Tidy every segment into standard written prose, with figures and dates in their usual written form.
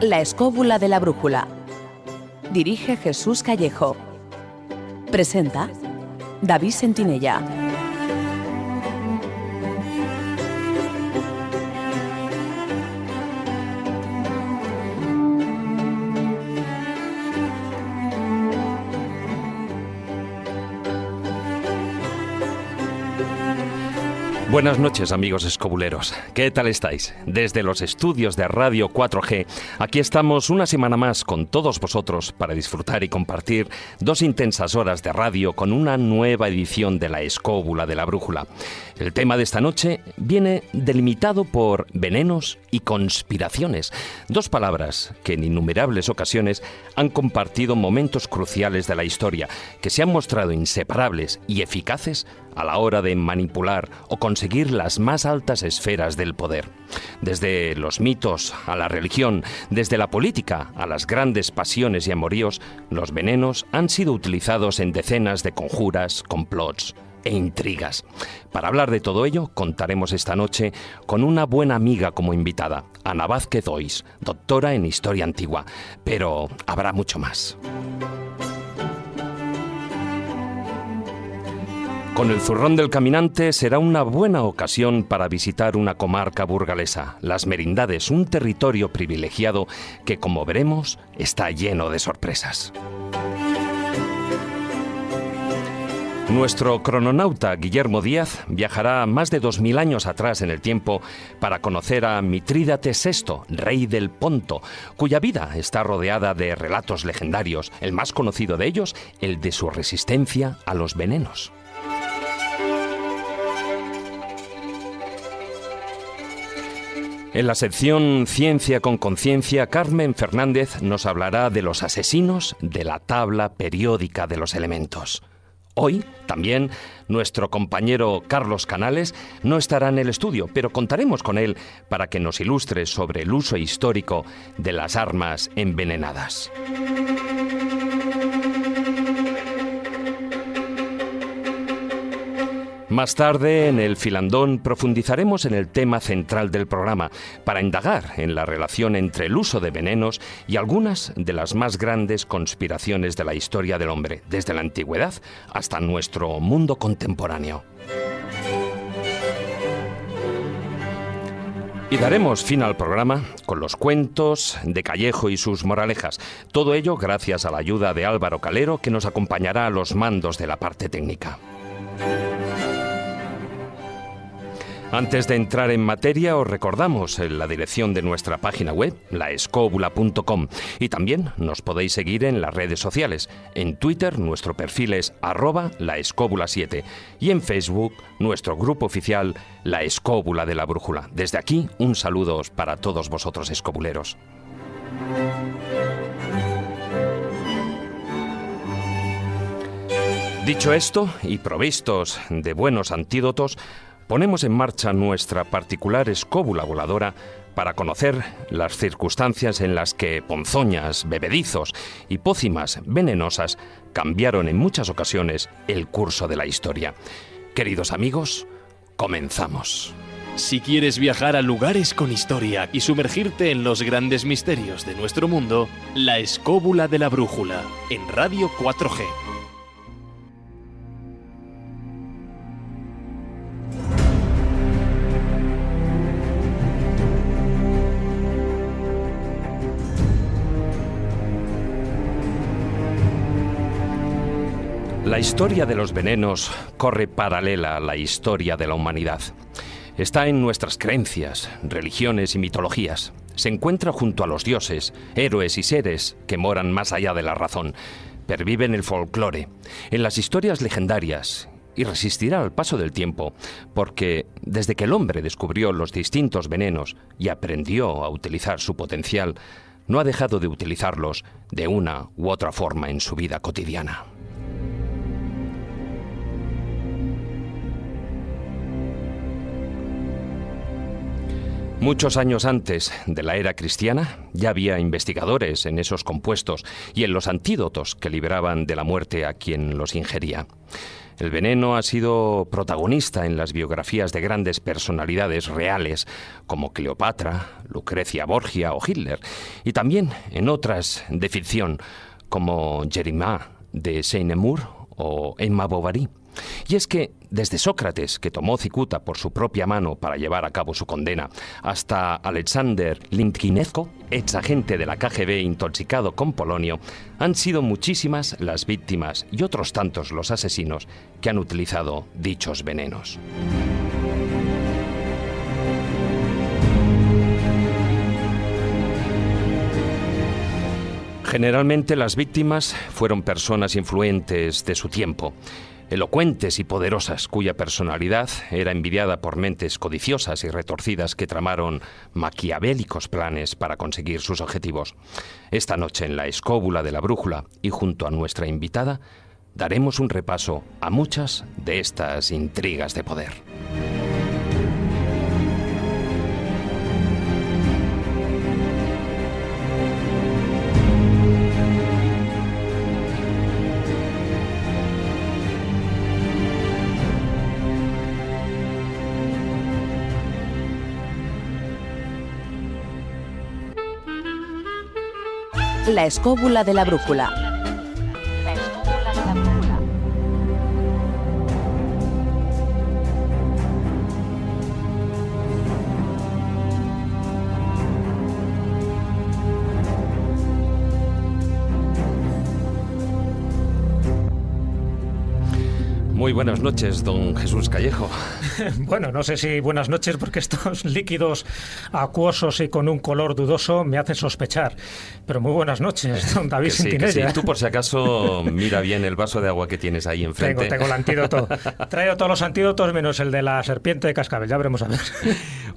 La escóbula de la brújula. Dirige Jesús Callejo. Presenta David Sentinella. Buenas noches, amigos escobuleros. ¿Qué tal estáis? Desde los estudios de Radio 4G, aquí estamos una semana más con todos vosotros para disfrutar y compartir 2 intensas horas de radio con una nueva edición de La Escóbula de la Brújula. El tema de esta noche viene delimitado por venenos y conspiraciones, 2 palabras que en innumerables ocasiones han compartido momentos cruciales de la historia, que se han mostrado inseparables y eficaces a la hora de manipular o conseguir las más altas esferas del poder. Desde los mitos a la religión, desde la política a las grandes pasiones y amoríos, los venenos han sido utilizados en decenas de conjuras, complots e intrigas. Para hablar de todo ello, contaremos esta noche con una buena amiga como invitada, Ana Vázquez Ois, doctora en Historia Antigua. Pero habrá mucho más. Con el zurrón del caminante será una buena ocasión para visitar una comarca burgalesa, Las Merindades, un territorio privilegiado que, como veremos, está lleno de sorpresas. Nuestro crononauta Guillermo Díaz viajará más de 2000 años atrás en el tiempo para conocer a Mitrídates VI, rey del Ponto, cuya vida está rodeada de relatos legendarios, el más conocido de ellos, el de su resistencia a los venenos. En la sección Ciencia con Conciencia, Carmen Fernández nos hablará de los asesinos de la tabla periódica de los elementos. Hoy, también, nuestro compañero Carlos Canales no estará en el estudio, pero contaremos con él para que nos ilustre sobre el uso histórico de las armas envenenadas. Más tarde, en el Filandón, profundizaremos en el tema central del programa para indagar en la relación entre el uso de venenos y algunas de las más grandes conspiraciones de la historia del hombre, desde la antigüedad hasta nuestro mundo contemporáneo. Y daremos fin al programa con los cuentos de Callejo y sus moralejas. Todo ello gracias a la ayuda de Álvaro Calero, que nos acompañará a los mandos de la parte técnica. Antes de entrar en materia, os recordamos la dirección de nuestra página web, laescobula.com, y también nos podéis seguir en las redes sociales. En Twitter nuestro perfil es @laescobula7 y en Facebook nuestro grupo oficial La Escóbula de la Brújula. Desde aquí, un saludo para todos vosotros escobuleros. Dicho esto, y provistos de buenos antídotos, ponemos en marcha nuestra particular escóbula voladora para conocer las circunstancias en las que ponzoñas, bebedizos y pócimas venenosas cambiaron en muchas ocasiones el curso de la historia. Queridos amigos, comenzamos. Si quieres viajar a lugares con historia y sumergirte en los grandes misterios de nuestro mundo, La Escóbula de la Brújula, en Radio 4G. La historia de los venenos corre paralela a la historia de la humanidad. Está en nuestras creencias, religiones y mitologías. Se encuentra junto a los dioses, héroes y seres que moran más allá de la razón. Pervive en el folclore, en las historias legendarias, y resistirá al paso del tiempo, porque desde que el hombre descubrió los distintos venenos y aprendió a utilizar su potencial, no ha dejado de utilizarlos de una u otra forma en su vida cotidiana. Muchos años antes de la era cristiana ya había investigadores en esos compuestos y en los antídotos que libraban de la muerte a quien los ingería. El veneno ha sido protagonista en las biografías de grandes personalidades reales como Cleopatra, Lucrecia Borgia o Hitler, y también en otras de ficción como Jeremiah de Saint-Nemours o Emma Bovary. Y es que desde Sócrates, que tomó cicuta por su propia mano para llevar a cabo su condena, hasta Alexander Litvinenko, ex agente de la KGB intoxicado con polonio, han sido muchísimas las víctimas y otros tantos los asesinos que han utilizado dichos venenos. Generalmente las víctimas fueron personas influyentes de su tiempo, elocuentes y poderosas, cuya personalidad era envidiada por mentes codiciosas y retorcidas que tramaron maquiavélicos planes para conseguir sus objetivos. Esta noche en la Escóbula de la Brújula y junto a nuestra invitada daremos un repaso a muchas de estas intrigas de poder. La Escóbula de la Brújula. Muy buenas noches, don Jesús Callejo. Bueno, no sé si buenas noches, porque estos líquidos acuosos y con un color dudoso me hacen sospechar. Pero muy buenas noches, don David Sentinella. Sí. Tú, por si acaso, mira bien el vaso de agua que tienes ahí enfrente. Tengo el antídoto. Traigo todos los antídotos menos el de la serpiente de cascabel. Ya veremos a ver.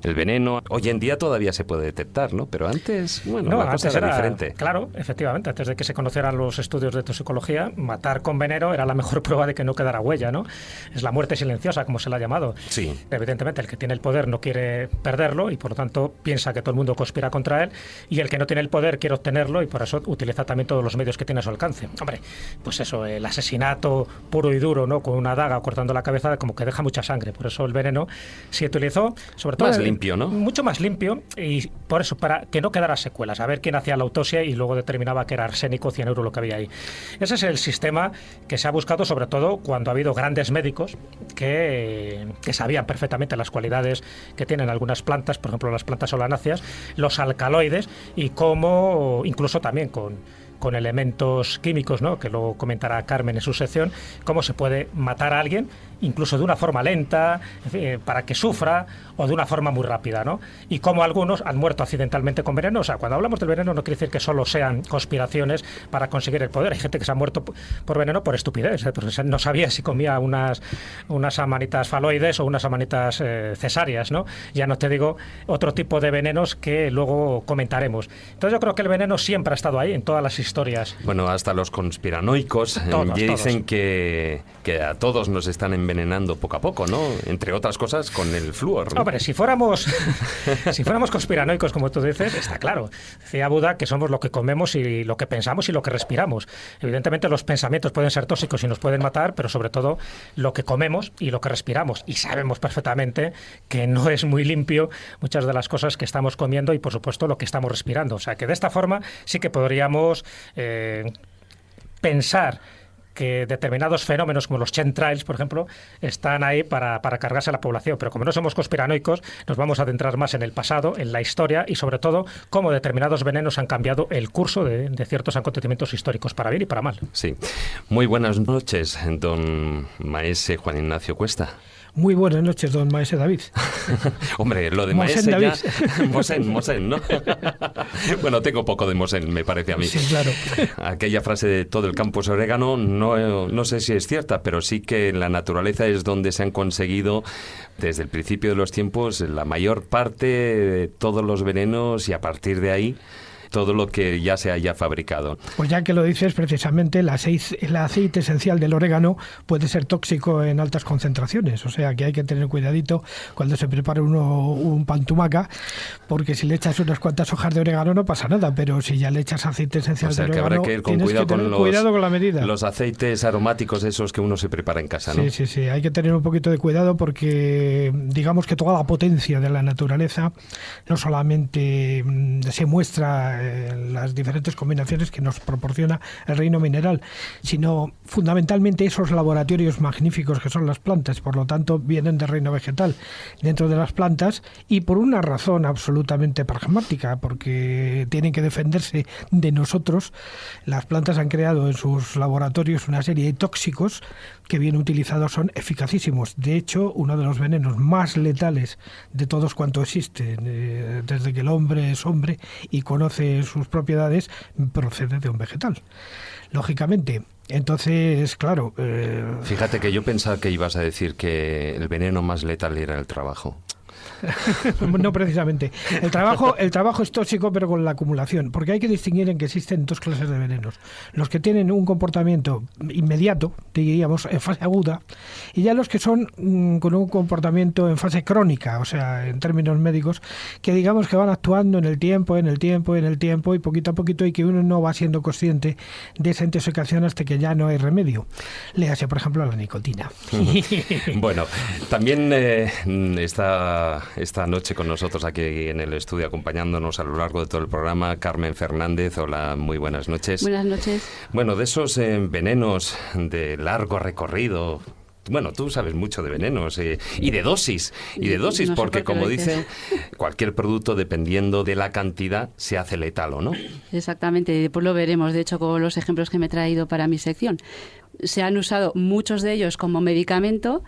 El veneno, hoy en día todavía se puede detectar, ¿no? Pero antes, bueno, no, la cosa era diferente. Claro, efectivamente. Antes de que se conocieran los estudios de toxicología, matar con veneno era la mejor prueba de que no quedara huella, ¿no? Es la muerte silenciosa, como se la ha llamado. Sí. Evidentemente, el que tiene el poder no quiere perderlo y, por lo tanto, piensa que todo el mundo conspira contra él, y el que no tiene el poder quiere obtenerlo y por eso utiliza también todos los medios que tiene a su alcance. Hombre, pues eso, el asesinato puro y duro, ¿no? Con una daga cortando la cabeza, como que deja mucha sangre. Por eso el veneno se utilizó, sobre todo... Más limpio, ¿no? Mucho más limpio, y por eso, para que no quedara secuelas. A ver quién hacía la autopsia y luego determinaba que era arsénico, cianuro, lo que había ahí. Ese es el sistema que se ha buscado, sobre todo cuando ha habido grandes médicos que sabían perfectamente las cualidades que tienen algunas plantas, por ejemplo las plantas solanáceas, los alcaloides, y cómo, incluso también con elementos químicos, ¿no? Que luego comentará Carmen en su sección, cómo se puede matar a alguien, incluso de una forma lenta, en fin, para que sufra, o de una forma muy rápida, ¿no? Y cómo algunos han muerto accidentalmente con veneno. O sea, cuando hablamos del veneno no quiere decir que solo sean conspiraciones para conseguir el poder. Hay gente que se ha muerto por veneno por estupidez, porque no sabía si comía unas amanitas faloides o unas amanitas cesáreas, ¿no? Ya no te digo otro tipo de venenos que luego comentaremos. Entonces yo creo que el veneno siempre ha estado ahí, en todas las historias. Bueno, hasta los conspiranoicos dicen que a todos nos están envenenando poco a poco, ¿no? Entre otras cosas con el flúor, ¿no? Hombre, si fuéramos conspiranoicos, como tú dices, está claro. Decía Buda que somos lo que comemos y lo que pensamos y lo que respiramos. Evidentemente los pensamientos pueden ser tóxicos y nos pueden matar, pero sobre todo lo que comemos y lo que respiramos. Y sabemos perfectamente que no es muy limpio muchas de las cosas que estamos comiendo y, por supuesto, lo que estamos respirando. O sea, que de esta forma sí que podríamos pensar que determinados fenómenos como los chemtrails, por ejemplo, están ahí para cargarse a la población. Pero como no somos conspiranoicos, nos vamos a adentrar más en el pasado, en la historia y, sobre todo, cómo determinados venenos han cambiado el curso de ciertos acontecimientos históricos, para bien y para mal. Sí. Muy buenas noches, don maese Juan Ignacio Cuesta. Muy buenas noches, don maese David. Hombre, lo de maese ya... Mosén, ¿no? Bueno, tengo poco de Mosén, me parece a mí. Sí, claro. Aquella frase de todo el campo es orégano, no sé si es cierta, pero sí que en la naturaleza es donde se han conseguido, desde el principio de los tiempos, la mayor parte de todos los venenos, y a partir de ahí todo lo que ya se haya fabricado. Pues ya que lo dices, precisamente el aceite esencial del orégano puede ser tóxico en altas concentraciones, o sea que hay que tener cuidadito cuando se prepara uno un pan tumaca, porque si le echas unas cuantas hojas de orégano no pasa nada, pero si ya le echas aceite esencial de orégano, habrá que ir con tienes cuidado que tener con cuidado con la medida. Los aceites aromáticos esos que uno se prepara en casa, ¿no? Sí, hay que tener un poquito de cuidado porque digamos que toda la potencia de la naturaleza no solamente se muestra en las diferentes combinaciones que nos proporciona el reino mineral, sino fundamentalmente esos laboratorios magníficos que son las plantas, por lo tanto vienen del reino vegetal dentro de las plantas y por una razón absolutamente pragmática, porque tienen que defenderse de nosotros. Las plantas han creado en sus laboratorios una serie de tóxicos que bien utilizados son eficacísimos. De hecho, uno de los venenos más letales de todos cuanto existen, desde que el hombre es hombre y conoce sus propiedades, procede de un vegetal, lógicamente. Entonces, claro... Fíjate que yo pensaba que ibas a decir que el veneno más letal era el trabajo. No precisamente. El trabajo es tóxico, pero con la acumulación, porque hay que distinguir en que existen dos clases de venenos. Los que tienen un comportamiento inmediato, diríamos, en fase aguda, y ya los que son con un comportamiento en fase crónica, o sea, en términos médicos, que digamos que van actuando en el tiempo, y poquito a poquito, y que uno no va siendo consciente de esa intoxicación hasta que ya no hay remedio. Léase, por ejemplo, la nicotina. Bueno, también esta noche con nosotros aquí en el estudio, acompañándonos a lo largo de todo el programa, Carmen Fernández. Hola, muy buenas noches. Buenas noches. Bueno, de esos venenos de largo recorrido... Bueno, tú sabes mucho de venenos y de dosis, No porque como dice, cualquier producto, dependiendo de la cantidad, se hace letal, ¿o no? Exactamente, después lo veremos, de hecho, con los ejemplos que me he traído para mi sección. Se han usado muchos de ellos como medicamento,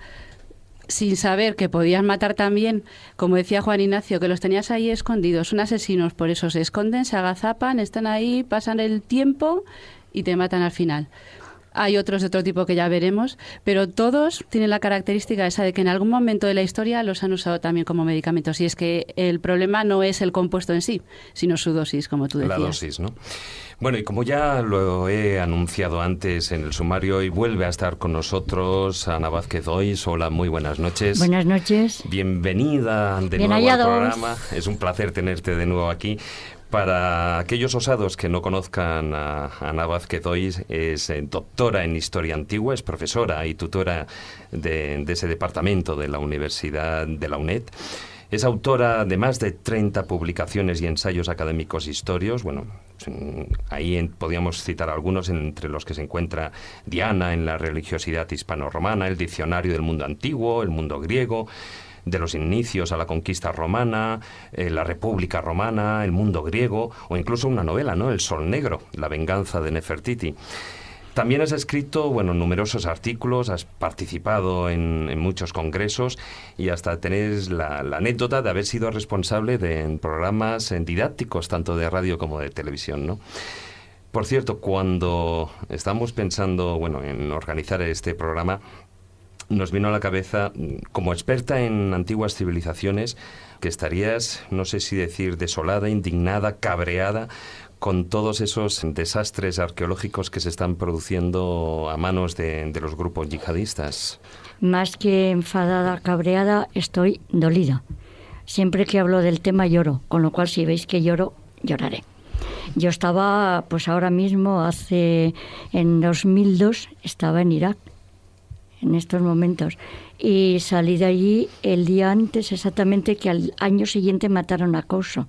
sin saber que podían matar también, como decía Juan Ignacio, que los tenías ahí escondidos. Son asesinos, por eso se esconden, se agazapan, están ahí, pasan el tiempo y te matan al final. Hay otros de otro tipo que ya veremos, pero todos tienen la característica esa de que en algún momento de la historia los han usado también como medicamentos. Y es que el problema no es el compuesto en sí, sino su dosis, como tú decías. La dosis, ¿no? Bueno, y como ya lo he anunciado antes en el sumario, hoy vuelve a estar con nosotros Ana Vázquez Ois. Hola, muy buenas noches. Buenas noches. Bienvenida de Bien nuevo al hallados. programa. Es un placer tenerte de nuevo aquí. Para aquellos osados que no conozcan a Ana Vázquez Ois, es doctora en Historia Antigua, es profesora y tutora de ese departamento de la Universidad de la UNED. Es autora de más de 30 publicaciones y ensayos académicos historios. Bueno, ahí podríamos citar algunos, entre los que se encuentra Diana en la religiosidad hispano-romana, el Diccionario del Mundo Antiguo, el Mundo Griego, de los inicios a la conquista romana, la República Romana, el mundo griego, o incluso una novela, ¿no? El Sol Negro, la venganza de Nefertiti. También has escrito, numerosos artículos, has participado en muchos congresos y hasta tenés la anécdota de haber sido responsable de programas didácticos, tanto de radio como de televisión, ¿no? Por cierto, cuando estamos pensando, en organizar este programa, nos vino a la cabeza, como experta en antiguas civilizaciones, que estarías, no sé si decir, desolada, indignada, cabreada con todos esos desastres arqueológicos que se están produciendo a manos de los grupos yihadistas. Más que enfadada, cabreada, estoy dolida. Siempre que hablo del tema lloro, con lo cual si veis que lloro, lloraré. Yo estaba, ahora mismo, en 2002, estaba en Irak, en estos momentos, y salí de allí el día antes, exactamente, que al año siguiente mataron a Couso.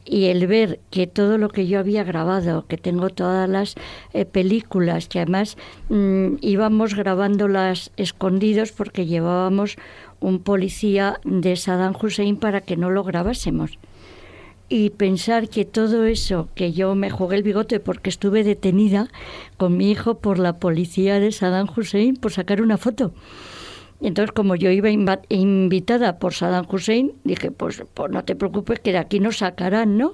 Y el ver que todo lo que yo había grabado, que tengo todas las películas, que además íbamos grabándolas escondidos porque llevábamos un policía de Saddam Hussein para que no lo grabásemos. Y pensar que todo eso, que yo me jugué el bigote porque estuve detenida con mi hijo por la policía de Saddam Hussein por sacar una foto. Y entonces, como yo iba invitada por Saddam Hussein, dije, pues no te preocupes, que de aquí nos sacarán, ¿no?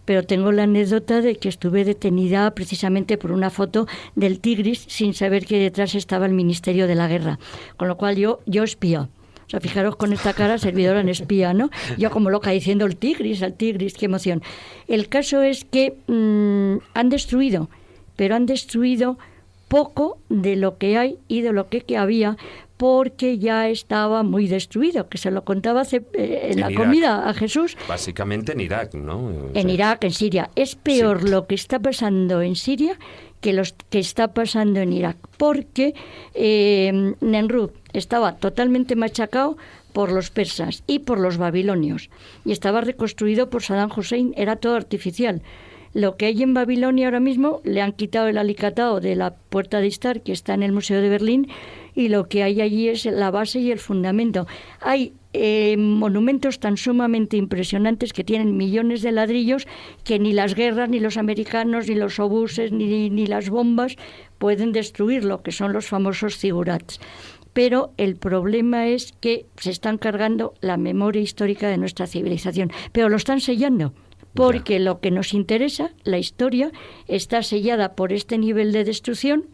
Pero tengo la anécdota de que estuve detenida precisamente por una foto del Tigris sin saber que detrás estaba el Ministerio de la Guerra. Con lo cual yo espía. O sea, fijaros con esta cara, servidora en espía, ¿no? Yo como loca diciendo el Tigris, qué emoción. El caso es que han destruido, pero han destruido poco de lo que hay y de lo que había, porque ya estaba muy destruido, que se lo contaba en la Irak. Comida a Jesús. Básicamente en Irak, ¿no? En Irak, en Siria. Es peor Sí. lo que está pasando en Siria que lo que está pasando en Irak, porque Nemrut estaba totalmente machacado por los persas y por los babilonios, y estaba reconstruido por Saddam Hussein, era todo artificial. Lo que hay en Babilonia ahora mismo, le han quitado el alicatado de la puerta de Istar, que está en el Museo de Berlín, y lo que hay allí es la base y el fundamento. Hay monumentos tan sumamente impresionantes que tienen millones de ladrillos que ni las guerras, ni los americanos, ni los obuses, ni las bombas pueden destruir, lo que son los famosos zigurats. Pero el problema es que se están cargando la memoria histórica de nuestra civilización, pero lo están sellando. Porque lo que nos interesa, la historia, está sellada por este nivel de destrucción,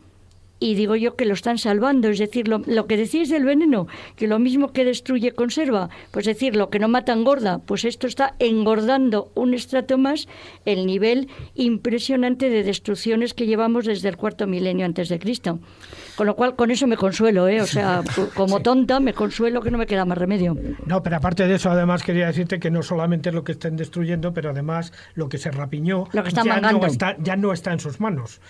y digo yo que lo están salvando. Es decir, lo que decís del veneno, que lo mismo que destruye conserva, pues decir, lo que no mata engorda, pues esto está engordando un estrato más el nivel impresionante de destrucciones que llevamos desde el 4.º milenio antes de Cristo. Con lo cual, con eso me consuelo, o sea, como tonta me consuelo, que no me queda más remedio. No, pero aparte de eso, además quería decirte que no solamente es lo que están destruyendo, pero además lo que se rapiñó Lo que está mangando. ya no está en sus manos.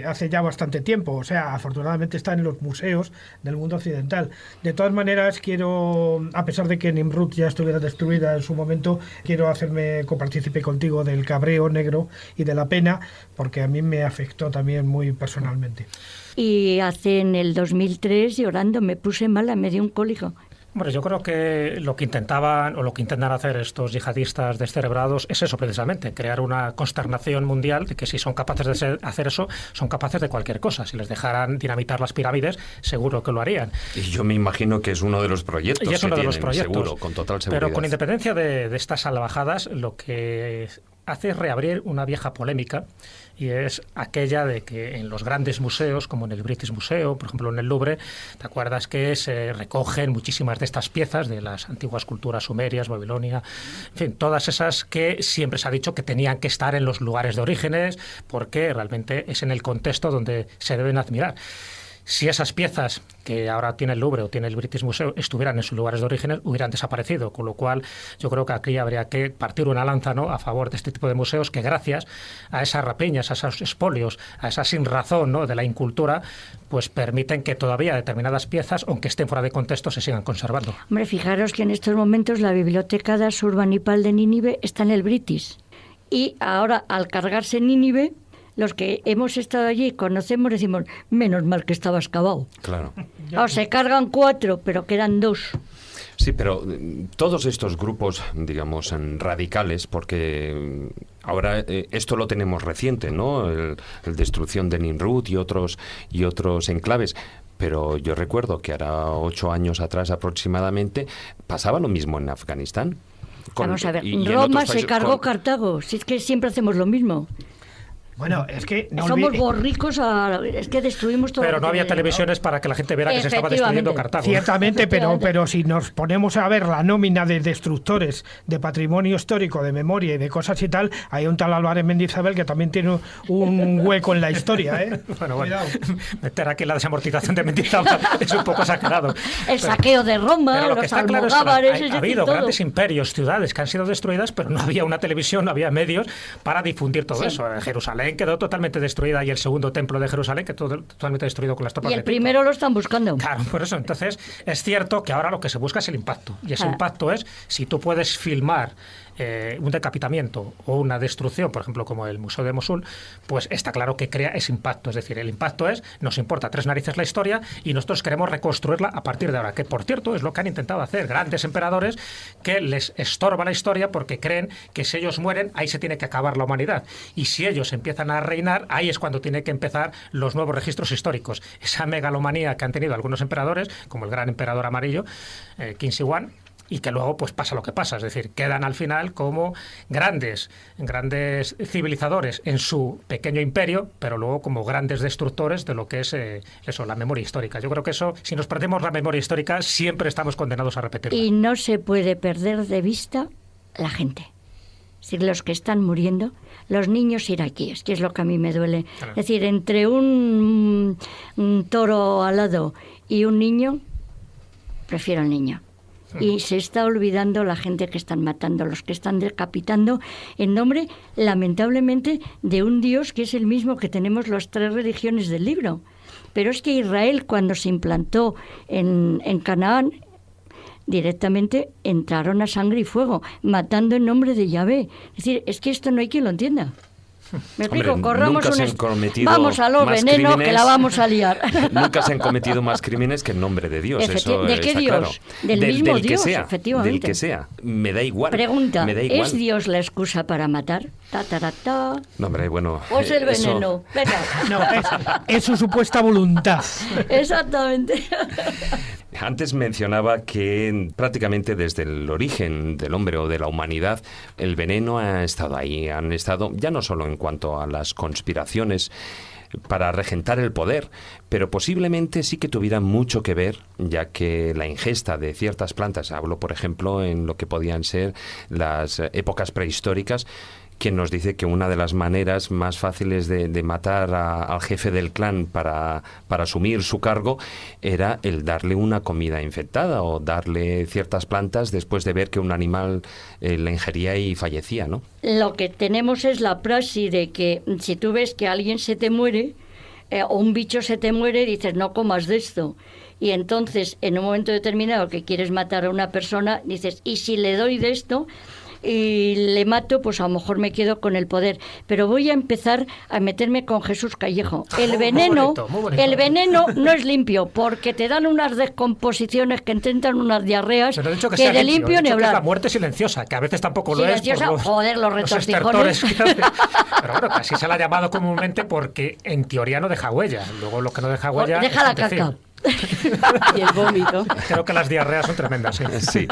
Hace ya bastante tiempo, o sea, afortunadamente está en los museos del mundo occidental. De todas maneras, quiero, a pesar de que Nimrut ya estuviera destruida en su momento, quiero hacerme copartícipe contigo del cabreo negro y de la pena, porque a mí me afectó también muy personalmente. Y en el 2003, llorando, me puse mala, me dio un cólico. Bueno, yo creo que lo que intentaban o lo que intentan hacer estos yihadistas descerebrados es eso precisamente, crear una consternación mundial de que si son capaces de hacer eso, son capaces de cualquier cosa. Si les dejaran dinamitar las pirámides, seguro que lo harían. Y yo me imagino que es uno de los proyectos Y es uno que de los tienen, proyectos. seguro, con total seguridad. Pero con independencia de estas salvajadas, lo que hace es reabrir una vieja polémica, y es aquella de que en los grandes museos, como en el British Museum, por ejemplo en el Louvre, ¿te acuerdas que se recogen muchísimas de estas piezas de las antiguas culturas sumerias, Babilonia, en fin, todas esas que siempre se ha dicho que tenían que estar en los lugares de orígenes, porque realmente es en el contexto donde se deben admirar? Si esas piezas que ahora tiene el Louvre o tiene el British Museum estuvieran en sus lugares de origen, hubieran desaparecido, con lo cual yo creo que aquí habría que partir una lanza, ¿no?, a favor de este tipo de museos que, gracias a esas rapiñas, a esos expolios, a esa sinrazón, ¿no?, de la incultura, pues permiten que todavía determinadas piezas, aunque estén fuera de contexto, se sigan conservando. Hombre, fijaros que en estos momentos la biblioteca de Asurbanipal de Nínive está en el British. Y ahora, al cargarse Nínive, los que hemos estado allí y conocemos decimos, menos mal que estaba excavado. Claro. Se cargan 4, pero quedan 2. Sí, pero todos estos grupos, digamos, radicales, porque ahora esto lo tenemos reciente, ¿no? El destrucción de Nimrut y otros enclaves. Pero yo recuerdo que ahora 8 años atrás aproximadamente pasaba lo mismo en Afganistán. Vamos a ver, y en Roma otros se países, cargó Cartago. Si es que siempre hacemos lo mismo. Bueno, es que no somos borricos, es que destruimos todo. Pero no había televisiones para que la gente viera que se estaba destruyendo Cartago. Ciertamente, pero si nos ponemos a ver la nómina de destructores de patrimonio histórico, de memoria y de cosas y tal, hay un tal Álvarez Mendizábal que también tiene un hueco en la historia, ¿eh? Bueno, meter aquí la desamortización de Mendizábal es un poco exagerado. El saqueo de Roma, los almogávares... Ha habido grandes imperios, ciudades que han sido destruidas, pero no había una televisión, no había medios para difundir todo eso. Jerusalén quedó totalmente destruida, y el segundo templo de Jerusalén quedó totalmente destruido con las tropas de Tito. Y el primero lo están buscando. Claro, por eso. Entonces, es cierto que ahora lo que se busca es el impacto. Y ese impacto es, si tú puedes filmar un decapitamiento o una destrucción, por ejemplo, como el Museo de Mosul, pues está claro que crea ese impacto. Es decir, el impacto es, nos importa 3 narices la historia y nosotros queremos reconstruirla a partir de ahora, que por cierto es lo que han intentado hacer grandes emperadores, que les estorba la historia porque creen que si ellos mueren, ahí se tiene que acabar la humanidad. Y si ellos empiezan a reinar, ahí es cuando tienen que empezar los nuevos registros históricos. Esa megalomanía que han tenido algunos emperadores, como el gran emperador amarillo, Qin Shi Huang, y que luego pues pasa lo que pasa, es decir, quedan al final como grandes civilizadores en su pequeño imperio, pero luego como grandes destructores de lo que es eso, la memoria histórica. Yo creo que eso, si nos perdemos la memoria histórica, siempre estamos condenados a repetirla. Y no se puede perder de vista la gente. Es decir, los que están muriendo, los niños iraquíes, que es lo que a mí me duele. Claro. Es decir, entre un toro alado y un niño, prefiero al niño. Y se está olvidando la gente que están matando, los que están decapitando en nombre, lamentablemente, de un Dios que es el mismo que tenemos las 3 religiones del libro. Pero es que Israel, cuando se implantó en Canaán, directamente entraron a sangre y fuego, matando en nombre de Yahvé. Es decir, es que esto no hay quien lo entienda. Me explico, Hombre, corramos nunca se han cometido vamos a lo más veneno crímenes, que la vamos a liar. Nunca se han cometido más crímenes que en nombre de Dios. Eso ¿De qué está Dios? claro. Del mismo que Dios, sea, efectivamente. Del que sea. Me da igual. Pregunta, me da igual. ¿es Dios la excusa para matar? Ta, ta, ta, ta. No, hombre, bueno. ¿O es el eso- veneno? Venga. No, es su supuesta voluntad. Exactamente. Antes mencionaba que prácticamente desde el origen del hombre o de la humanidad, el veneno ha estado ahí. Han estado, ya no solo en cuanto a las conspiraciones para regentar el poder, pero posiblemente sí que tuviera mucho que ver, ya que la ingesta de ciertas plantas, hablo por ejemplo en lo que podían ser las épocas prehistóricas, quien nos dice que una de las maneras más fáciles de matar al jefe del clan para asumir su cargo era el darle una comida infectada o darle ciertas plantas después de ver que un animal la ingería y fallecía, ¿no? Lo que tenemos es la praxis de que si tú ves que alguien se te muere o un bicho se te muere, dices no comas de esto. Y entonces en un momento determinado que quieres matar a una persona, dices, ¿y si le doy de esto y le mato, pues a lo mejor me quedo con el poder? Pero voy a empezar a meterme con Jesús Callejo. El veneno, muy bonito. el veneno no es limpio, porque te dan unas descomposiciones que intentan unas diarreas Pero he dicho que que sea de limpio, limpio he ni dicho que es la hablar. muerte silenciosa, que a veces tampoco lo Silenciosa, es. Por joder, los retortijones. estertores que hace. Pero bueno, que así se la ha llamado comúnmente porque en teoría no deja huella. Luego lo que no deja huella Deja la es decir, caca. Y el vómito. Creo que las diarreas son tremendas, sí. Sí.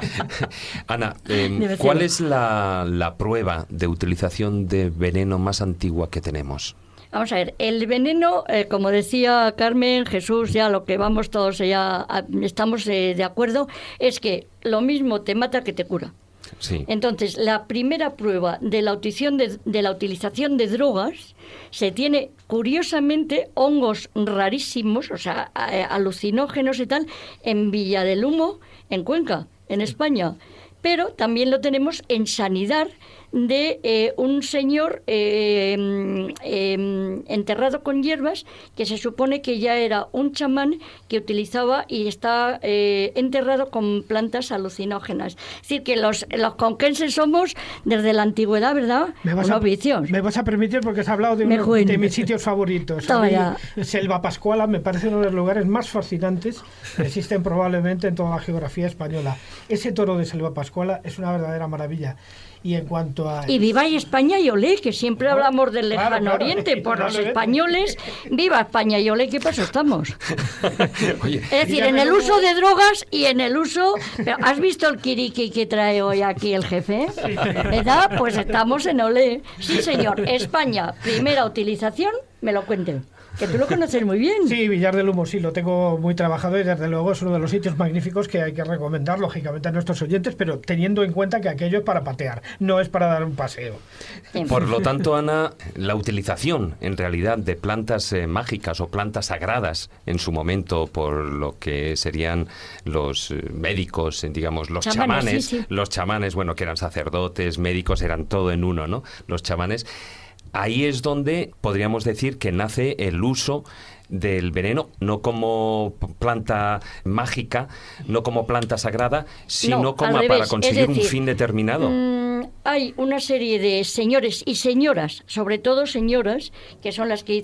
Ana, Debe ¿cuál ser. es la prueba de utilización de veneno más antigua que tenemos? Vamos a ver, el veneno, como decía Carmen, Jesús, ya lo que vamos todos ya estamos de acuerdo, es que lo mismo te mata que te cura. Sí. Entonces, la primera prueba de la utilización de drogas se tiene, curiosamente, hongos rarísimos, o sea, alucinógenos y tal, en Villa del Humo, en Cuenca, en España. Pero también lo tenemos en Sanidad, de un señor enterrado con hierbas, que se supone que ya era un chamán que utilizaba y está enterrado con plantas alucinógenas. Es decir, que los conquenses somos desde la antigüedad, ¿verdad? Unos vicios. me vas a permitir porque has hablado de Me uno cuento. de mis sitios favoritos. Toma A mí, ya. Selva Pascuala me parece uno de los lugares más fascinantes que existen probablemente en toda la geografía española. Ese toro de Selva Pascuala es una verdadera maravilla. Y en cuanto a... Y viva España y olé, que siempre hablamos del lejano Claro, oriente, por los indudablemente. españoles, viva España y olé, ¿qué paso estamos? Oye, Es decir, en el uso de drogas y en el uso... Pero, ¿has visto el kiriki que trae hoy aquí el jefe? ¿Verdad? Pues estamos en olé. Sí, señor, España, primera utilización, me lo cuenten. Que tú lo conoces muy bien. Sí, Villar del Humo, sí, lo tengo muy trabajado y desde luego es uno de los sitios magníficos que hay que recomendar, lógicamente, a nuestros oyentes, pero teniendo en cuenta que aquello es para patear, no es para dar un paseo. por lo tanto, Ana, la utilización en realidad de plantas mágicas o plantas sagradas en su momento por lo que serían los médicos, digamos, los chamanes, sí, sí. los chamanes, bueno, que eran sacerdotes, médicos, eran todo en uno, ¿no? Los chamanes. Ahí es donde podríamos decir que nace el uso del veneno, no como planta mágica, no como planta sagrada, sino No, como al para revés. conseguir Es un decir, fin determinado. Hay una serie de señores y señoras, sobre todo señoras, que son las que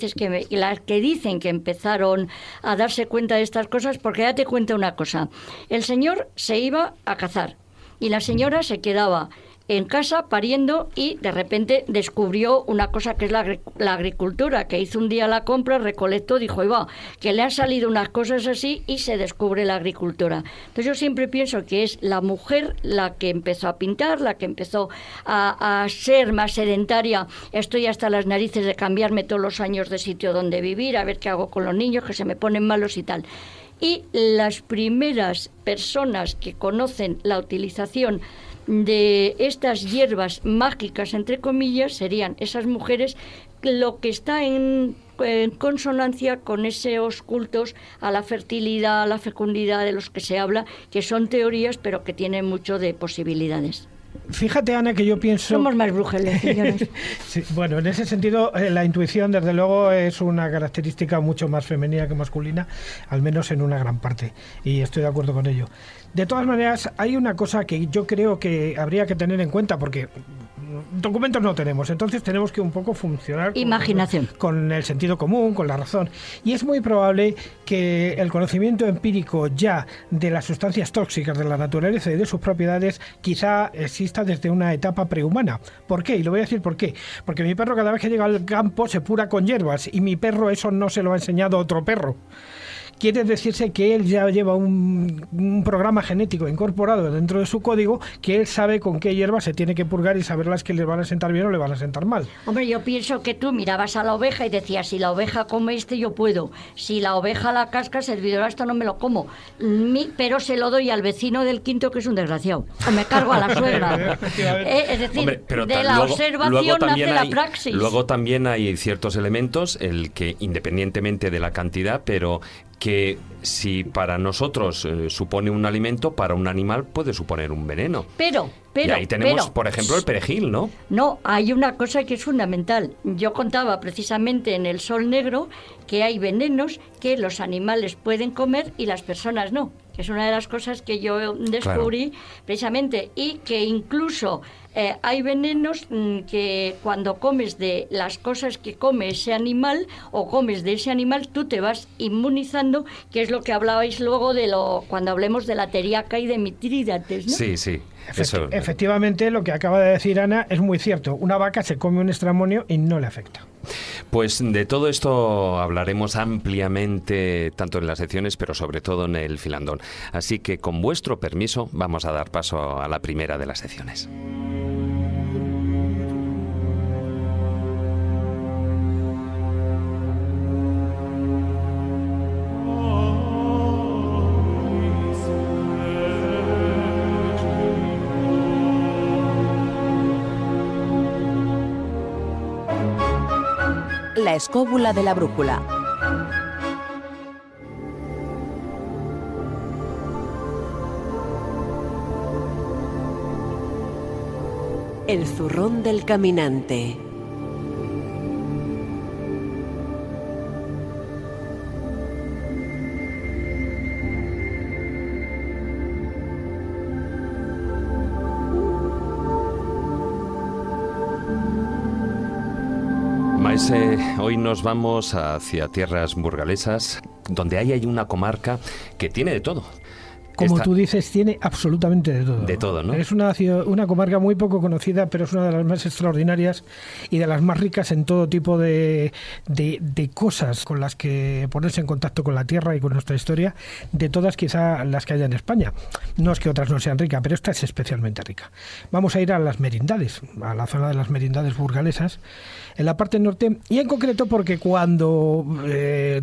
las que dicen que empezaron a darse cuenta de estas cosas, porque ya te cuento una cosa. El señor se iba a cazar y la señora se quedaba en casa pariendo y de repente descubrió una cosa que es la agricultura, que hizo un día la compra, recolectó, dijo, y va, que le han salido unas cosas así y se descubre la agricultura. Entonces yo siempre pienso que es la mujer la que empezó a pintar, la que empezó a ser más sedentaria. Estoy hasta las narices de cambiarme todos los años de sitio donde vivir, a ver qué hago con los niños, que se me ponen malos y tal. Y las primeras personas que conocen la utilización de estas hierbas mágicas, entre comillas, serían esas mujeres, lo que está en consonancia con esos cultos a la fertilidad, a la fecundidad de los que se habla, que son teorías, pero que tienen mucho de posibilidades. Fíjate, Ana, que yo pienso... Somos más brújulas, señores. Sí, bueno, en ese sentido, la intuición, desde luego, es una característica mucho más femenina que masculina, al menos en una gran parte, y estoy de acuerdo con ello. De todas maneras, hay una cosa que yo creo que habría que tener en cuenta, porque documentos no tenemos, entonces tenemos que un poco funcionar imaginación, con el sentido común, con la razón. Y es muy probable que el conocimiento empírico ya de las sustancias tóxicas de la naturaleza y de sus propiedades quizá exista desde una etapa prehumana. ¿Por qué? Y lo voy a decir por qué. Porque mi perro cada vez que llega al campo se pura con hierbas y mi perro eso no se lo ha enseñado a otro perro. Quiere decirse que él ya lleva un programa genético incorporado dentro de su código, que él sabe con qué hierbas se tiene que purgar y saber las que le van a sentar bien o le van a sentar mal. Hombre, yo pienso que tú mirabas a la oveja y decías, si la oveja come este, yo puedo. Si la oveja la casca, servidora, esto no me lo como. Pero se lo doy al vecino del quinto, que es un desgraciado. O me cargo a la suegra. Es decir, hombre, pero de la observación nace la praxis. Luego también hay ciertos elementos, el que independientemente de la cantidad, pero que si para nosotros supone un alimento, para un animal puede suponer un veneno. Pero y ahí tenemos, por ejemplo, el perejil, ¿no? No, hay una cosa que es fundamental. Yo contaba precisamente en El Sol Negro que hay venenos que los animales pueden comer y las personas no. Es una de las cosas que yo descubrí, claro, precisamente, y que incluso hay venenos que cuando comes de las cosas que come ese animal o comes de ese animal, tú te vas inmunizando, que es lo que hablabais luego de cuando hablemos de la teriaca y de Mitrídates, ¿no? Sí, sí. Efectivamente, lo que acaba de decir Ana es muy cierto. Una vaca se come un estramonio y no le afecta. Pues de todo esto hablaremos ampliamente, tanto en las secciones, pero sobre todo en el filandón. Así que, con vuestro permiso, vamos a dar paso a la primera de las secciones. La escóbula de la brújula. El zurrón del caminante. Hoy nos vamos hacia tierras burgalesas, donde hay una comarca que tiene de todo. Como tú dices, tiene absolutamente de todo. De todo, ¿no? Es una comarca muy poco conocida, pero es una de las más extraordinarias y de las más ricas en todo tipo de cosas con las que ponerse en contacto con la tierra y con nuestra historia, de todas quizá las que haya en España. No es que otras no sean ricas, pero esta es especialmente rica. Vamos a ir a las merindades, a la zona de las merindades burgalesas, en la parte norte, y en concreto porque cuando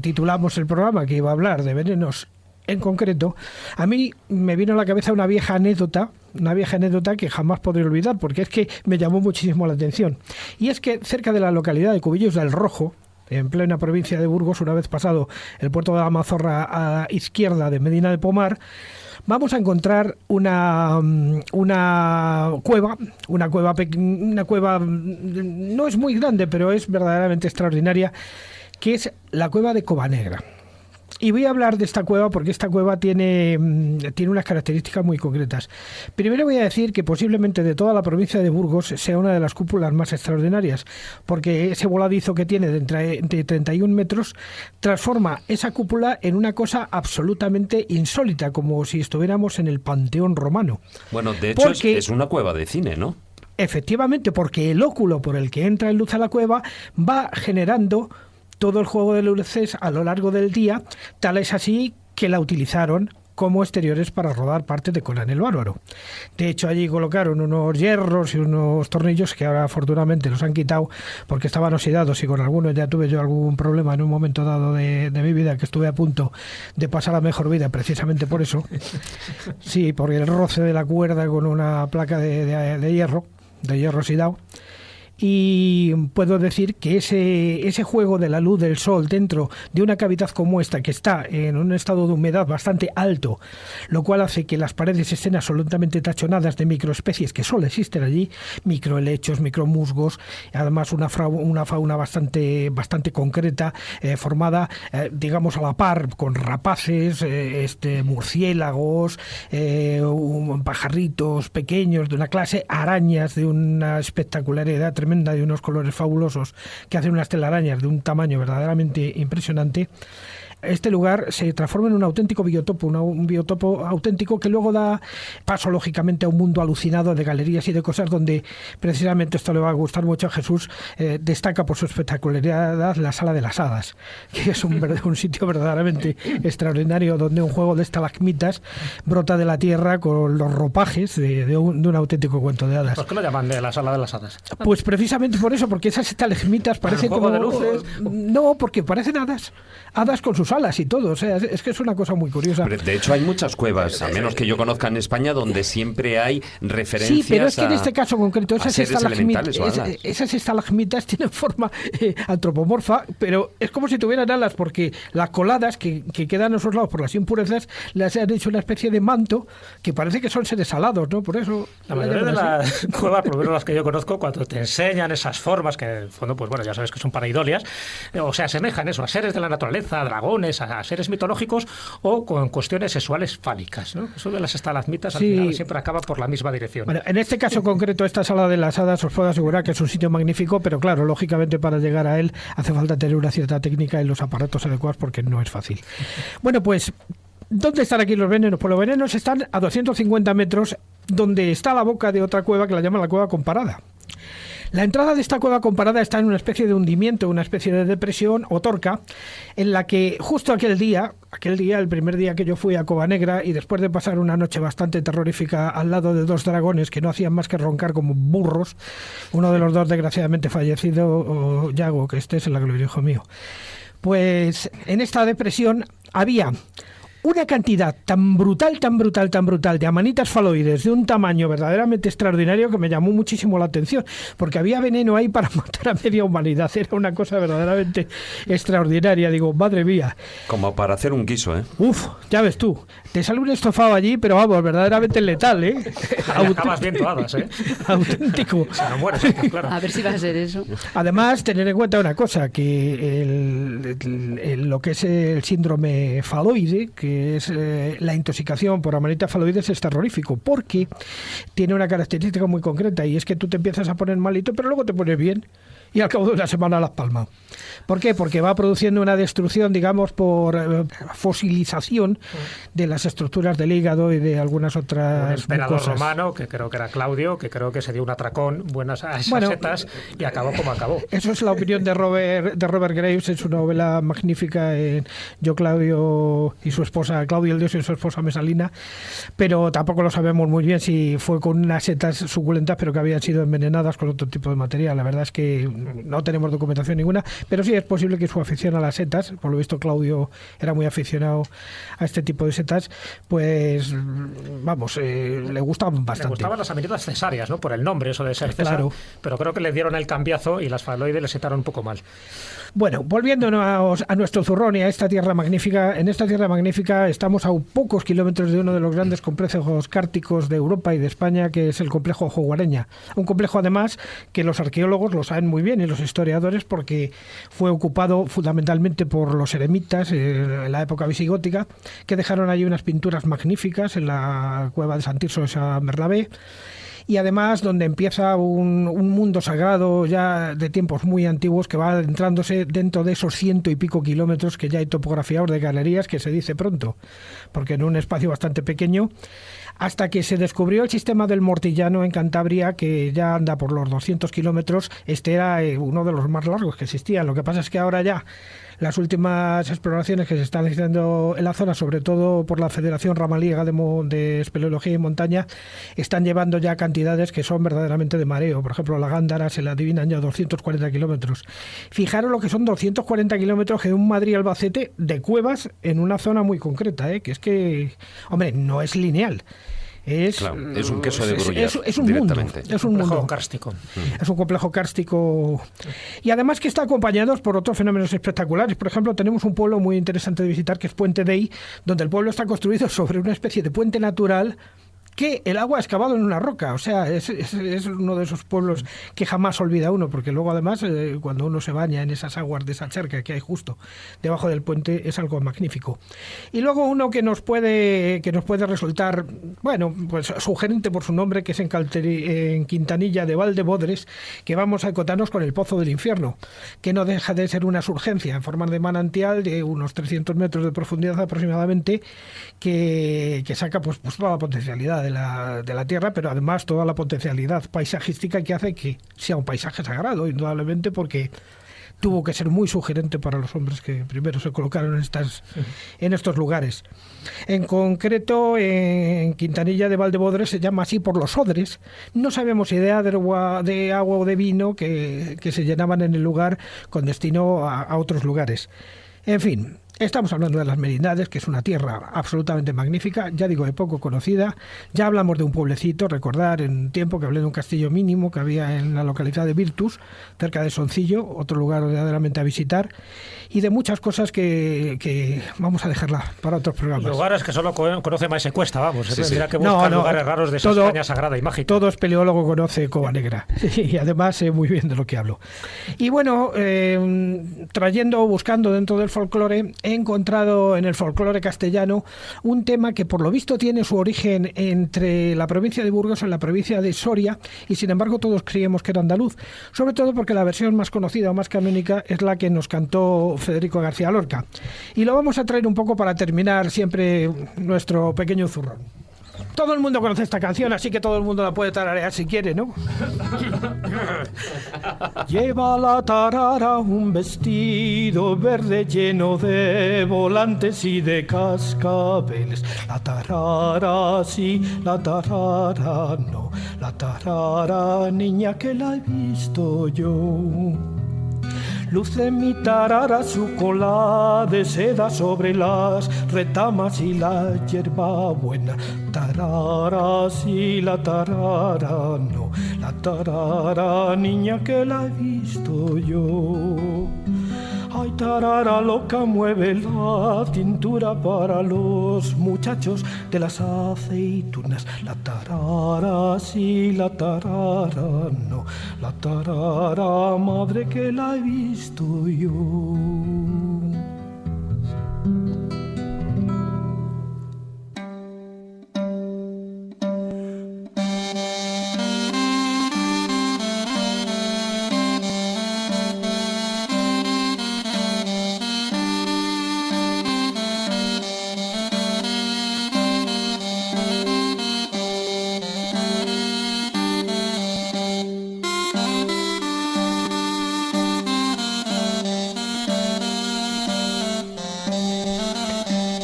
titulamos el programa, que iba a hablar de venenos en concreto, a mí me vino a la cabeza una vieja anécdota que jamás podré olvidar, porque es que me llamó muchísimo la atención. Y es que cerca de la localidad de Cubillos del Rojo, en plena provincia de Burgos, una vez pasado el puerto de la Mazorra a la izquierda de Medina de Pomar, vamos a encontrar una cueva no es muy grande, pero es verdaderamente extraordinaria, que es la cueva de Covanegra. Y voy a hablar de esta cueva porque esta cueva tiene unas características muy concretas. Primero voy a decir que posiblemente de toda la provincia de Burgos sea una de las cúpulas más extraordinarias, porque ese voladizo que tiene de 31 metros transforma esa cúpula en una cosa absolutamente insólita, como si estuviéramos en el Panteón Romano. Bueno, de hecho es una cueva de cine, ¿no? efectivamente, porque el óculo por el que entra en luz a la cueva va generando todo el juego de luces a lo largo del día, tal es así que la utilizaron como exteriores para rodar parte de Conan el Bárbaro. De hecho, allí colocaron unos hierros y unos tornillos que ahora afortunadamente los han quitado porque estaban oxidados, y con algunos ya tuve yo algún problema en un momento dado de mi vida, que estuve a punto de pasar a mejor vida precisamente por eso. Sí, por el roce de la cuerda con una placa de hierro oxidado. Y puedo decir que ese juego de la luz del sol dentro de una cavidad como esta, que está en un estado de humedad bastante alto, lo cual hace que las paredes estén absolutamente tachonadas de microespecies que solo existen allí, microhelechos, micromusgos, además una fauna bastante concreta, formada, digamos, a la par con rapaces, murciélagos, pajarritos pequeños de una clase, arañas de una espectacularidad tremenda, de unos colores fabulosos, que hacen unas telarañas de un tamaño verdaderamente impresionante. Este lugar se transforma en un auténtico biotopo, un biotopo auténtico que luego da paso, lógicamente, a un mundo alucinado de galerías y de cosas donde, precisamente, esto le va a gustar mucho a Jesús, destaca por su espectacularidad la Sala de las Hadas, que es un sitio verdaderamente extraordinario, donde un juego de estalagmitas brota de la tierra con los ropajes de un auténtico cuento de hadas. ¿Por qué lo llaman de la Sala de las Hadas? Pues precisamente por eso, porque esas estalagmitas parecen como... de luces. No, porque parecen hadas con sus alas y todo, o sea, es que es una cosa muy curiosa. Pero de hecho hay muchas cuevas, a menos que yo conozca en España, donde siempre hay referencias. Sí, pero es que en este caso concreto esas estalagmitas tienen forma antropomorfa, pero es como si tuvieran alas, porque las coladas que quedan a esos lados por las impurezas las han hecho una especie de manto que parece que son seres alados, ¿no? Por eso la mayoría de las cuevas, por lo menos las que yo conozco, cuando te enseñan esas formas, que en el fondo, pues bueno, ya sabes que son pareidolias, o se asemejan eso a seres de la naturaleza, a dragones, a seres mitológicos, o con cuestiones sexuales fálicas, ¿no? Eso de las estalagmitas, sí, al final siempre acaba por la misma dirección. Bueno, en este caso concreto, esta Sala de las Hadas, os puedo asegurar que es un sitio magnífico, pero claro, lógicamente para llegar a él hace falta tener una cierta técnica y los aparatos adecuados, porque no es fácil. Bueno, pues, ¿dónde están aquí los venenos? Pues los venenos están a 250 metros, donde está la boca de otra cueva que la llaman la Cueva Comparada. La entrada de esta cueva comparada está en una especie de hundimiento, una especie de depresión o torca, en la que justo aquel día, el primer día que yo fui a Cova Negra, y después de pasar una noche bastante terrorífica al lado de dos dragones que no hacían más que roncar como burros, uno de los dos desgraciadamente fallecido, Yago, que este es el gloria, hijo mío, pues en esta depresión había una cantidad tan brutal de amanitas faloides de un tamaño verdaderamente extraordinario que me llamó muchísimo la atención, porque había veneno ahí para matar a media humanidad. Era una cosa verdaderamente extraordinaria. Digo, madre mía. Como para hacer un guiso, ¿eh? Uf, ya ves tú. Te sale un estofado allí, pero vamos, verdaderamente letal, ¿eh? Acabas bien todas, ¿eh? Auténtico. Si no mueres, claro. A ver si va a ser eso. Además, tener en cuenta una cosa, que lo que es el síndrome faloide, que es la intoxicación por amanitas faloides, es terrorífico, porque tiene una característica muy concreta, y es que tú te empiezas a poner malito, pero luego te pones bien, y al cabo de una semana las palmas. ¿Por qué? Porque va produciendo una destrucción, digamos, por fosilización de las estructuras del hígado y de algunas otras un emperador mucosas. romano, que creo que era Claudio, que creo que se dio un atracón buenas a esas setas y acabó como acabó. Eso es la opinión de Robert Graves en su novela magnífica, Yo, Claudio y su esposa, Claudio el Dios y su esposa Mesalina, pero tampoco lo sabemos muy bien si fue con unas setas suculentas, pero que habían sido envenenadas con otro tipo de material. La verdad es que no tenemos documentación ninguna, pero sí es posible que su afición a las setas, por lo visto Claudio era muy aficionado a este tipo de setas, pues vamos, le gustaban bastante. Le gustaban las amanitas cesáreas, ¿no? Por el nombre, eso de ser César, claro. Pero creo que le dieron el cambiazo y las faloides le sentaron un poco mal. Bueno, volviéndonos a nuestro zurrón y a esta tierra magnífica, en esta tierra magnífica estamos a pocos kilómetros de uno de los grandes complejos cárticos de Europa y de España, que es el complejo Hoguareña. Un complejo, además, que los arqueólogos lo saben muy bien y los historiadores, porque fue ocupado fundamentalmente por los eremitas en la época visigótica, que dejaron allí unas pinturas magníficas en la cueva de San Tirso de San Bernabé. y además donde empieza un mundo sagrado ya de tiempos muy antiguos que va adentrándose dentro de esos 100 y pico kilómetros que ya hay topografiados de galerías, que se dice pronto, porque en un espacio bastante pequeño, hasta que se descubrió el sistema del Mortillano en Cantabria, que ya anda por los 200 kilómetros. Este era uno de los más largos que existían. Lo que pasa es que ahora ya las últimas exploraciones que se están haciendo en la zona, sobre todo por la Federación Ramaliega de Espeleología y Montaña, están llevando ya cantidades que son verdaderamente de mareo. Por ejemplo, la Gándara se la adivinan ya 240 kilómetros. Fijaros lo que son 240 kilómetros de un Madrid-Albacete de cuevas en una zona muy concreta, que es que, hombre, no es lineal. Claro, es un queso de grullar es un mundo, es un mundo kárstico. Es un complejo kárstico, y además que está acompañado por otros fenómenos espectaculares. Por ejemplo, tenemos un pueblo muy interesante de visitar, que es Puente Dei, donde el pueblo está construido sobre una especie de puente natural que el agua ha excavado en una roca. O sea, es uno de esos pueblos que jamás olvida uno, porque luego además cuando uno se baña en esas aguas de esa charca que hay justo debajo del puente, es algo magnífico. Y luego uno que nos puede resultar, bueno, pues sugerente por su nombre, que es en Quintanilla de Valdebodres, que vamos a encontrarnos con el Pozo del Infierno, que no deja de ser una surgencia en forma de manantial de unos 300 metros de profundidad aproximadamente, que saca pues toda la potencialidad de la tierra, pero además toda la potencialidad paisajística que hace que sea un paisaje sagrado, indudablemente, porque tuvo que ser muy sugerente para los hombres que primero se colocaron en estos lugares. En concreto, en Quintanilla de Valdebodres se llama así por los odres. No sabemos si de agua o de vino que se llenaban en el lugar con destino a otros lugares. En fin, estamos hablando de las Merindades, que es una tierra absolutamente magnífica, ya digo, de poco conocida. Ya hablamos de un pueblecito, recordar en un tiempo que hablé de un castillo mínimo que había en la localidad de Virtus, cerca de Soncillo, otro lugar verdaderamente a visitar, y de muchas cosas que vamos a dejarla para otros programas. Lugares que solo conoce Maese Cuesta, vamos. Sí, Mira que busca lugares raros de esa España sagrada y mágica. Todo espeleólogo conoce Cova Negra, y además sé muy bien de lo que hablo. Y bueno, buscando dentro del folclore, he encontrado en el folclore castellano un tema que por lo visto tiene su origen entre la provincia de Burgos y la provincia de Soria, y sin embargo todos creíamos que era andaluz, sobre todo porque la versión más conocida o más canónica es la que nos cantó Federico García Lorca, y lo vamos a traer un poco para terminar siempre nuestro pequeño zurrón. Todo el mundo conoce esta canción, así que todo el mundo la puede tararear si quiere, ¿no? Lleva la tarara un vestido verde lleno de volantes y de cascabeles. La tarara sí, la tarara no. La tarara, niña, que la he visto yo. Luce mi tarara su cola de seda sobre las retamas y la hierba buena. Tarara sí, la tarara no. La tarara, niña, que la he visto yo. Ay, tarara loca, mueve la cintura para los muchachos de las aceitunas. La tarara sí, la tarara no. La tarara, madre, que la he visto yo.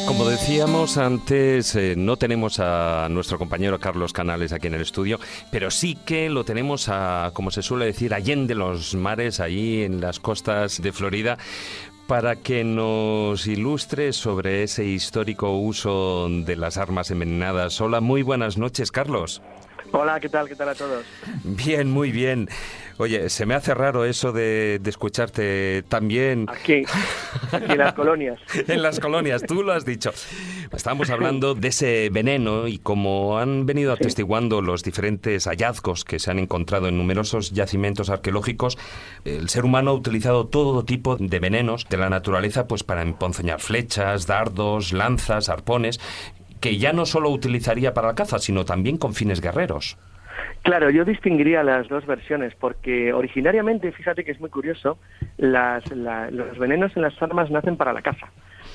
Como decíamos antes, no tenemos a nuestro compañero Carlos Canales aquí en el estudio, pero sí que lo tenemos como se suele decir, allende los mares, allí en las costas de Florida, para que nos ilustre sobre ese histórico uso de las armas envenenadas. Hola, muy buenas noches, Carlos. Hola, ¿qué tal? ¿Qué tal a todos? Bien, muy bien. Oye, se me hace raro eso de escucharte tan bien. Aquí en las colonias. En las colonias, tú lo has dicho. Estábamos hablando de ese veneno y como han venido atestiguando los diferentes hallazgos que se han encontrado en numerosos yacimientos arqueológicos, el ser humano ha utilizado todo tipo de venenos de la naturaleza pues para emponzoñar flechas, dardos, lanzas, arpones, que ya no solo utilizaría para la caza, sino también con fines guerreros. Claro, yo distinguiría las dos versiones, porque originariamente, fíjate que es muy curioso, los venenos en las armas nacen para la caza.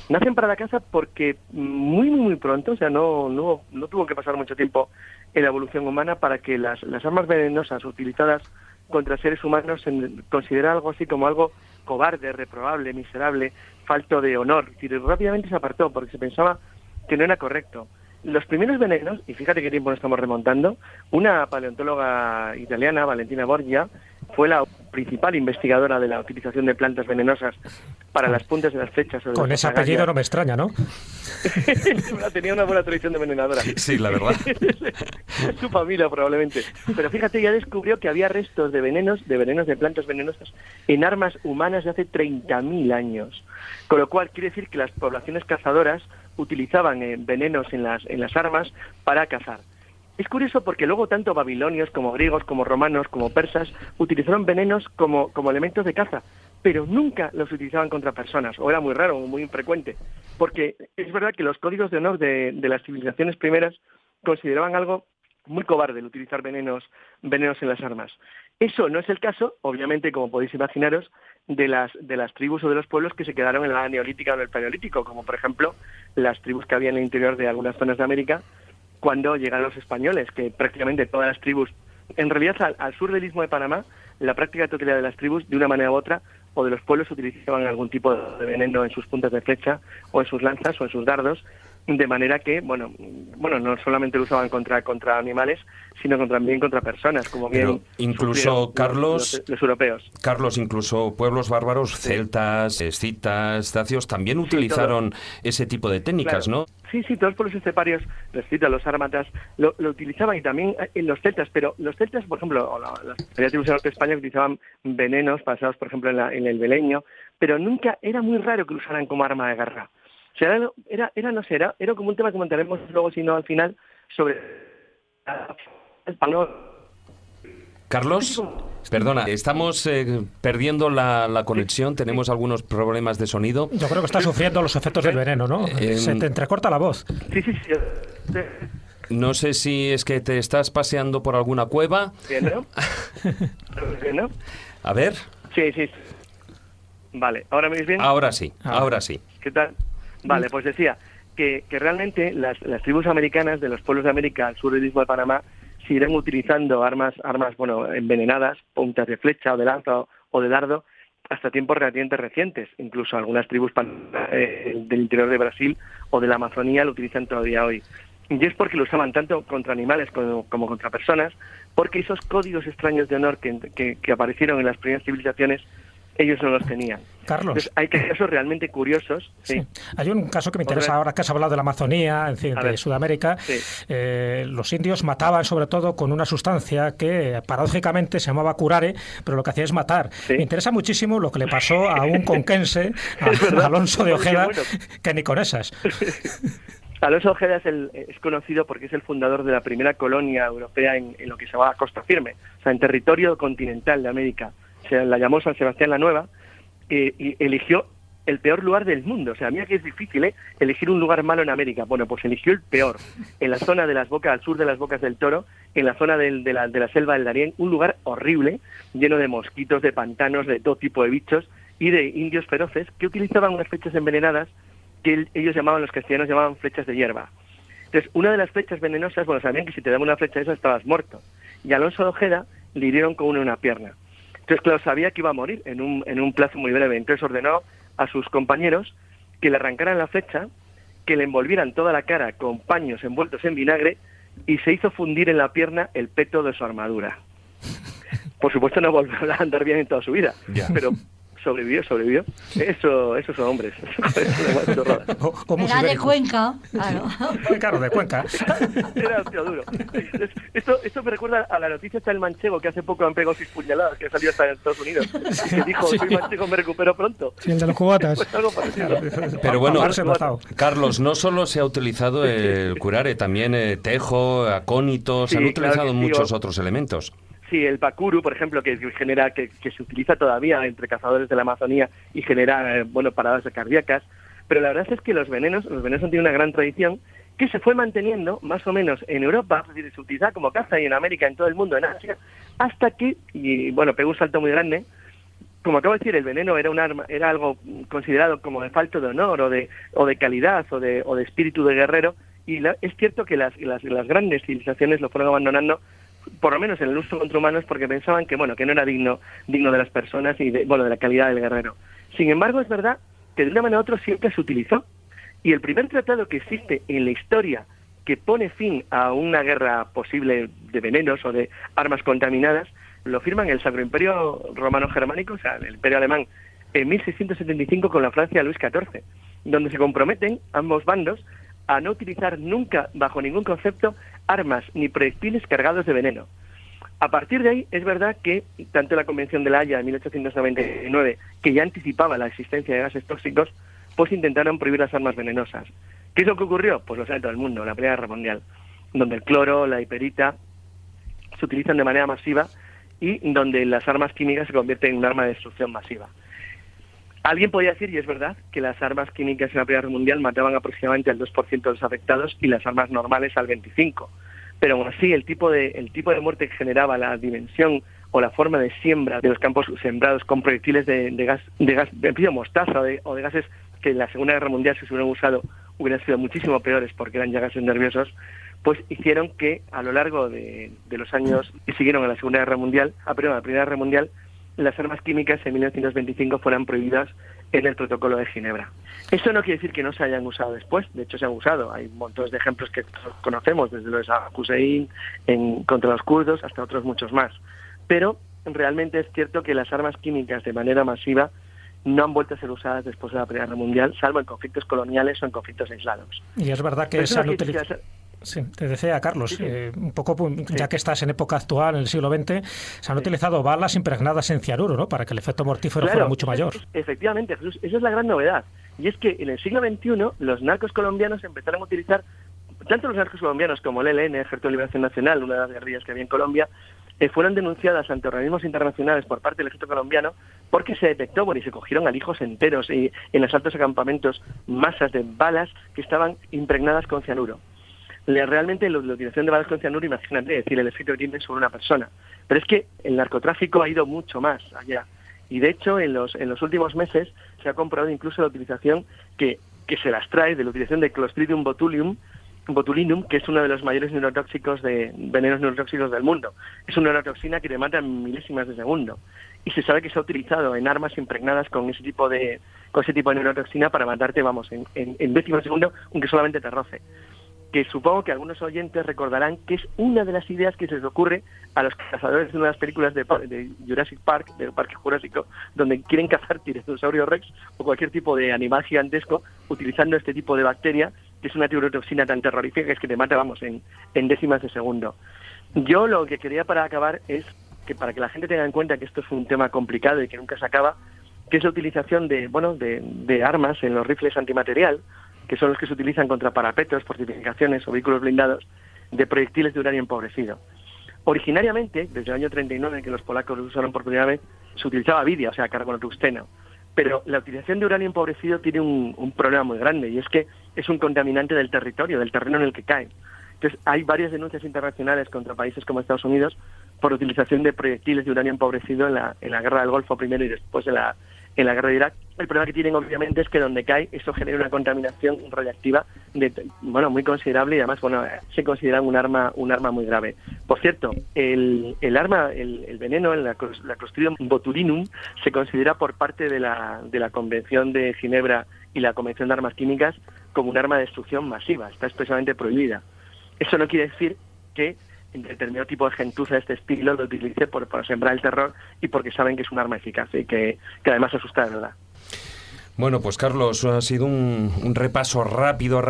Nacen para la caza porque muy pronto, o sea, no tuvo que pasar mucho tiempo en la evolución humana para que las armas venenosas utilizadas contra seres humanos se considera algo así como algo cobarde, reprobable, miserable, falto de honor. Es decir, rápidamente se apartó porque se pensaba que no era correcto. Los primeros venenos, y fíjate qué tiempo nos estamos remontando, una paleontóloga italiana, Valentina Borgia, fue la principal investigadora de la utilización de plantas venenosas para las puntas de las flechas. Con ese apellido no me extraña, ¿no? Tenía una buena tradición de envenenadora. Sí, la verdad. Su familia probablemente. Pero fíjate, ya descubrió que había restos de venenos de plantas venenosas en armas humanas de hace 30.000 años. Con lo cual quiere decir que las poblaciones cazadoras utilizaban venenos en las armas para cazar. Es curioso porque luego tanto babilonios como griegos, como romanos, como persas utilizaron venenos como elementos de caza, pero nunca los utilizaban contra personas, o era muy raro, o muy infrecuente, porque es verdad que los códigos de honor de las civilizaciones primeras consideraban algo muy cobarde el utilizar venenos en las armas. Eso no es el caso, obviamente, como podéis imaginaros, de las tribus o de los pueblos que se quedaron en la edad neolítica o en el paleolítico, como por ejemplo las tribus que había en el interior de algunas zonas de América cuando llegaron los españoles, que prácticamente todas las tribus, en realidad al sur del Istmo de Panamá, la práctica totalidad de las tribus, de una manera u otra, o de los pueblos utilizaban algún tipo de veneno en sus puntas de flecha, o en sus lanzas, o en sus dardos, de manera que, bueno, no solamente lo usaban contra animales, sino también contra personas, como bien pero incluso Carlos, los europeos. Carlos, incluso pueblos bárbaros, celtas, escitas, dacios, también utilizaron ese tipo de técnicas, claro, ¿no? Sí, todos los pueblos esteparios, los escitas, los sármatas, lo utilizaban, y también en los celtas, pero los celtas, por ejemplo, o las tribus del norte de España utilizaban venenos basados, por ejemplo, en el beleño, pero nunca, era muy raro que lo usaran como arma de guerra. O sea, era como un tema que comentaremos luego, si no, al final, sobre el palo. Carlos, perdona, estamos perdiendo la conexión, tenemos algunos problemas de sonido. Yo creo que está sufriendo los efectos del veneno, ¿no? Se te entrecorta la voz. Sí. No sé si es que te estás paseando por alguna cueva. Bien, ¿no? Bien, ¿no? A ver. Sí. Vale, ¿ahora me oís bien? Ahora sí. ¿Qué tal? Vale, pues decía que realmente las tribus americanas de los pueblos de América al sur del Istmo de Panamá siguieron utilizando armas envenenadas, puntas de flecha o de lanza o de dardo, hasta tiempos relativamente recientes. Incluso algunas tribus del interior de Brasil o de la Amazonía lo utilizan todavía hoy. Y es porque lo usaban tanto contra animales como contra personas, porque esos códigos extraños de honor que aparecieron en las primeras civilizaciones, ellos no los tenían. Carlos. Entonces, hay casos realmente curiosos. Sí. Hay un caso que me interesa ahora que has hablado de la Amazonía, en fin, de Sudamérica. Sí. Los indios mataban sobre todo con una sustancia que paradójicamente se llamaba curare, pero lo que hacía es matar. Sí. Me interesa muchísimo lo que le pasó a un conquense, a Alonso de Ojeda, que ni con esas. Alonso de Ojeda es conocido porque es el fundador de la primera colonia europea en lo que se llamaba Costa Firme, o sea, en territorio continental de América. Se la llamó San Sebastián la Nueva, y eligió el peor lugar del mundo. O sea, mira que es difícil, elegir un lugar malo en América. Bueno, pues eligió el peor, en la zona de las Bocas, al sur de las Bocas del Toro, en la zona de la selva del Darién, un lugar horrible, lleno de mosquitos, de pantanos, de todo tipo de bichos, y de indios feroces que utilizaban unas flechas envenenadas que los castellanos llamaban flechas de hierba. Entonces, una de las flechas venenosas, sabían que si te daban una flecha de esa estabas muerto. Y a Alonso de Ojeda le hirieron con una pierna. Entonces, claro, sabía que iba a morir en un plazo muy breve. Entonces ordenó a sus compañeros que le arrancaran la flecha, que le envolvieran toda la cara con paños envueltos en vinagre, y se hizo fundir en la pierna el peto de su armadura. Por supuesto no volvió a andar bien en toda su vida, pero sobrevivió. Esos son hombres. Era de Cuenca, claro. Claro, de Cuenca. Era un tío duro. Esto me recuerda a la noticia del manchego, que hace poco han pegado 6 puñaladas, que salió hasta en Estados Unidos, que dijo, soy manchego, me recupero pronto. Sí, el de los cubatas. Pues algo parecido. Pero bueno, Carlos, no solo se ha utilizado el curare, también tejo, acónitos, Sí, han utilizado claro que sí, muchos otros elementos. Sí, el pacuru, por ejemplo, que se utiliza todavía entre cazadores de la Amazonía y genera paradas cardíacas. Pero la verdad es que los venenos han tenido una gran tradición que se fue manteniendo más o menos en Europa, es decir, se utilizaba como caza y en América, en todo el mundo, en Asia, hasta que, y bueno, pegó un salto muy grande. Como acabo de decir, el veneno era un arma, era algo considerado como de falto de honor o de calidad o de espíritu de guerrero, y es cierto que las grandes civilizaciones lo fueron abandonando, por lo menos en el uso contra humanos, porque pensaban que bueno, que no era digno de las personas y de la calidad del guerrero. Sin embargo, es verdad que de una manera u otra siempre se utilizó. Y el primer tratado que existe en la historia que pone fin a una guerra posible de venenos o de armas contaminadas, lo firman el Sacro Imperio Romano Germánico, o sea, el Imperio Alemán, en 1675 con la Francia de Luis XIV, donde se comprometen ambos bandos a no utilizar nunca, bajo ningún concepto, armas ni proyectiles cargados de veneno. A partir de ahí, es verdad que tanto la Convención de La Haya de 1899, que ya anticipaba la existencia de gases tóxicos, pues intentaron prohibir las armas venenosas. ¿Qué es lo que ocurrió? Pues lo sabe todo el mundo, la Primera Guerra Mundial, donde el cloro, la hiperita, se utilizan de manera masiva y donde las armas químicas se convierten en un arma de destrucción masiva. Alguien podría decir, y es verdad, que las armas químicas en la Primera Guerra Mundial mataban aproximadamente al 2% de los afectados y las armas normales al 25%. Pero aún así, el tipo de muerte que generaba la dimensión o la forma de siembra de los campos sembrados con proyectiles de gas de mostaza o de gases que en la Segunda Guerra Mundial, si se hubieran usado, hubieran sido muchísimo peores porque eran ya gases nerviosos, pues hicieron que a lo largo de los años que siguieron a la Segunda Guerra Mundial, a la Primera Guerra Mundial, las armas químicas en 1925 fueran prohibidas en el Protocolo de Ginebra. Eso no quiere decir que no se hayan usado después, de hecho se han usado, hay montones de ejemplos que conocemos, desde los de Saddam Hussein contra los kurdos hasta otros muchos más. Pero realmente es cierto que las armas químicas de manera masiva no han vuelto a ser usadas después de la Primera Guerra Mundial, salvo en conflictos coloniales o en conflictos aislados. Y es verdad que se han utilizado... Sí, te decía, Carlos, un poco, ya que estás en época actual, en el siglo XX, se han utilizado balas impregnadas en cianuro, ¿no?, para que el efecto mortífero fuera mucho mayor. Efectivamente, Jesús, esa es la gran novedad. Y es que en el siglo XXI los narcos colombianos empezaron a utilizar, tanto los narcos colombianos como el ELN, Ejército de Liberación Nacional, una de las guerrillas que había en Colombia, fueron denunciadas ante organismos internacionales por parte del ejército colombiano porque se detectó, y se cogieron alijos enteros y en los altos acampamentos masas de balas que estaban impregnadas con cianuro. Realmente la utilización de balas con cianuro, imagínate, decir el efecto que tiene sobre una persona. Pero es que el narcotráfico ha ido mucho más allá. Y de hecho, en los últimos meses se ha comprobado incluso la utilización que se las trae de la utilización de Clostridium botulinum, que es uno de los mayores venenos neurotóxicos del mundo. Es una neurotoxina que te mata en milésimas de segundo. Y se sabe que se ha utilizado en armas impregnadas con ese tipo de neurotoxina para matarte, en décimas de segundo, aunque solamente te roce. Que supongo que algunos oyentes recordarán que es una de las ideas que se les ocurre a los cazadores de una de las películas de Jurassic Park, del Parque Jurásico, donde quieren cazar Tiranosaurio Rex o cualquier tipo de animal gigantesco utilizando este tipo de bacteria, que es una neurotoxina tan terrorífica que es que te mata, en décimas de segundo. Yo lo que quería para acabar es que para que la gente tenga en cuenta que esto es un tema complicado y que nunca se acaba, que es la utilización de armas en los rifles antimaterial, que son los que se utilizan contra parapetos, fortificaciones o vehículos blindados, de proyectiles de uranio empobrecido. Originariamente, desde el año 39, que los polacos lo usaron por primera vez, se utilizaba vidia, o sea, carbono tungsteno. Pero la utilización de uranio empobrecido tiene un problema muy grande, y es que es un contaminante del territorio, del terreno en el que cae. Entonces, hay varias denuncias internacionales contra países como Estados Unidos por utilización de proyectiles de uranio empobrecido en la guerra del Golfo primero y después en la guerra de Irak. El problema que tienen, obviamente, es que donde cae, eso genera una contaminación radiactiva muy considerable y además, se considera un arma muy grave. Por cierto, el veneno, la Clostridium botulinum, se considera por parte de la Convención de Ginebra y la Convención de Armas Químicas como un arma de destrucción masiva. Está expresamente prohibida. Eso no quiere decir que en determinado tipo de gentuza de este estilo lo utilice para sembrar el terror y porque saben que es un arma eficaz y que además asusta de verdad. Bueno, pues Carlos, ha sido un repaso rápido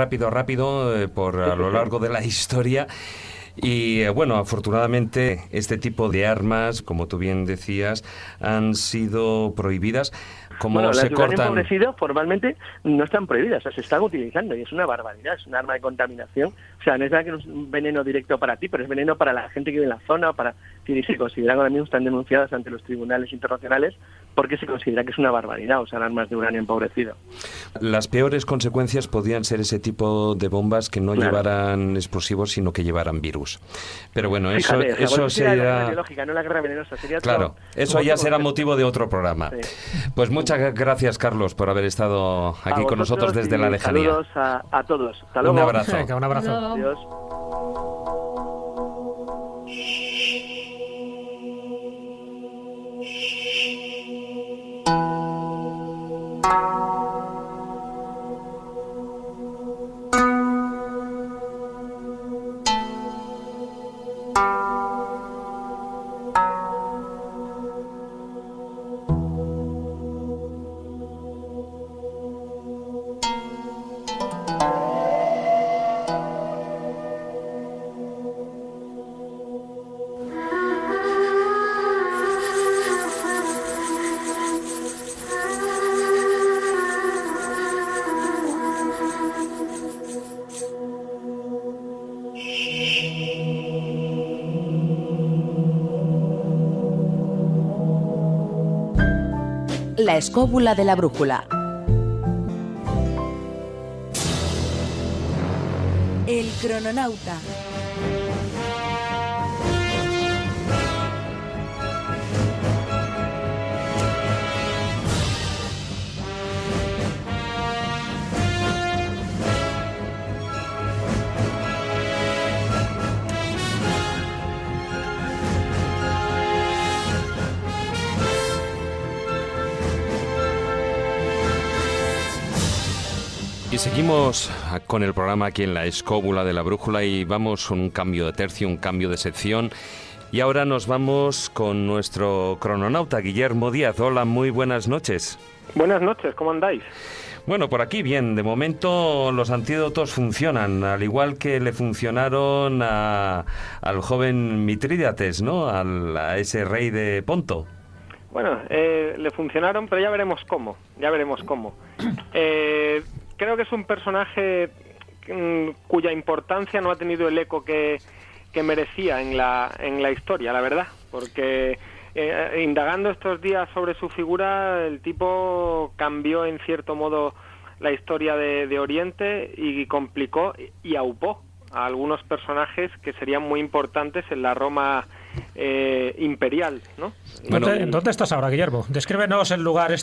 por a lo largo de la historia. Y afortunadamente este tipo de armas, como tú bien decías, han sido prohibidas. Las de uranio empobrecido formalmente no están prohibidas, se están utilizando y es una barbaridad, es un arma de contaminación. O sea, no es verdad que no es un veneno directo para ti, pero es veneno para la gente que vive en la zona, y se consideran ahora mismo, están denunciadas ante los tribunales internacionales porque se considera que es una barbaridad usar armas de uranio empobrecido. Las peores consecuencias podían ser ese tipo de bombas que no llevaran explosivos, sino que llevaran virus. Pero bueno, Fíjate, eso sería... La sería... guerra biológica, no la guerra venenosa. Sería claro, eso ya será motivo de otro programa. Sí. Pues muchas gracias, Carlos, por haber estado aquí con nosotros desde la lejanía. Saludos a todos. Hasta luego. Un abrazo. Venga, un abrazo. Adiós. La escóbula de la brújula. El crononauta. Y seguimos con el programa aquí en la escóbula de la brújula y vamos con un cambio de tercio, un cambio de sección. Y ahora nos vamos con nuestro crononauta, Guillermo Díaz. Hola, muy buenas noches. Buenas noches, ¿cómo andáis? Bueno, por aquí bien. De momento los antídotos funcionan, al igual que le funcionaron al joven Mitrídates, ¿no? A ese rey de Ponto. Bueno, le funcionaron, pero ya veremos cómo. Creo que es un personaje cuya importancia no ha tenido el eco que merecía en la historia, la verdad, porque indagando estos días sobre su figura, el tipo cambió en cierto modo la historia de Oriente y complicó y aupó a algunos personajes que serían muy importantes en la Roma imperial, ¿no? Bueno, ¿dónde estás ahora, Guillermo? Descríbenos el lugar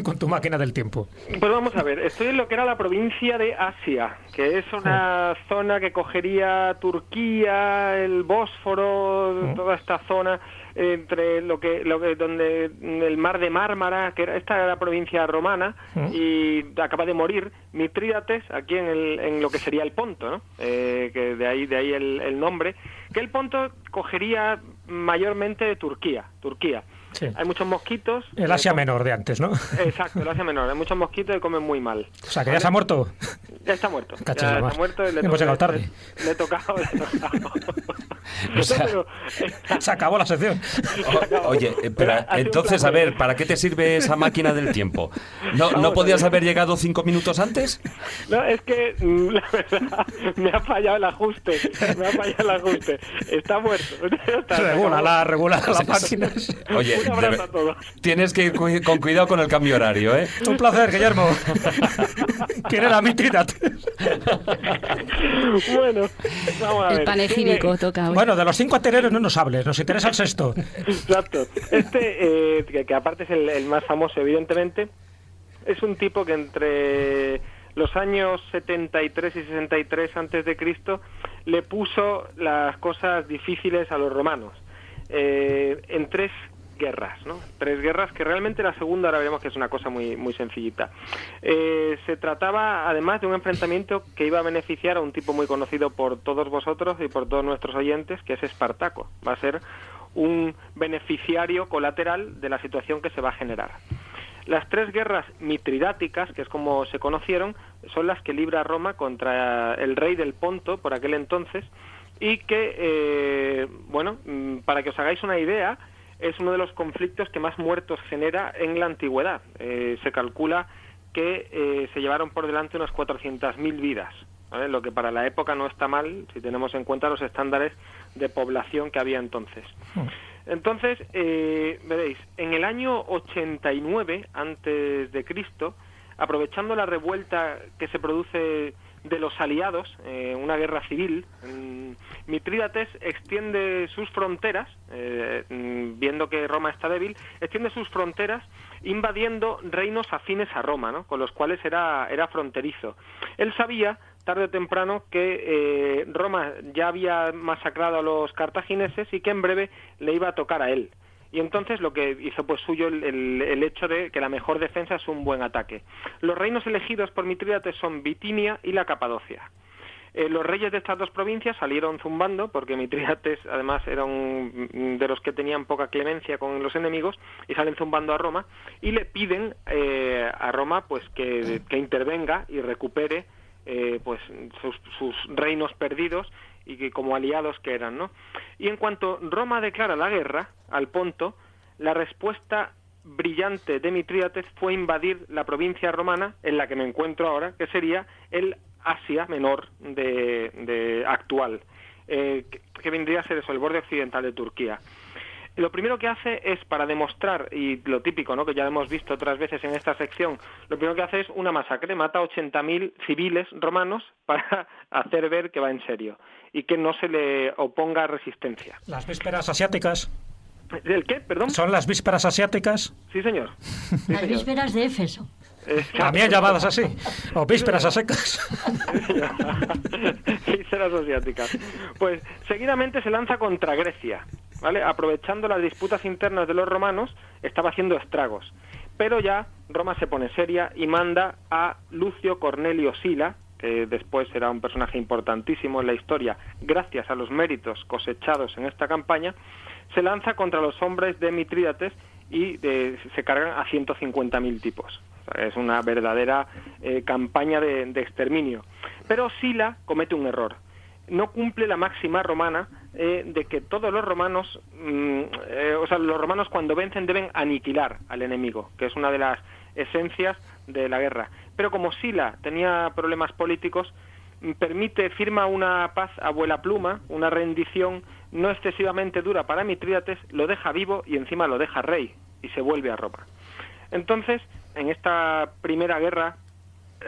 con tu máquina del tiempo. Pues vamos a ver, estoy en lo que era la provincia de Asia, que es una zona que cogería Turquía, el Bósforo, toda esta zona entre donde el mar de Mármara, que esta era la provincia romana, y acaba de morir Mitrídates aquí en lo que sería el Ponto, ¿no? Que de ahí el nombre, que el Ponto cogería mayormente de Turquía. Sí. Hay muchos mosquitos. El Asia Menor de antes, ¿no? Exacto, el Asia Menor. Hay muchos mosquitos que comen muy mal. O sea, que ya se ha muerto. Ya está muerto. Cachis, está muerto. Hemos llegado tarde. Le he tocado. O sea, se acabó la sección. Oye, pero entonces, a ver, ¿para qué te sirve esa máquina del tiempo? ¿No podías haber llegado 5 minutos antes? No, es que la verdad me ha fallado el ajuste. Está muerto. Regula las máquinas. Oye, un abrazo a todos. Tienes que ir con cuidado con el cambio horario, ¿eh? Un placer, Guillermo. ¿Quién era Mitrídates? Bueno, vamos a ver. El panegírico toca hoy. Bueno, de los 5 anteriores no nos hables, nos interesa el sexto. Exacto. Que aparte es el más famoso, evidentemente, es un tipo que entre los años 73 y 63 antes de Cristo le puso las cosas difíciles a los romanos en 3 guerras, ¿no? 3 guerras, que realmente la segunda ahora veremos que es una cosa muy, muy sencillita. Se trataba además de un enfrentamiento que iba a beneficiar a un tipo muy conocido por todos vosotros y por todos nuestros oyentes, que es Espartaco. Va a ser un beneficiario colateral de la situación que se va a generar. Las 3 guerras mitridáticas, que es como se conocieron, son las que libra Roma contra el rey del Ponto por aquel entonces, y que, para que os hagáis una idea, es uno de los conflictos que más muertos genera en la antigüedad. Se calcula que se llevaron por delante unas 400.000 vidas, ¿vale? Lo que para la época no está mal si tenemos en cuenta los estándares de población que había entonces. Entonces, veréis, en el año 89 antes de Cristo, aprovechando la revuelta que se produce de los aliados, una guerra civil, Mitrídates extiende sus fronteras, viendo que Roma está débil, extiende sus fronteras invadiendo reinos afines a Roma, ¿no? Con los cuales era fronterizo. Él sabía, tarde o temprano, que Roma ya había masacrado a los cartagineses y que en breve le iba a tocar a él. Y entonces lo que hizo pues suyo el hecho de que la mejor defensa es un buen ataque. Los reinos elegidos por Mitrídates son Bitinia y la Capadocia. Los reyes de estas dos provincias salieron zumbando, porque Mitrídates además era de los que tenían poca clemencia con los enemigos, y salen zumbando a Roma, y le piden a Roma pues que intervenga y recupere pues sus reinos perdidos, y que como aliados que eran, ¿no? Y en cuanto Roma declara la guerra al Ponto, la respuesta brillante de Mitrídates fue invadir la provincia romana en la que me encuentro ahora, que sería el Asia Menor de actual, que vendría a ser eso, el borde occidental de Turquía. Lo primero que hace es, para demostrar, y lo típico, ¿no?, que ya hemos visto otras veces en esta sección, lo primero que hace es una masacre, mata a 80.000 civiles romanos para hacer ver que va en serio y que no se le oponga resistencia. Las vísperas asiáticas. ¿El qué? Perdón. ¿Son las vísperas asiáticas? Sí, señor. Sí, Las señor. vísperas de Éfeso. También llamadas así, o vísperas asecas. Vísperas asiáticas. Pues seguidamente se lanza contra Grecia, ¿vale? Aprovechando las disputas internas de los romanos, estaba haciendo estragos. Pero ya Roma se pone seria y manda a Lucio Cornelio Sila, que después será un personaje importantísimo en la historia, gracias a los méritos cosechados en esta campaña, se lanza contra los hombres de Mitrídates y se cargan a 150.000 tipos. O sea, es una verdadera campaña de exterminio. Pero Sila comete un error. No cumple la máxima romana de que todos los romanos, los romanos cuando vencen deben aniquilar al enemigo, que es una de las esencias de la guerra. Pero como Sila tenía problemas políticos, firma una paz a vuela pluma, una rendición no excesivamente dura para Mitrídates, lo deja vivo y encima lo deja rey, y se vuelve a Roma. Entonces, en esta primera guerra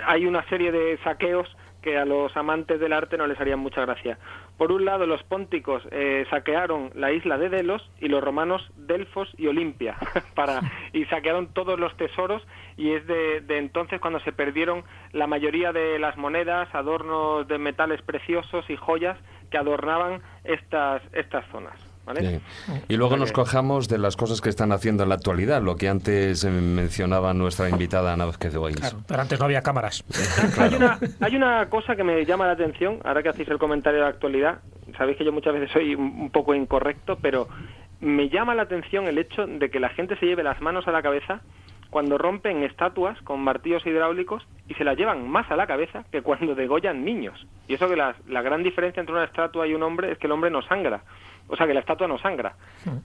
hay una serie de saqueos que a los amantes del arte no les harían mucha gracia. Por un lado, los pónticos saquearon la isla de Delos y los romanos Delfos y Olimpia y saquearon todos los tesoros, y es de entonces cuando se perdieron la mayoría de las monedas, adornos de metales preciosos y joyas que adornaban estas zonas. ¿Vale? Sí. Y luego nos cojamos de las cosas que están haciendo en la actualidad, lo que antes mencionaba nuestra invitada Ana Vázquez de Boins. Claro, pero antes no había cámaras. Claro. Hay una cosa que me llama la atención, ahora que hacéis el comentario de la actualidad. Sabéis que yo muchas veces soy un poco incorrecto, pero me llama la atención el hecho de que la gente se lleve las manos a la cabeza cuando rompen estatuas con martillos hidráulicos, y se las llevan más a la cabeza que cuando degollan niños. Y eso, que la gran diferencia entre una estatua y un hombre es que el hombre no sangra. O sea, que la estatua no sangra.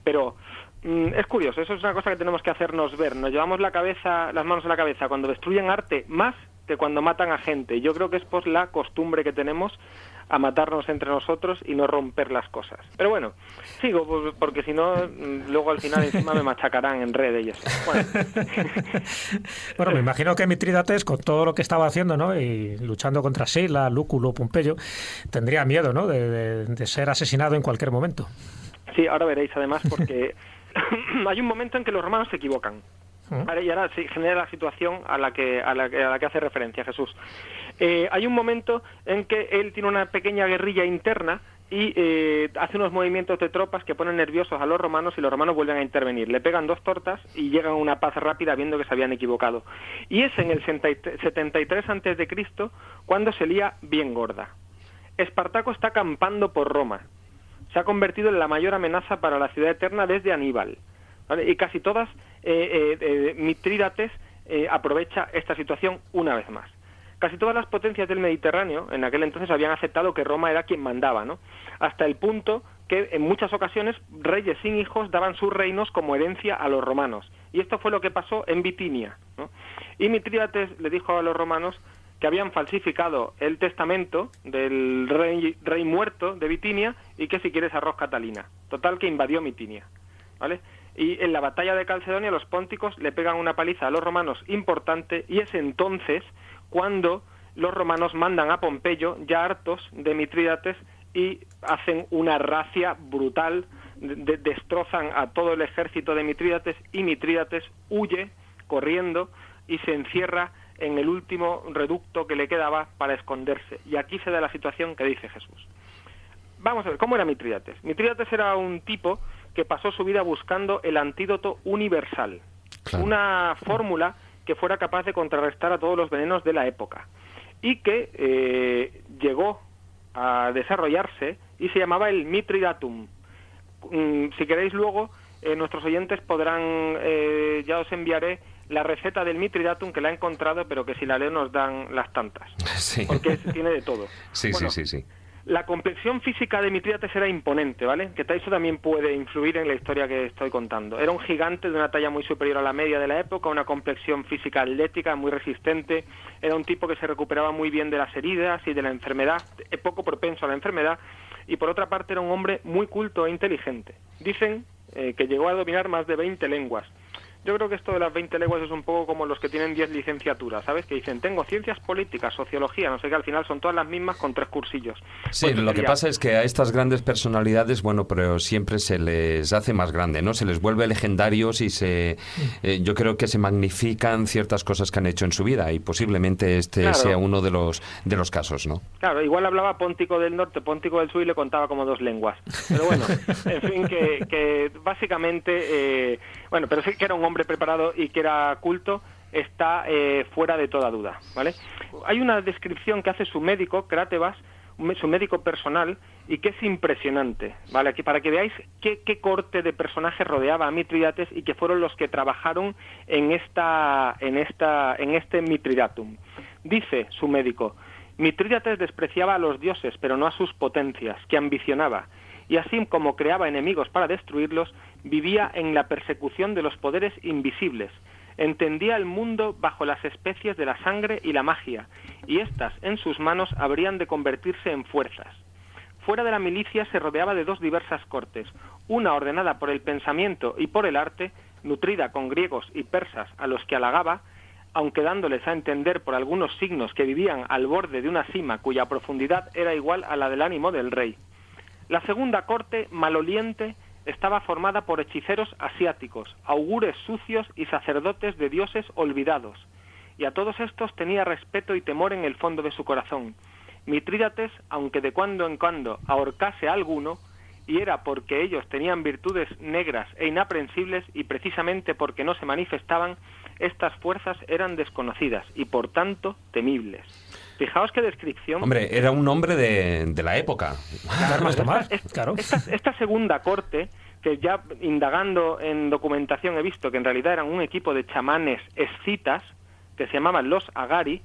Pero es curioso, eso es una cosa que tenemos que hacernos ver. Nos llevamos las manos a la cabeza cuando destruyen arte más que cuando matan a gente. Y yo creo que es por la costumbre que tenemos a matarnos entre nosotros y no romper las cosas. Pero bueno, sigo, porque si no, luego al final encima me machacarán en redes y eso. Bueno, me imagino que Mitrídates, con todo lo que estaba haciendo, ¿no?, y luchando contra Sila, Lúculo, Pompeyo, tendría miedo, ¿no?, de ser asesinado en cualquier momento. Sí, ahora veréis además, porque hay un momento en que los romanos se equivocan. Vale, y ahora se genera la situación a la que hace referencia Jesús. Hay un momento en que él tiene una pequeña guerrilla interna y hace unos movimientos de tropas que ponen nerviosos a los romanos, y los romanos vuelven a intervenir. Le pegan 2 tortas y llegan a una paz rápida viendo que se habían equivocado. Y es en el 73 a.C. cuando se lía bien gorda. Espartaco está acampando por Roma. Se ha convertido en la mayor amenaza para la ciudad eterna desde Aníbal. ¿Vale? Y casi todas Mitrídates aprovecha esta situación una vez más. Casi todas las potencias del Mediterráneo en aquel entonces habían aceptado que Roma era quien mandaba, ¿no? Hasta el punto que en muchas ocasiones reyes sin hijos daban sus reinos como herencia a los romanos. Y esto fue lo que pasó en Bitinia, ¿no? Y Mitrídates le dijo a los romanos que habían falsificado el testamento del rey muerto de Bitinia, y que si quieres arroz Catalina. Total, que invadió Bitinia. ¿vale? Y en la batalla de Calcedonia los pónticos le pegan una paliza a los romanos importante, y es entonces cuando los romanos mandan a Pompeyo, ya hartos de Mitrídates, y hacen una racia brutal, destrozan a todo el ejército de Mitrídates, y Mitrídates huye corriendo y se encierra en el último reducto que le quedaba para esconderse. Y aquí se da la situación que dice Jesús. Vamos a ver, ¿cómo era Mitrídates? Mitrídates era un tipo que pasó su vida buscando el antídoto universal, claro, una fórmula que fuera capaz de contrarrestar a todos los venenos de la época, y que llegó a desarrollarse y se llamaba el Mitridatum. Si queréis luego, nuestros oyentes podrán, ya os enviaré la receta del Mitridatum, que la he encontrado, pero que si la leo nos dan las tantas, sí, porque tiene de todo. Sí, bueno, sí. La complexión física de Mitrídates era imponente, ¿vale? Que eso también puede influir en la historia que estoy contando. Era un gigante de una talla muy superior a la media de la época, una complexión física atlética, muy resistente. Era un tipo que se recuperaba muy bien de las heridas y de la enfermedad, poco propenso a la enfermedad. Y por otra parte era un hombre muy culto e inteligente. Dicen que llegó a dominar más de 20 lenguas. Yo creo que esto de las 20 lenguas es un poco como los que tienen 10 licenciaturas, ¿sabes? Que dicen, tengo ciencias políticas, sociología, no sé qué, al final son todas las mismas con 3 cursillos. Sí, pues lo que pasa es que a estas grandes personalidades, bueno, pero siempre se les hace más grande, ¿no? Se les vuelve legendarios y yo creo que se magnifican ciertas cosas que han hecho en su vida, y posiblemente claro, sea uno de los casos, ¿no? Claro, igual hablaba póntico del norte, póntico del sur, y le contaba como 2 lenguas. Pero bueno, en fin, que básicamente, bueno, pero sí que era un hombre preparado y que era culto, está fuera de toda duda, ¿vale? Hay una descripción que hace su médico, Cratebas, su médico personal, y que es impresionante, ¿vale? Aquí para que veáis qué corte de personajes rodeaba a Mitrídates, y que fueron los que trabajaron en este Mitridatum. Dice su médico: Mitrídates despreciaba a los dioses, pero no a sus potencias, que ambicionaba, y así como creaba enemigos para destruirlos, vivía en la persecución de los poderes invisibles. Entendía el mundo bajo las especies de la sangre y la magia, y éstas en sus manos habrían de convertirse en fuerzas. Fuera de la milicia se rodeaba de 2 diversas cortes, una ordenada por el pensamiento y por el arte, nutrida con griegos y persas a los que halagaba, aunque dándoles a entender por algunos signos que vivían al borde de una cima cuya profundidad era igual a la del ánimo del rey. La segunda corte, maloliente, estaba formada por hechiceros asiáticos, augures sucios y sacerdotes de dioses olvidados, y a todos estos tenía respeto y temor en el fondo de su corazón. Mitrídates, aunque de cuando en cuando ahorcase a alguno, y era porque ellos tenían virtudes negras e inaprensibles, y precisamente porque no se manifestaban, estas fuerzas eran desconocidas y por tanto temibles. Fijaos qué descripción. Hombre, era un hombre de la época. Claro, esta segunda corte, que ya indagando en documentación he visto que en realidad eran un equipo de chamanes escitas, que se llamaban los Agari,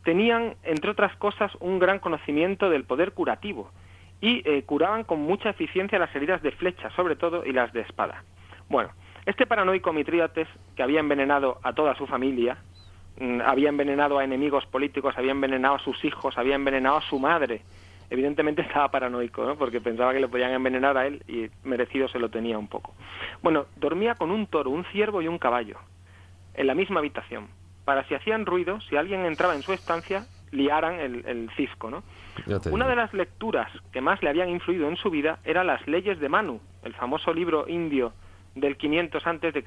tenían, entre otras cosas, un gran conocimiento del poder curativo, y curaban con mucha eficiencia las heridas de flecha, sobre todo, y las de espada. Bueno, este paranoico Mitrídates, que había envenenado a toda su familia, había envenenado a enemigos políticos, había envenenado a sus hijos, había envenenado a su madre. Evidentemente estaba paranoico, ¿no? Porque pensaba que le podían envenenar a él, y merecido se lo tenía un poco. Bueno, dormía con un toro, un ciervo y un caballo en la misma habitación, para si hacían ruido, si alguien entraba en su estancia, liaran el cisco, ¿no? Una de las lecturas que más le habían influido en su vida eran las leyes de Manu, el famoso libro indio del 500 a.C.,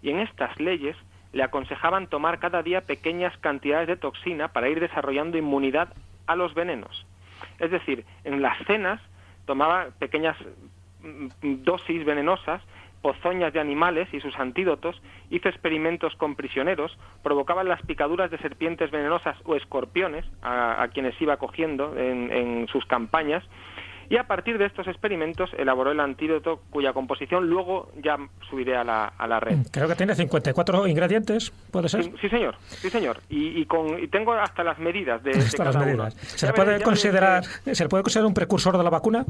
y en estas leyes le aconsejaban tomar cada día pequeñas cantidades de toxina para ir desarrollando inmunidad a los venenos. Es decir, en las cenas tomaba pequeñas dosis venenosas, pozoñas de animales y sus antídotos, hizo experimentos con prisioneros, provocaban las picaduras de serpientes venenosas o escorpiones a quienes iba cogiendo en sus campañas, y a partir de estos experimentos elaboró el antídoto, cuya composición luego ya subiré a la red. Creo que tiene 54 ingredientes, ¿puede ser? Sí, señor. Y tengo hasta las medidas de cada las medidas. Uno. ¿Se le puede considerar un precursor de la vacuna?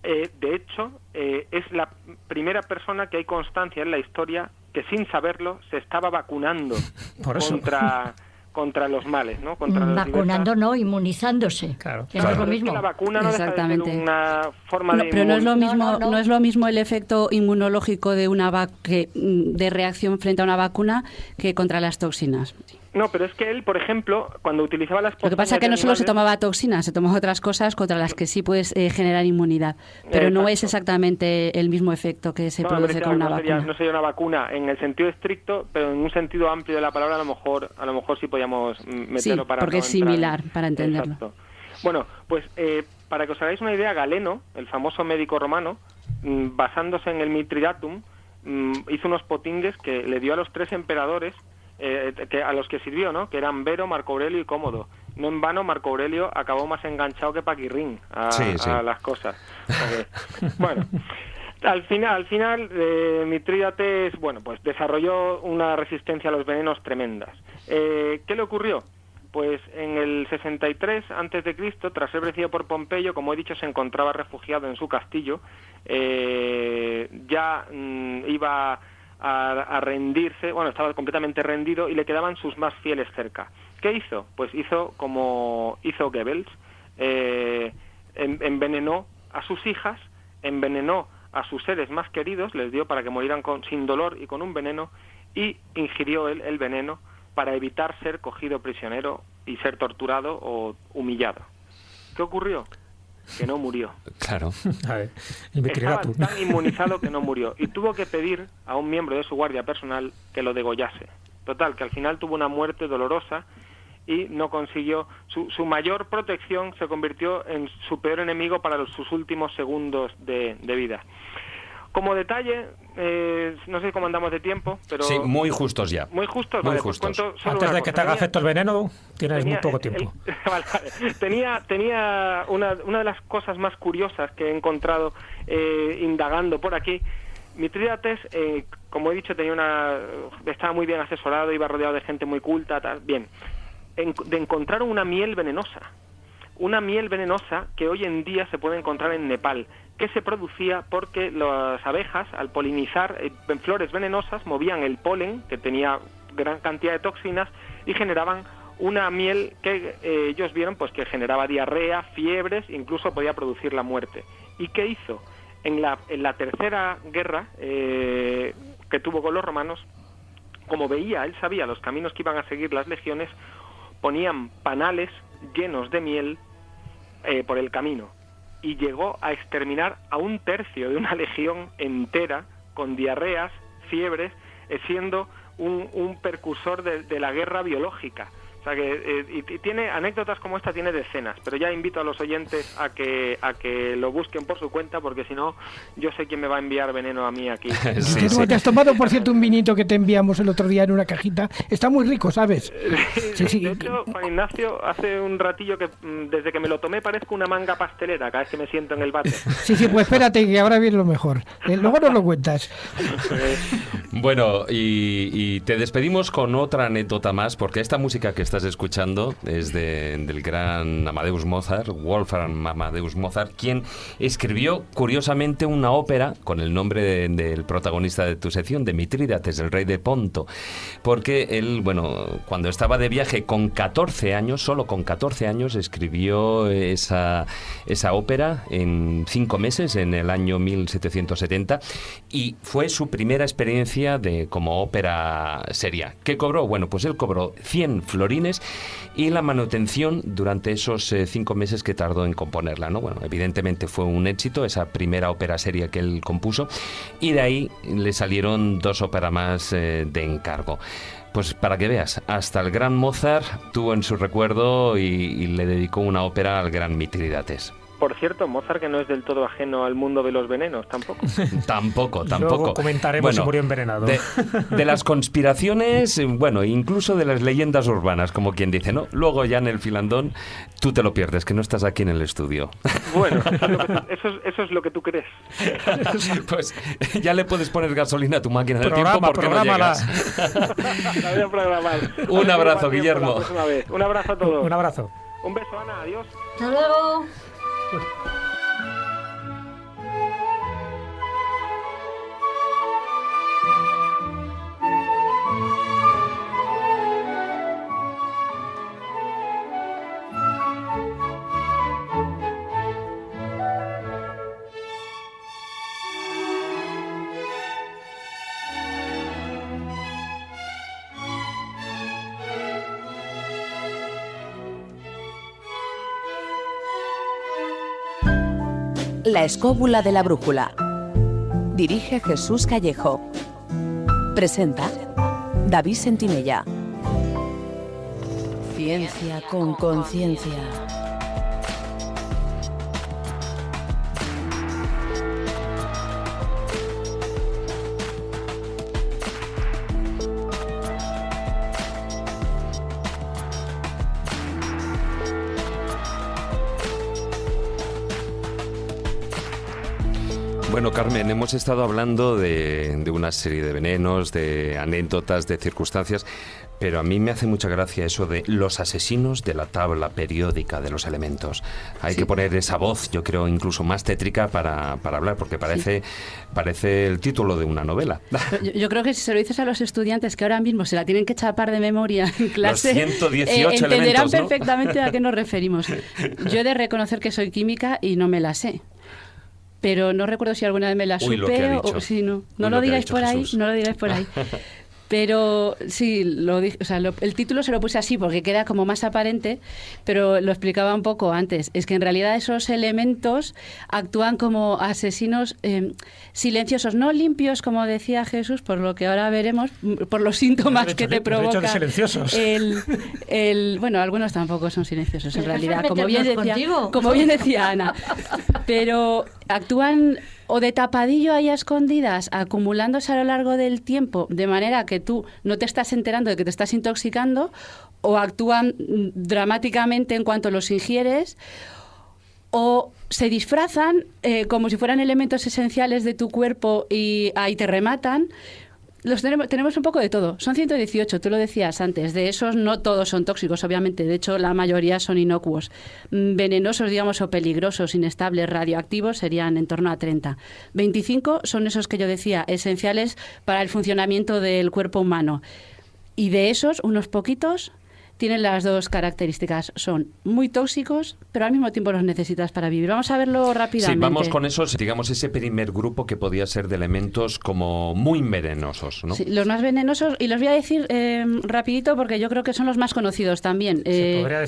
De hecho, es la primera persona que hay constancia en la historia que sin saberlo se estaba vacunando contra los males, ¿no? Contra las vacunando no, inmunizándose. Claro. Que no es lo Es que mismo. la vacuna no deja de ser Exactamente. una forma de Pero no es lo mismo, No. no es lo mismo el efecto inmunológico de de reacción frente a una vacuna que contra las toxinas. No, pero es que él, por ejemplo, cuando utilizaba las Lo que pasa es pociones que de no solo se animales- tomaba toxinas, se tomaba otras cosas contra las que sí puedes generar inmunidad. Pero no es Exacto. exactamente el mismo efecto que se No, produce hombre, con una no vacuna. no sería una vacuna en el sentido estricto, pero en un sentido amplio de la palabra a lo mejor sí podíamos meterlo Sí, para porque no es entrar similar, para entenderlo. Exacto. Bueno, pues para que os hagáis una idea, Galeno, el famoso médico romano, basándose en el Mitridatum, hizo unos potingues que le dio a los 3 emperadores a los que sirvió, ¿no? Que eran Vero, Marco Aurelio y Cómodo. No en vano, Marco Aurelio acabó más enganchado que Paquirrín Sí. a las cosas. Bueno, al final Mitrídates, bueno, pues desarrolló una resistencia a los venenos tremendas. ¿Qué le ocurrió? Pues en el 63 a.C., tras ser vencido por Pompeyo, como he dicho, se encontraba refugiado en su castillo. Ya iba a rendirse, bueno, estaba completamente rendido y le quedaban sus más fieles cerca. ¿Qué hizo? Pues hizo como hizo Goebbels, envenenó a sus hijas, envenenó a sus seres más queridos, les dio para que murieran sin dolor y con un veneno, y ingirió él el veneno para evitar ser cogido prisionero y ser torturado o humillado. ¿Qué ocurrió? Que no murió. Claro. A ver, Estaba Mitridatum. tan inmunizado que no murió y tuvo que pedir a un miembro de su guardia personal que lo degollase. Total, que al final tuvo una muerte dolorosa y no consiguió... Su mayor protección se convirtió en su peor enemigo para sus últimos segundos de vida. Como detalle, no sé cómo andamos de tiempo, pero... Sí, muy justos ya. Muy justos, Muy vale, pues justos. cuento solo Antes una de que cosa. te haga Tenía- efecto el veneno, tienes muy poco tiempo. Tenía una de las cosas más curiosas que he encontrado indagando por aquí. Mitrídates, como he dicho, estaba muy bien asesorado, iba rodeado de gente muy culta, tal. Bien, encontraron una miel venenosa. Una miel venenosa que hoy en día se puede encontrar en Nepal, que se producía porque las abejas, al polinizar en flores venenosas, movían el polen, que tenía gran cantidad de toxinas, y generaban una miel que ellos vieron pues que generaba diarrea, fiebres, incluso podía producir la muerte. ¿Y qué hizo? En la tercera guerra que tuvo con los romanos, como él sabía los caminos que iban a seguir las legiones, ponían panales llenos de miel por el camino, y llegó a exterminar a 1/3 de una legión entera con diarreas, fiebres, siendo un precursor de la guerra biológica. O sea que y tiene anécdotas como esta, tiene decenas, pero ya invito a los oyentes a que lo busquen por su cuenta, porque si no, yo sé quién me va a enviar veneno a mí aquí. Sí, Tú te has tomado, por cierto, un vinito que te enviamos el otro día en una cajita. Está muy rico, ¿sabes? Sí. De hecho, Juan Ignacio, hace un ratillo que desde que me lo tomé parezco una manga pastelera cada vez que me siento en el váter. Sí, pues espérate, que ahora viene lo mejor. Luego nos lo cuentas. Bueno, y te despedimos con otra anécdota más, porque esta música que estás escuchando es del gran Amadeus Mozart, Wolfgang Amadeus Mozart, quien escribió curiosamente una ópera con el nombre del protagonista de tu sección, de Mitrídates, el rey de Ponto, porque él, bueno, cuando estaba de viaje con 14 años, solo con 14 años, escribió esa ópera en 5 meses, en el año 1770, y fue su primera experiencia como ópera seria. ¿Qué cobró? Bueno, pues él cobró 100 florines y la manutención durante esos 5 meses que tardó en componerla, ¿no? Bueno, evidentemente fue un éxito esa primera ópera seria que él compuso, y de ahí le salieron 2 óperas más de encargo. Pues para que veas, hasta el gran Mozart tuvo en su recuerdo y le dedicó una ópera al gran Mitrídates. Por cierto, Mozart, que no es del todo ajeno al mundo de los venenos, tampoco. Tampoco. Luego comentaremos si murió envenenado. De las conspiraciones, bueno, incluso de las leyendas urbanas, como quien dice, ¿no? Luego ya en el filandón tú te lo pierdes, que no estás aquí en el estudio. Bueno, eso es lo que tú crees. Pues ya le puedes poner gasolina a tu máquina del Programa, tiempo porque no prográmala. llegas. La voy a programar. Un abrazo, Tiempo Guillermo. la próxima vez. Un abrazo a todos. Un abrazo. Un beso, Ana. Adiós. Hasta luego. La escóbula de la brújula. Dirige Jesús Callejo. Presenta David Sentinella. Ciencia con conciencia. Bueno, Carmen, hemos estado hablando de una serie de venenos, de anécdotas, de circunstancias, pero a mí me hace mucha gracia eso de los asesinos de la tabla periódica de los elementos. Hay que poner esa voz, yo creo, incluso más tétrica para hablar, porque parece el título de una novela. Yo creo que si se lo dices a los estudiantes que ahora mismo se la tienen que chapar de memoria en clase, los 118 entenderán elementos, ¿no? perfectamente a qué nos referimos. Yo he de reconocer que soy química y no me la sé. Pero no recuerdo si alguna vez me la supe o si no. No lo digáis por ahí, no lo digáis por ahí. Pero sí, el título se lo puse así porque queda como más aparente, pero lo explicaba un poco antes. Es que en realidad esos elementos actúan como asesinos silenciosos, no limpios, como decía Jesús, por lo que ahora veremos, por los síntomas que te provoca. De silenciosos. Bueno, algunos tampoco son silenciosos en realidad, como bien decía Ana. Pero actúan o de tapadillo ahí a escondidas, acumulándose a lo largo del tiempo, de manera que tú no te estás enterando de que te estás intoxicando, o actúan dramáticamente en cuanto los ingieres, o se disfrazan como si fueran elementos esenciales de tu cuerpo y ahí te rematan. Tenemos un poco de todo. Son 118, tú lo decías antes. De esos no todos son tóxicos, obviamente. De hecho, la mayoría son inocuos. Venenosos, digamos, o peligrosos, inestables, radioactivos, serían en torno a 30. 25 son esos que yo decía, esenciales para el funcionamiento del cuerpo humano. Y de esos, unos poquitos tienen las dos características. Son muy tóxicos, pero al mismo tiempo los necesitas para vivir. Vamos a verlo rápidamente. Sí, vamos con esos, digamos, ese primer grupo que podía ser de elementos como muy venenosos, ¿no? Sí, los más venenosos, y los voy a decir rapidito porque yo creo que son los más conocidos también,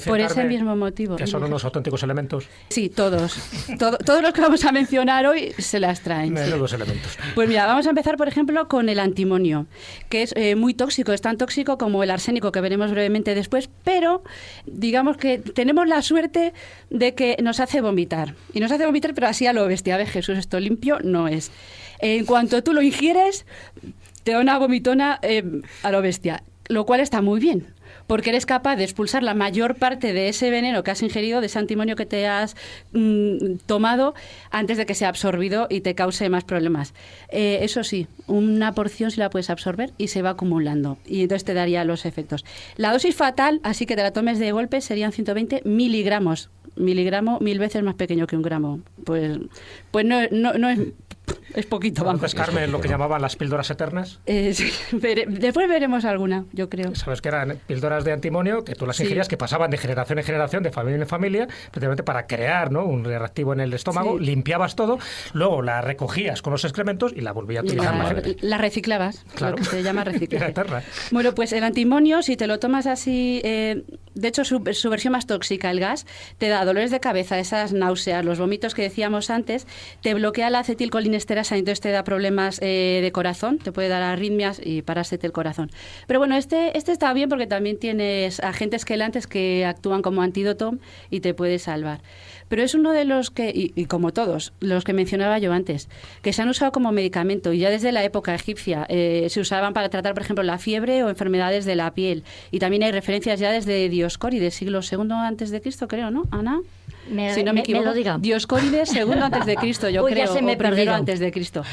por ese mismo motivo. ¿Que son unos auténticos elementos? Sí, todos. Todos los que vamos a mencionar hoy se las traen. Los elementos. Pues mira, vamos a empezar, por ejemplo, con el antimonio, que es muy tóxico, es tan tóxico como el arsénico, que veremos brevemente después, pero digamos que tenemos la suerte de que nos hace vomitar. Y nos hace vomitar, pero así a lo bestia. A ver, Jesús, esto limpio no es. En cuanto tú lo ingieres, te da una vomitona a lo bestia, lo cual está muy bien, porque eres capaz de expulsar la mayor parte de ese veneno que has ingerido, de ese antimonio que te has tomado, antes de que sea absorbido y te cause más problemas. Eso sí, una porción sí la puedes absorber y se va acumulando, y entonces te daría los efectos. La dosis fatal, así que te la tomes de golpe, serían 120 miligramos. Miligramo 1000 veces más pequeño que un gramo. Pues no es poquito, vamos. ¿Puedes pescarme lo que llamaban las píldoras eternas? Sí, después veremos alguna, yo creo. Sabes que eran píldoras de antimonio que tú las ingerías, que pasaban de generación en generación, de familia en familia, precisamente para crear, ¿no?, un reactivo en el estómago. Sí. Limpiabas todo, luego la recogías con los excrementos y la volvías a utilizar. La reciclabas, claro. Lo que se llama reciclaje. Era eterna. Bueno, pues el antimonio, si te lo tomas así, de hecho su versión más tóxica, el gas, te da dolores de cabeza, esas náuseas, los vómitos que decíamos antes, te bloquea la acetilcolinesterasa, entonces te da problemas de corazón, te puede dar arritmias y parásete el corazón. Pero bueno, este está bien porque también tienes agentes quelantes que actúan como antídoto y te puede salvar. Pero es uno de los que, y como todos, los que mencionaba yo antes, que se han usado como medicamento, y ya desde la época egipcia se usaban para tratar, por ejemplo, la fiebre o enfermedades de la piel. Y también hay referencias ya desde Dioscórides, siglo II antes de Cristo, creo, ¿no, Ana? Si no me equivoco, me lo diga. Dioscórides II antes de Cristo, yo creo, ya se me o primero perdido. antes de Cristo.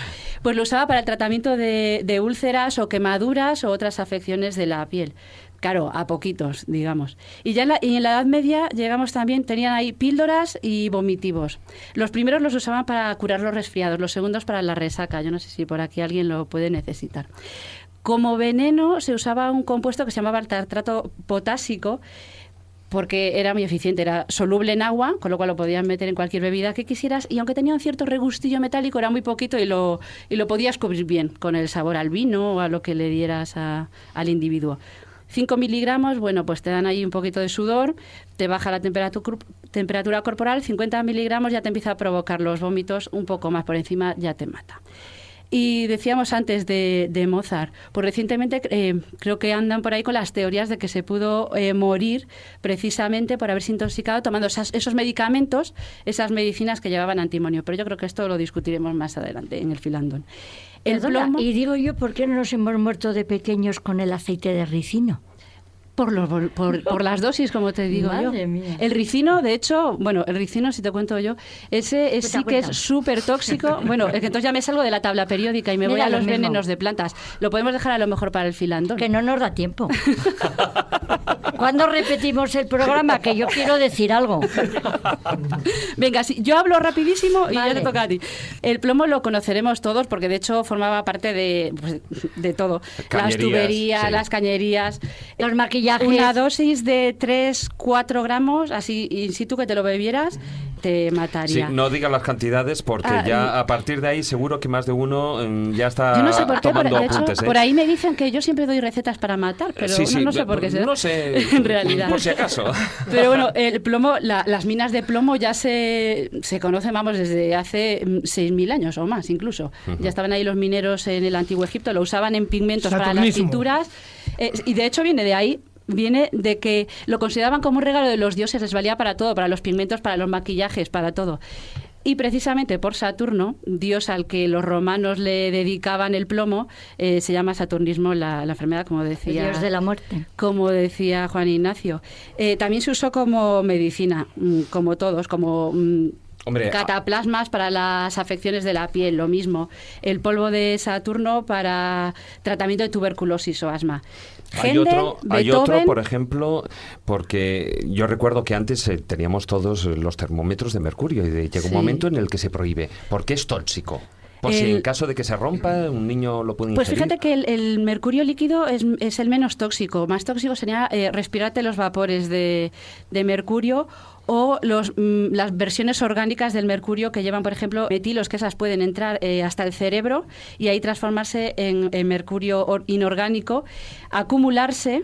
Pues lo usaba para el tratamiento de úlceras o quemaduras o otras afecciones de la piel. Claro, a poquitos, digamos. Y ya en la Edad Media llegamos también, tenían ahí píldoras y vomitivos. Los primeros los usaban para curar los resfriados, los segundos para la resaca. Yo no sé si por aquí alguien lo puede necesitar. Como veneno se usaba un compuesto que se llamaba el tartrato potásico, porque era muy eficiente, era soluble en agua, con lo cual lo podías meter en cualquier bebida que quisieras, y aunque tenía un cierto regustillo metálico, era muy poquito y lo podías cubrir bien con el sabor al vino o a lo que le dieras al individuo. 5 miligramos, bueno, pues te dan ahí un poquito de sudor, te baja la temperatura corporal, 50 miligramos ya te empieza a provocar los vómitos, un poco más por encima ya te mata. Y decíamos antes de Mozart, pues recientemente creo que andan por ahí con las teorías de que se pudo morir precisamente por haberse intoxicado tomando esos medicamentos, esas medicinas que llevaban antimonio. Pero yo creo que esto lo discutiremos más adelante en el filandón. Y digo yo, ¿por qué no nos hemos muerto de pequeños con el aceite de ricino? Por las dosis, como te digo. Madre yo. Mía. El ricino, de hecho, bueno, el ricino, si te cuento yo, ese sí que es súper tóxico. Bueno, es que entonces ya me salgo de la tabla periódica y me voy a los venenos de plantas. Lo podemos dejar a lo mejor para el filandón. Que no nos da tiempo. ¿Cuándo repetimos el programa? Que yo quiero decir algo. Venga, sí, yo hablo rapidísimo y ya te toca a ti. El plomo lo conoceremos todos porque de hecho formaba parte de todo. Las tuberías, sí. Las cañerías, los maquillajes. Una dosis de 3-4 gramos, así in situ que te lo bebieras, te mataría. Sí, no digas las cantidades porque ya a partir de ahí seguro que más de uno ya está yo no sé por qué, tomando de hecho, apuntes. Por ahí me dicen que yo siempre doy recetas para matar, pero no sé por qué. No sé, en realidad. Por si acaso. Pero bueno, el plomo, las minas de plomo ya se conocen, vamos, desde hace 6.000 años o más incluso. Ya estaban ahí los mineros en el Antiguo Egipto, lo usaban en pigmentos para las pinturas. Y de hecho viene de ahí. Viene de que lo consideraban como un regalo de los dioses, les valía para todo, para los pigmentos, para los maquillajes, para todo. Y precisamente por Saturno, dios al que los romanos le dedicaban el plomo, se llama saturnismo la enfermedad, como decía. El dios de la muerte. Como decía Juan Ignacio. También se usó como medicina, como todos, como... cataplasmas para las afecciones de la piel, lo mismo. El polvo de Saturno para tratamiento de tuberculosis o asma. Hay otro, por ejemplo, porque yo recuerdo que antes teníamos todos los termómetros de mercurio y llega un momento en el que se prohíbe, porque es tóxico. Por si en caso de que se rompa, un niño lo puede ingerir. Pues fíjate que el mercurio líquido es el menos tóxico. Más tóxico sería respirarte los vapores de mercurio o las versiones orgánicas del mercurio que llevan, por ejemplo, metilos, que esas pueden entrar hasta el cerebro y ahí transformarse en mercurio inorgánico, acumularse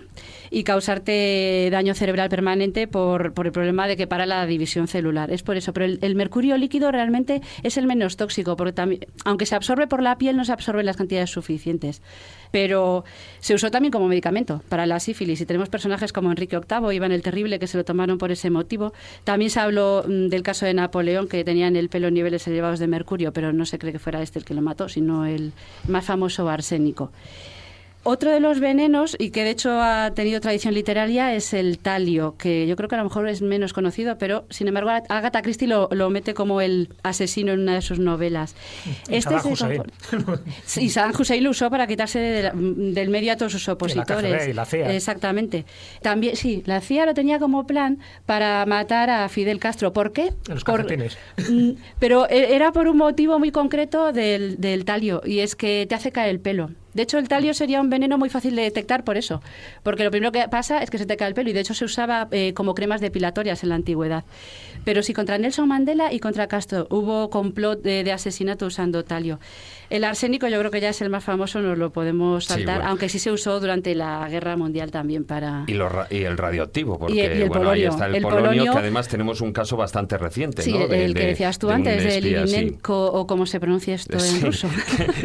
y causarte daño cerebral permanente por el problema de que para la división celular. Es por eso. Pero el mercurio líquido realmente es el menos tóxico, porque también, aunque se absorbe por la piel, no se absorben las cantidades suficientes. Pero se usó también como medicamento para la sífilis. Y tenemos personajes como Enrique VIII, Iván el Terrible, que se lo tomaron por ese motivo. También se habló del caso de Napoleón, que tenía en el pelo niveles elevados de mercurio, pero no se cree que fuera este el que lo mató, sino el más famoso arsénico. Otro de los venenos, y que de hecho ha tenido tradición literaria, es el talio, que yo creo que a lo mejor es menos conocido, pero sin embargo Agatha Christie lo mete como el asesino en una de sus novelas. Saddam Hussein. Y Saddam Hussein lo usó para quitarse del medio a todos sus opositores. Y la KGB y la CIA. Exactamente. También, sí, la CIA lo tenía como plan para matar a Fidel Castro. ¿Por qué? Los calcetines. Pero era por un motivo muy concreto del talio, y es que te hace caer el pelo. De hecho, el talio sería un veneno muy fácil de detectar por eso, porque lo primero que pasa es que se te cae el pelo, y de hecho se usaba como cremas depilatorias en la antigüedad. Pero sí, contra Nelson Mandela y contra Castro hubo complot de asesinato usando talio. El arsénico yo creo que ya es el más famoso, nos lo podemos saltar, aunque sí se usó durante la Guerra Mundial también para... Y el radioactivo, porque el polonio, ahí está el polonio, que además tenemos un caso bastante reciente, sí, ¿no? El que decías tú antes, del Livinenko, o como se pronuncia esto en ruso.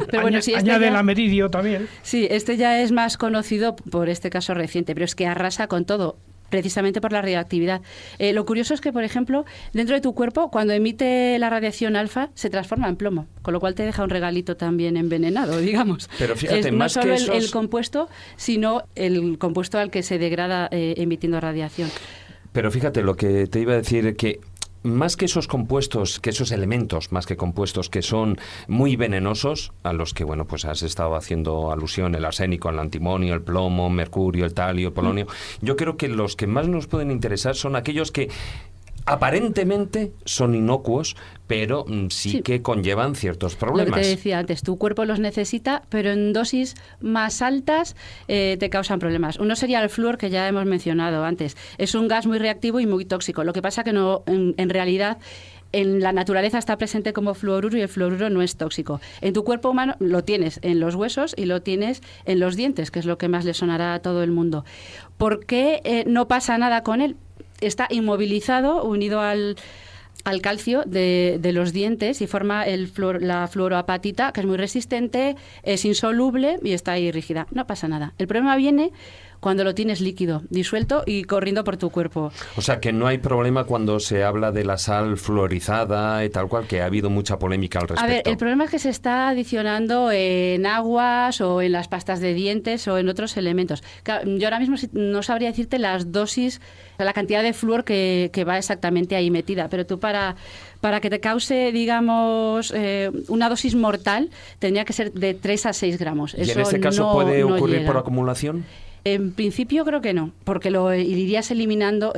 Pero bueno, sí, añade el ameridio también. Sí, este ya es más conocido por este caso reciente, pero es que arrasa con todo, precisamente por la radioactividad. Lo curioso es que, por ejemplo, dentro de tu cuerpo, cuando emite la radiación alfa, se transforma en plomo, con lo cual te deja un regalito también envenenado, digamos. Pero fíjate, no solo el compuesto, sino el compuesto al que se degrada emitiendo radiación. Pero fíjate, lo que te iba a decir, que más que esos compuestos, que esos elementos, más que compuestos que son muy venenosos, a los que, bueno, pues has estado haciendo alusión, el arsénico, el antimonio, el plomo, mercurio, el talio, el polonio, yo creo que los que más nos pueden interesar son aquellos que aparentemente son inocuos, pero sí que conllevan ciertos problemas. Lo que te decía antes, tu cuerpo los necesita, pero en dosis más altas te causan problemas. Uno sería el flúor, que ya hemos mencionado antes. Es un gas muy reactivo y muy tóxico. Lo que pasa que no, en realidad En la naturaleza está presente como fluoruro y el fluoruro no es tóxico. En tu cuerpo humano lo tienes en los huesos y lo tienes en los dientes, que es lo que más le sonará a todo el mundo. ¿Por qué no pasa nada con él? Está inmovilizado, unido al calcio de los dientes y forma la fluoroapatita, que es muy resistente, es insoluble y está ahí rígida. No pasa nada. El problema viene cuando lo tienes líquido, disuelto y corriendo por tu cuerpo. O sea, que no hay problema cuando se habla de la sal fluorizada y tal cual, que ha habido mucha polémica al respecto. A ver, el problema es que se está adicionando en aguas o en las pastas de dientes o en otros elementos. Yo ahora mismo no sabría decirte las dosis, la cantidad de flúor que va exactamente ahí metida, pero tú para que te cause, digamos, una dosis mortal, tendría que ser de 3 a 6 gramos. ¿Y en este caso puede ocurrir por acumulación? En principio creo que no, porque lo irías eliminando.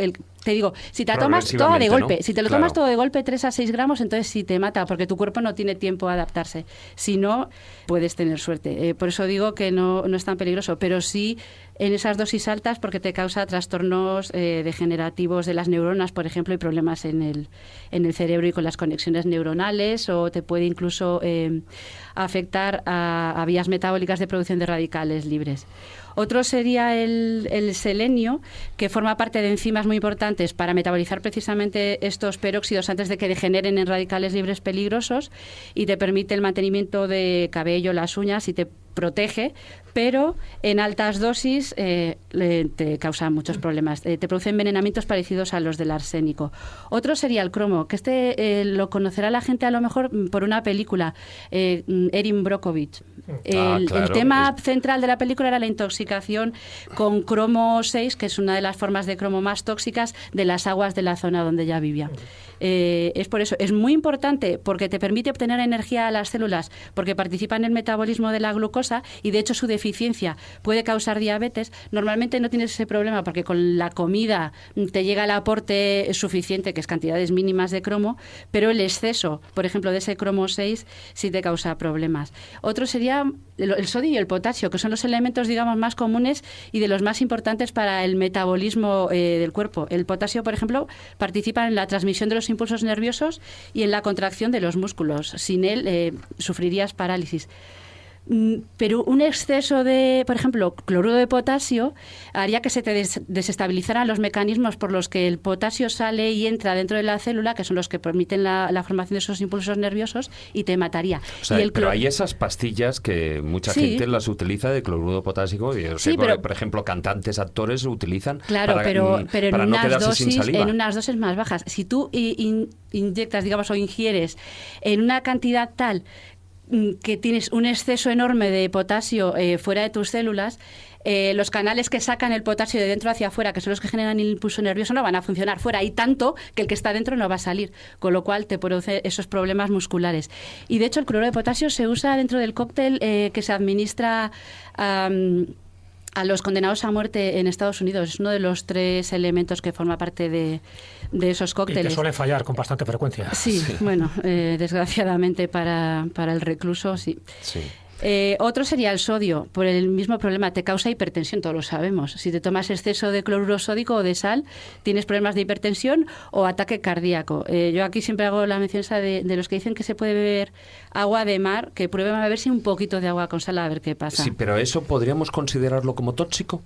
Te digo, si te la tomas todo de golpe, ¿no? Si te lo tomas todo de golpe, 3 a 6 gramos, entonces sí te mata, porque tu cuerpo no tiene tiempo a adaptarse. Si no, puedes tener suerte. Por eso digo que no es tan peligroso, pero sí en esas dosis altas, porque te causa trastornos degenerativos de las neuronas, por ejemplo, y problemas en el cerebro y con las conexiones neuronales, o te puede incluso afectar a vías metabólicas de producción de radicales libres. Otro sería el selenio, que forma parte de enzimas muy importantes para metabolizar precisamente estos peróxidos antes de que degeneren en radicales libres peligrosos, y te permite el mantenimiento de cabello, las uñas, y te protege, pero en altas dosis te causa muchos problemas. Te produce envenenamientos parecidos a los del arsénico. Otro sería el cromo, que lo conocerá la gente a lo mejor por una película, Erin Brockovich. El tema central de la película era la intoxicación con cromo 6, que es una de las formas de cromo más tóxicas de las aguas de la zona donde ella vivía. Es por eso, es muy importante, porque te permite obtener energía a las células, porque participa en el metabolismo de la glucosa, y de hecho su deficiencia puede causar diabetes. Normalmente no tienes ese problema porque con la comida te llega el aporte suficiente, que es cantidades mínimas de cromo, pero el exceso, por ejemplo, de ese cromo 6 sí te causa problemas. Otro sería el sodio y el potasio, que son los elementos, digamos, más comunes y de los más importantes para el metabolismo del cuerpo. El potasio, por ejemplo, participa en la transmisión de los impulsos nerviosos y en la contracción de los músculos. Sin él sufrirías parálisis. Pero un exceso de, por ejemplo, cloruro de potasio haría que se te desestabilizaran los mecanismos por los que el potasio sale y entra dentro de la célula, que son los que permiten la formación de esos impulsos nerviosos, y te mataría. O sea, pero hay esas pastillas que mucha gente las utiliza de cloruro potásico, y por ejemplo, cantantes, actores lo utilizan para en no unas quedarse dosis, sin saliva. en unas dosis más bajas. Si tú inyectas, digamos, o ingieres en una cantidad tal que tienes un exceso enorme de potasio fuera de tus células, los canales que sacan el potasio de dentro hacia afuera, que son los que generan el impulso nervioso, no van a funcionar. Fuera hay tanto que el que está dentro no va a salir, con lo cual te produce esos problemas musculares. Y de hecho el cloruro de potasio se usa dentro del cóctel que se administra a los condenados a muerte en Estados Unidos. Es uno de los 3 elementos que forma parte de esos cócteles. Y que suelen fallar con bastante frecuencia. Sí. Bueno, desgraciadamente para el recluso, sí. Otro sería el sodio, por el mismo problema, te causa hipertensión, todos lo sabemos. Si te tomas exceso de cloruro sódico o de sal, tienes problemas de hipertensión o ataque cardíaco. Yo aquí siempre hago la mención de los que dicen que se puede beber agua de mar, que prueben a beberse un poquito de agua con sal a ver qué pasa. Sí, pero ¿eso podríamos considerarlo como tóxico?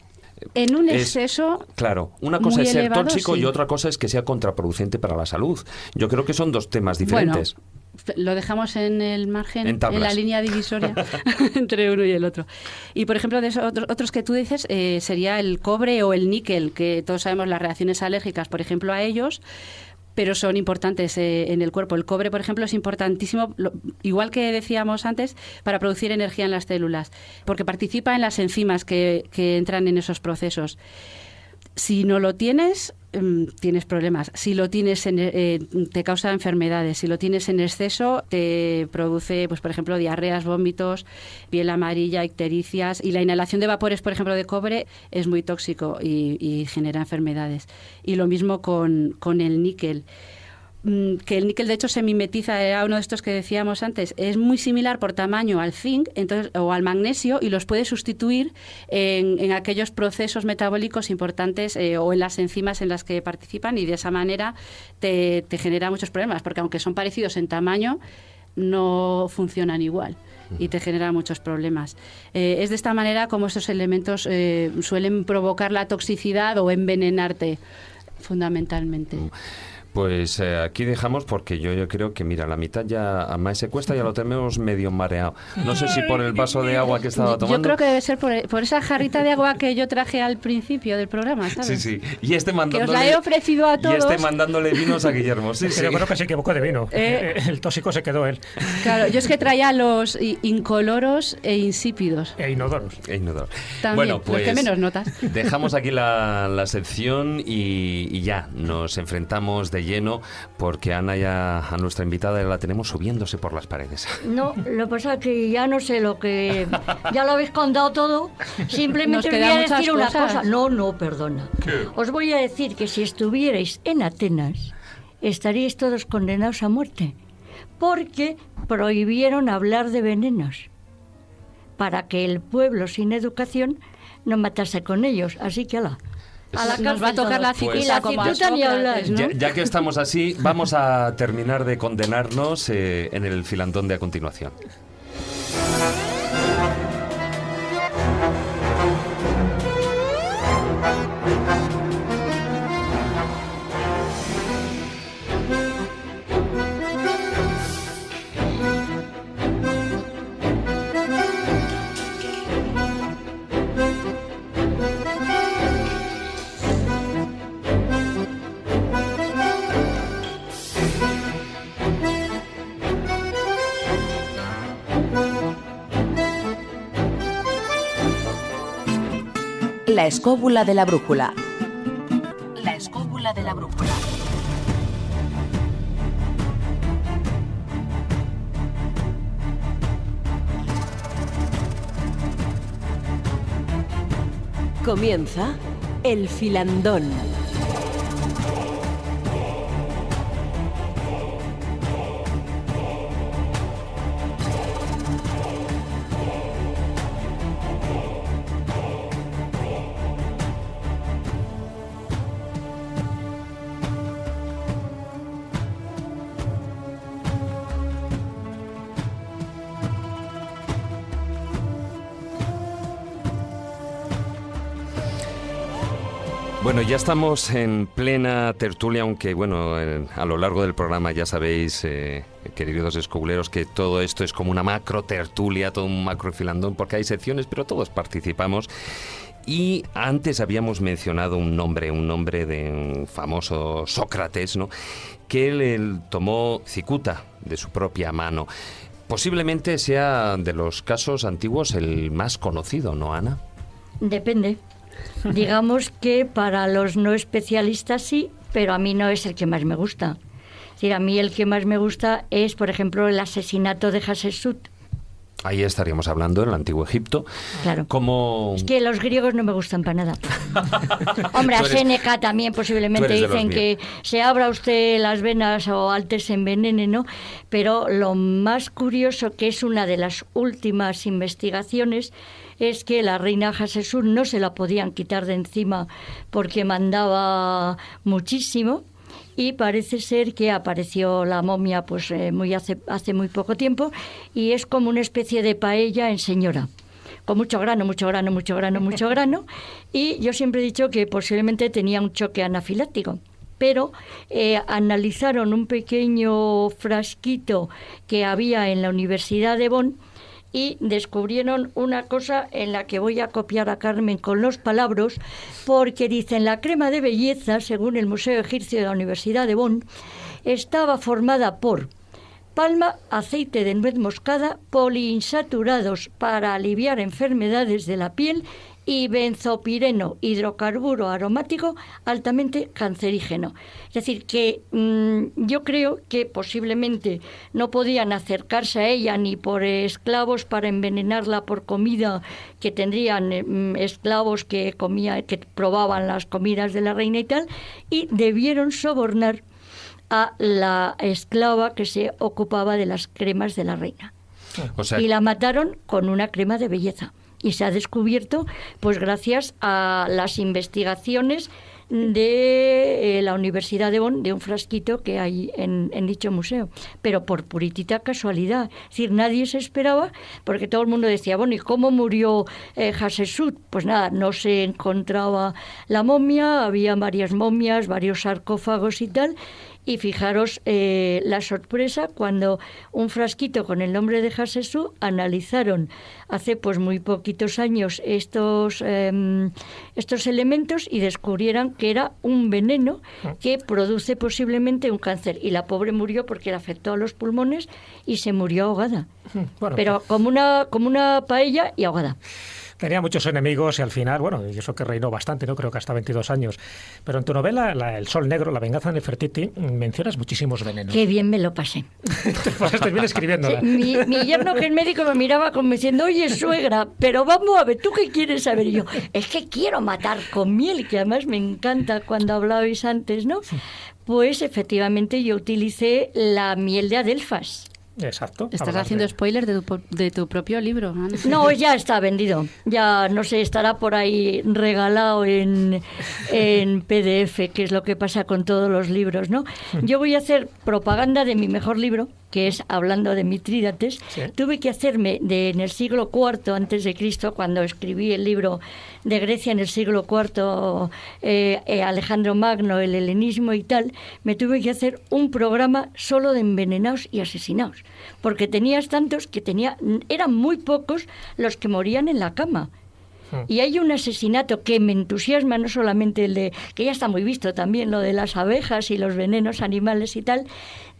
En un exceso. Claro, una cosa es ser tóxico, sí, y otra cosa es que sea contraproducente para la salud. Yo creo que son 2 temas diferentes. Bueno, lo dejamos en el margen, en la línea divisoria entre uno y el otro. Y, por ejemplo, de esos otros que tú dices, sería el cobre o el níquel, que todos sabemos las reacciones alérgicas, por ejemplo, a ellos, pero son importantes en el cuerpo. El cobre, por ejemplo, es importantísimo, igual que decíamos antes, para producir energía en las células, porque participa en las enzimas que entran en esos procesos. Si no lo tienes, tienes problemas. Si lo tienes, te causa enfermedades. Si lo tienes en exceso, te produce, pues por ejemplo, diarreas, vómitos, piel amarilla, ictericias. Y la inhalación de vapores, por ejemplo, de cobre es muy tóxico y genera enfermedades. Y lo mismo con el níquel. que el níquel de hecho se mimetiza, era uno de estos que decíamos antes, es muy similar por tamaño al zinc o al magnesio, y los puede sustituir en aquellos procesos metabólicos importantes o en las enzimas en las que participan, y de esa manera te genera muchos problemas, porque aunque son parecidos en tamaño, no funcionan igual y te generan muchos problemas. Es de esta manera como estos elementos suelen provocar la toxicidad o envenenarte, fundamentalmente. Pues aquí dejamos, porque yo creo que, mira, la mitad ya a Maese Cuesta ya lo tenemos medio mareado. No sé si por el vaso de agua que estaba tomando. Yo creo que debe ser por esa jarrita de agua que yo traje al principio del programa, ¿sabes? Sí. Y mandándole, que os la he ofrecido a todos. Y mandándole vinos a Guillermo. Sí. Yo creo que se equivocó de vino. El tóxico se quedó él. Claro, yo es que traía los incoloros e insípidos. E inodoros. También, bueno, pues los que menos notas. Dejamos aquí la sección y ya nos enfrentamos de lleno, porque Ana, ya a nuestra invitada la tenemos subiéndose por las paredes. No, lo que pasa es que ya no sé lo que... Ya lo habéis contado todo. Simplemente os voy a decir una cosa. No, perdona. ¿Qué? Os voy a decir que si estuvierais en Atenas, estaríais todos condenados a muerte, porque prohibieron hablar de venenos, para que el pueblo sin educación no matase con ellos. Así que ala. A la nos va a tocar la cicuta como a Sócrates, ¿no? Ya que estamos así, vamos a terminar de condenarnos en el filandón de a continuación. La escóbula de la brújula. La escóbula de la brújula. Comienza el filandón. Bueno, ya estamos en plena tertulia, aunque bueno, a lo largo del programa ya sabéis, queridos escobuleros, que todo esto es como una macro tertulia, todo un macro filandón, porque hay secciones, pero todos participamos. Y antes habíamos mencionado un nombre de un famoso Sócrates, ¿no?, que él tomó cicuta de su propia mano. Posiblemente sea de los casos antiguos el más conocido, ¿no, Ana? Depende. Digamos que para los no especialistas sí, pero a mí no es el que más me gusta. Es decir, a mí el que más me gusta es, por ejemplo, el asesinato de Hatshepsut. Ahí estaríamos hablando, en el Antiguo Egipto. Claro. Como... Es que los griegos no me gustan para nada. Hombre, a Séneca también posiblemente dicen que se abra usted las venas o antes se envenene, ¿no? Pero lo más curioso, que es una de las últimas investigaciones, es que la reina Hatshepsut no se la podían quitar de encima porque mandaba muchísimo. Y parece ser que apareció la momia pues hace muy poco tiempo, y es como una especie de paella en señora, con mucho grano, y yo siempre he dicho que posiblemente tenía un choque anafiláctico. Pero analizaron un pequeño frasquito que había en la Universidad de Bonn y descubrieron una cosa en la que voy a copiar a Carmen con los palabras, porque dicen: la crema de belleza, según el Museo Egipcio de la Universidad de Bonn, estaba formada por palma, aceite de nuez moscada, poliinsaturados para aliviar enfermedades de la piel, y benzopireno, hidrocarburo aromático altamente cancerígeno. Es decir, que yo creo que posiblemente no podían acercarse a ella ni por esclavos para envenenarla por comida, que tendrían esclavos que probaban las comidas de la reina y tal, y debieron sobornar a la esclava que se ocupaba de las cremas de la reina. O sea, Y la mataron con una crema de belleza. Y se ha descubierto, pues gracias a las investigaciones de la Universidad de Bonn, de un frasquito que hay en dicho museo, pero por puritita casualidad. Es decir, nadie se esperaba, porque todo el mundo decía, bueno, ¿y cómo murió Hatshepsut? Pues nada, no se encontraba la momia, había varias momias, varios sarcófagos y tal. Y fijaros la sorpresa cuando un frasquito con el nombre de Hatshepsut analizaron hace pues muy poquitos años estos elementos y descubrieron que era un veneno que produce posiblemente un cáncer. Y la pobre murió porque le afectó a los pulmones y se murió ahogada. Bueno, pero como una paella y ahogada. Tenía muchos enemigos y al final, bueno, y eso que reinó bastante, ¿no? Creo que hasta 22 años. Pero en tu novela, El Sol Negro, la venganza de Nefertiti, mencionas muchísimos venenos. Qué bien me lo pasé. Te pasaste bien escribiéndola. Sí, mi yerno, que es médico, me miraba como diciendo, oye, suegra, pero vamos a ver, ¿tú qué quieres saber? Y yo, es que quiero matar con miel, que además me encanta cuando hablabais antes, ¿no? Pues efectivamente yo utilicé la miel de adelfas. Exacto. Estás haciendo spoilers de tu propio libro, Ana. No, ya está vendido. Ya, no sé, estará por ahí regalado en PDF, que es lo que pasa con todos los libros, ¿no? Yo voy a hacer propaganda de mi mejor libro, que es Hablando de Mitrídates. Sí. Tuve que hacerme en el siglo IV antes de Cristo, cuando escribí el libro de Grecia en el siglo IV, Alejandro Magno, el helenismo y tal, me tuve que hacer un programa solo de envenenados y asesinados, porque tenías tantos que eran muy pocos los que morían en la cama. Y hay un asesinato que me entusiasma, no solamente el de, que ya está muy visto también, lo de las abejas y los venenos animales y tal,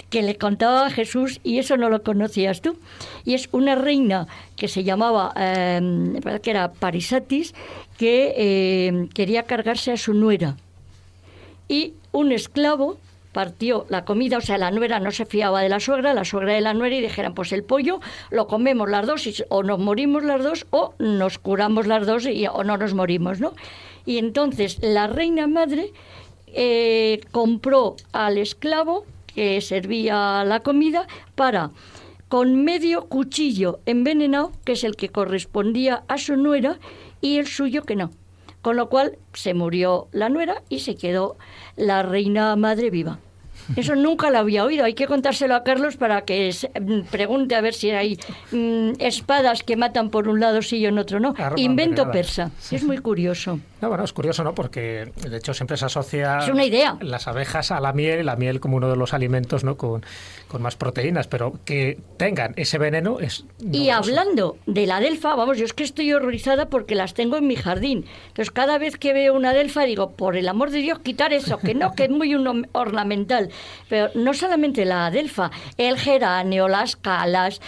que le contaba a Jesús, y eso no lo conocías tú. Y es una reina que se llamaba, me parece que era Parisatis, que quería cargarse a su nuera. Y un esclavo partió la comida, o sea, la nuera no se fiaba de la suegra de la nuera, y dijeran, pues el pollo lo comemos las dos, o nos morimos las dos, o nos curamos las dos, o no nos morimos, ¿no? Y entonces la reina madre compró al esclavo que servía la comida para, con medio cuchillo envenenado, que es el que correspondía a su nuera, y el suyo que no. Con lo cual se murió la nuera y se quedó la reina madre viva. Eso nunca lo había oído. Hay que contárselo a Carlos para que pregunte a ver si hay espadas que matan por un lado sí y en otro no. Invento persa. Es muy curioso. No, bueno, es curioso, ¿no? Porque de hecho siempre se asocia es una idea. Las abejas a la miel como uno de los alimentos, ¿no? Con más proteínas, pero que tengan ese veneno es novedoso. Y hablando de la adelfa, vamos, yo es que estoy horrorizada porque las tengo en mi jardín. Entonces cada vez que veo una adelfa digo, por el amor de Dios, quitar eso, que no, que es muy ornamental. Pero no solamente la adelfa, el geranio, las calas,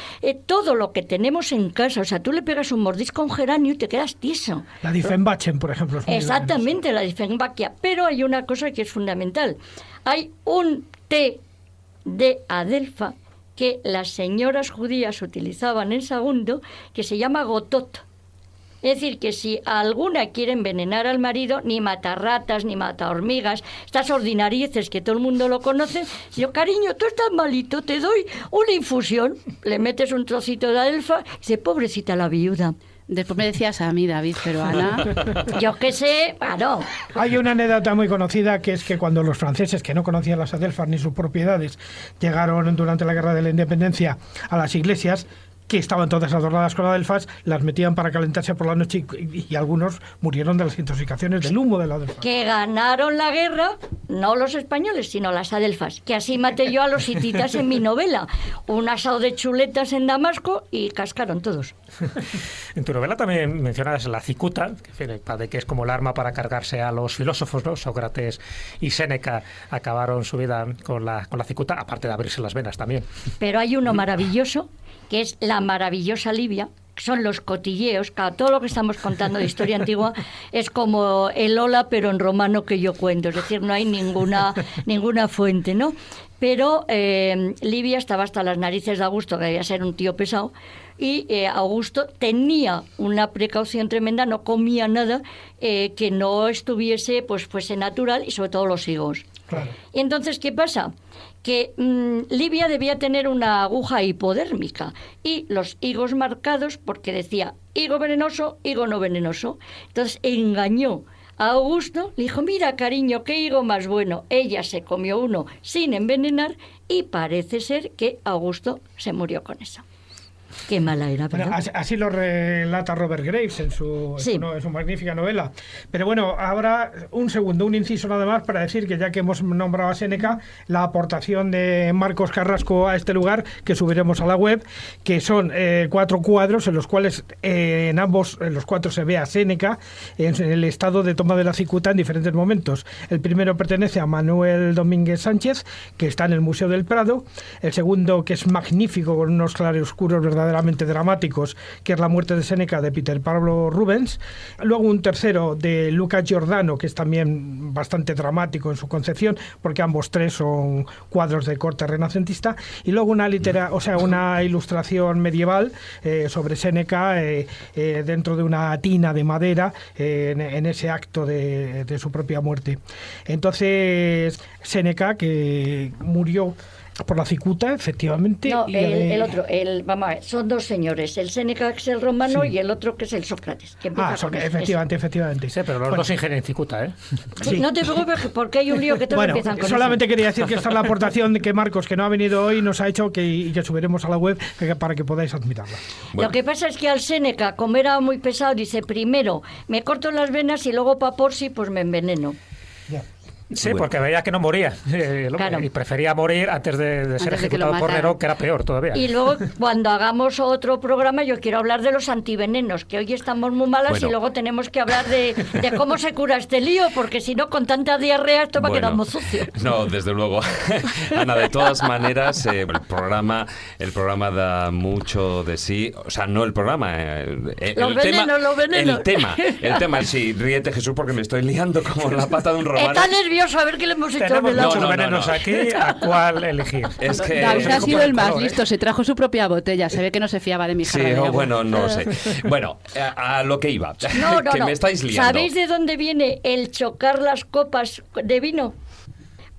todo lo que tenemos en casa. O sea, tú le pegas un mordisco a un geranio y te quedas tieso. La Diefenbachen, por ejemplo. Es muy exactamente, la Diefenbachia. Pero hay una cosa que es fundamental. Hay un té de adelfa que las señoras judías utilizaban en Sagunto, que se llama gotot. Es decir, que si alguna quiere envenenar al marido, ni mata ratas, ni mata hormigas, estas ordinarieces que todo el mundo lo conoce, yo, cariño, tú estás malito, te doy una infusión, le metes un trocito de adelfa, y dice, pobrecita la viuda. Después me decías a mí, David, pero Ana... Yo qué sé, no. Hay una anécdota muy conocida, que es que cuando los franceses, que no conocían las adelfas ni sus propiedades, llegaron durante la Guerra de la Independencia a las iglesias, que estaban todas adornadas con adelfas, las metían para calentarse por la noche y algunos murieron de las intoxicaciones del humo de la adelfa. Que ganaron la guerra, no los españoles, sino las adelfas. Que así maté yo a los hititas en mi novela. Un asado de chuletas en Damasco y cascaron todos. En tu novela también mencionas la cicuta, que es como el arma para cargarse a los filósofos, ¿no? Sócrates y Séneca acabaron su vida con la cicuta, aparte de abrirse las venas también. Pero hay uno maravilloso, que es la maravillosa Livia, que son los cotilleos. Claro, todo lo que estamos contando de historia antigua es como el Ola, pero en romano que yo cuento, es decir, no hay ninguna fuente, ¿no? Pero Livia estaba hasta las narices de Augusto, que debía ser un tío pesado, y Augusto tenía una precaución tremenda, no comía nada que no estuviese, pues fuese natural, y sobre todo los higos. Claro. Y entonces, ¿qué pasa? Que Livia debía tener una aguja hipodérmica y los higos marcados, porque decía higo venenoso, higo no venenoso. Entonces engañó a Augusto, le dijo, mira cariño, qué higo más bueno. Ella se comió uno sin envenenar y parece ser que Augusto se murió con eso. Qué mala era, ¿verdad? Bueno, así lo relata Robert Graves en su magnífica novela. Pero bueno, ahora un inciso nada más para decir que ya que hemos nombrado a Séneca, la aportación de Marcos Carrasco a este lugar, que subiremos a la web, que son 4 cuadros en los cuales en los 4 se ve a Séneca en el estado de toma de la cicuta en diferentes momentos. El primero pertenece a Manuel Domínguez Sánchez, que está en el Museo del Prado. El segundo, que es magnífico, con unos claroscuros verdaderamente dramáticos, que es La muerte de Séneca, de Peter Pablo Rubens. Luego un tercero de Luca Giordano, que es también bastante dramático en su concepción, porque ambos tres son cuadros de corte renacentista. Y luego una ilustración medieval sobre Séneca dentro de una tina de madera en ese acto de su propia muerte. Entonces, Séneca, que murió por la cicuta, efectivamente. No, el otro, vamos a ver, son 2 señores, el Séneca, que es el romano, y el otro, que es el Sócrates. Que efectivamente. Sí, pero los dos ingenian cicuta, ¿eh? Sí. No te preocupes, porque hay un lío que todos empiezan con solamente eso. quería decir que esta es la aportación que Marcos, que no ha venido hoy, nos ha hecho y que subiremos a la web para que podáis admirarla. Bueno. Lo que pasa es que al Séneca, como era muy pesado, dice, primero me corto las venas y luego por si pues me enveneno. Ya. Sí, porque veía que no moría claro. Y prefería morir antes de ser ejecutado por Nerón, que era peor todavía. Y luego, cuando hagamos otro programa, yo quiero hablar de los antivenenos, que hoy estamos muy malas, y luego tenemos que hablar de cómo se cura este lío, porque si no, con tanta diarrea esto va a quedar muy sucio. No, desde luego. Ana, de todas maneras, el programa da mucho de sí. O sea, no el programa. Los venenos. El tema, sí, ríete, Jesús, porque me estoy liando como la pata de un romano. Está nervioso, a ver qué le hemos hecho. Tenemos muchos venenos aquí, ¿a cuál elegir? Es que David ha sido el más listo, se trajo su propia botella, se ve que no se fiaba de mi jarra. Sí, bueno, no lo sé. Bueno, a lo que iba, que me estáis liando. ¿Sabéis de dónde viene el chocar las copas de vino?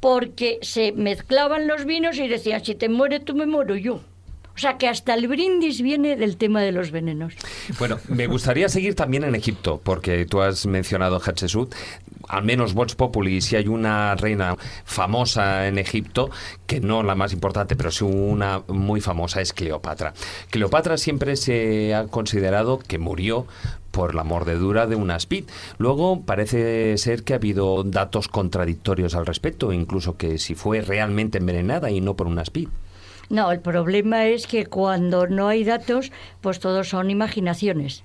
Porque se mezclaban los vinos y decían, si te mueres tú, me muero yo. O sea, que hasta el brindis viene del tema de los venenos. Bueno, me gustaría seguir también en Egipto, porque tú has mencionado Hatshepsut. Al menos Vox Populi, si hay una reina famosa en Egipto, que no la más importante, pero sí una muy famosa, es Cleopatra. Cleopatra siempre se ha considerado que murió por la mordedura de una aspid. Luego parece ser que ha habido datos contradictorios al respecto, incluso que si fue realmente envenenada y no por una aspid. No, el problema es que cuando no hay datos, pues todos son imaginaciones.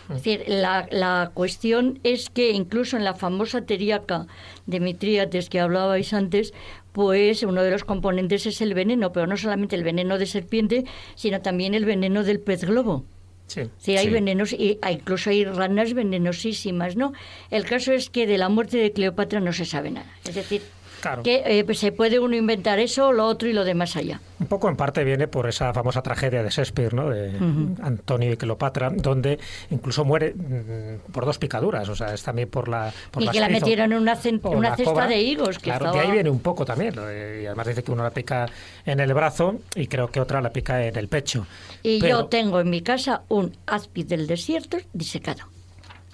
Es decir, la cuestión es que incluso en la famosa tiriaca de Mitrídates que hablabais antes, pues uno de los componentes es el veneno, pero no solamente el veneno de serpiente, sino también el veneno del pez globo. Sí, hay venenos, y incluso hay ranas venenosísimas, ¿no? El caso es que de la muerte de Cleopatra no se sabe nada. Es decir, Claro. Que se puede uno inventar eso, lo otro y lo demás allá. Un poco en parte viene por esa famosa tragedia de Shakespeare, ¿no? De Antonio y Cleopatra, donde incluso muere por 2 picaduras, o sea, es también por la y que la metieron en una cesta de higos. Que claro, de ahí viene un poco también, ¿no? Y además dice que uno la pica en el brazo y creo que otra la pica en el pecho. Y yo tengo en mi casa un áspid del desierto disecado,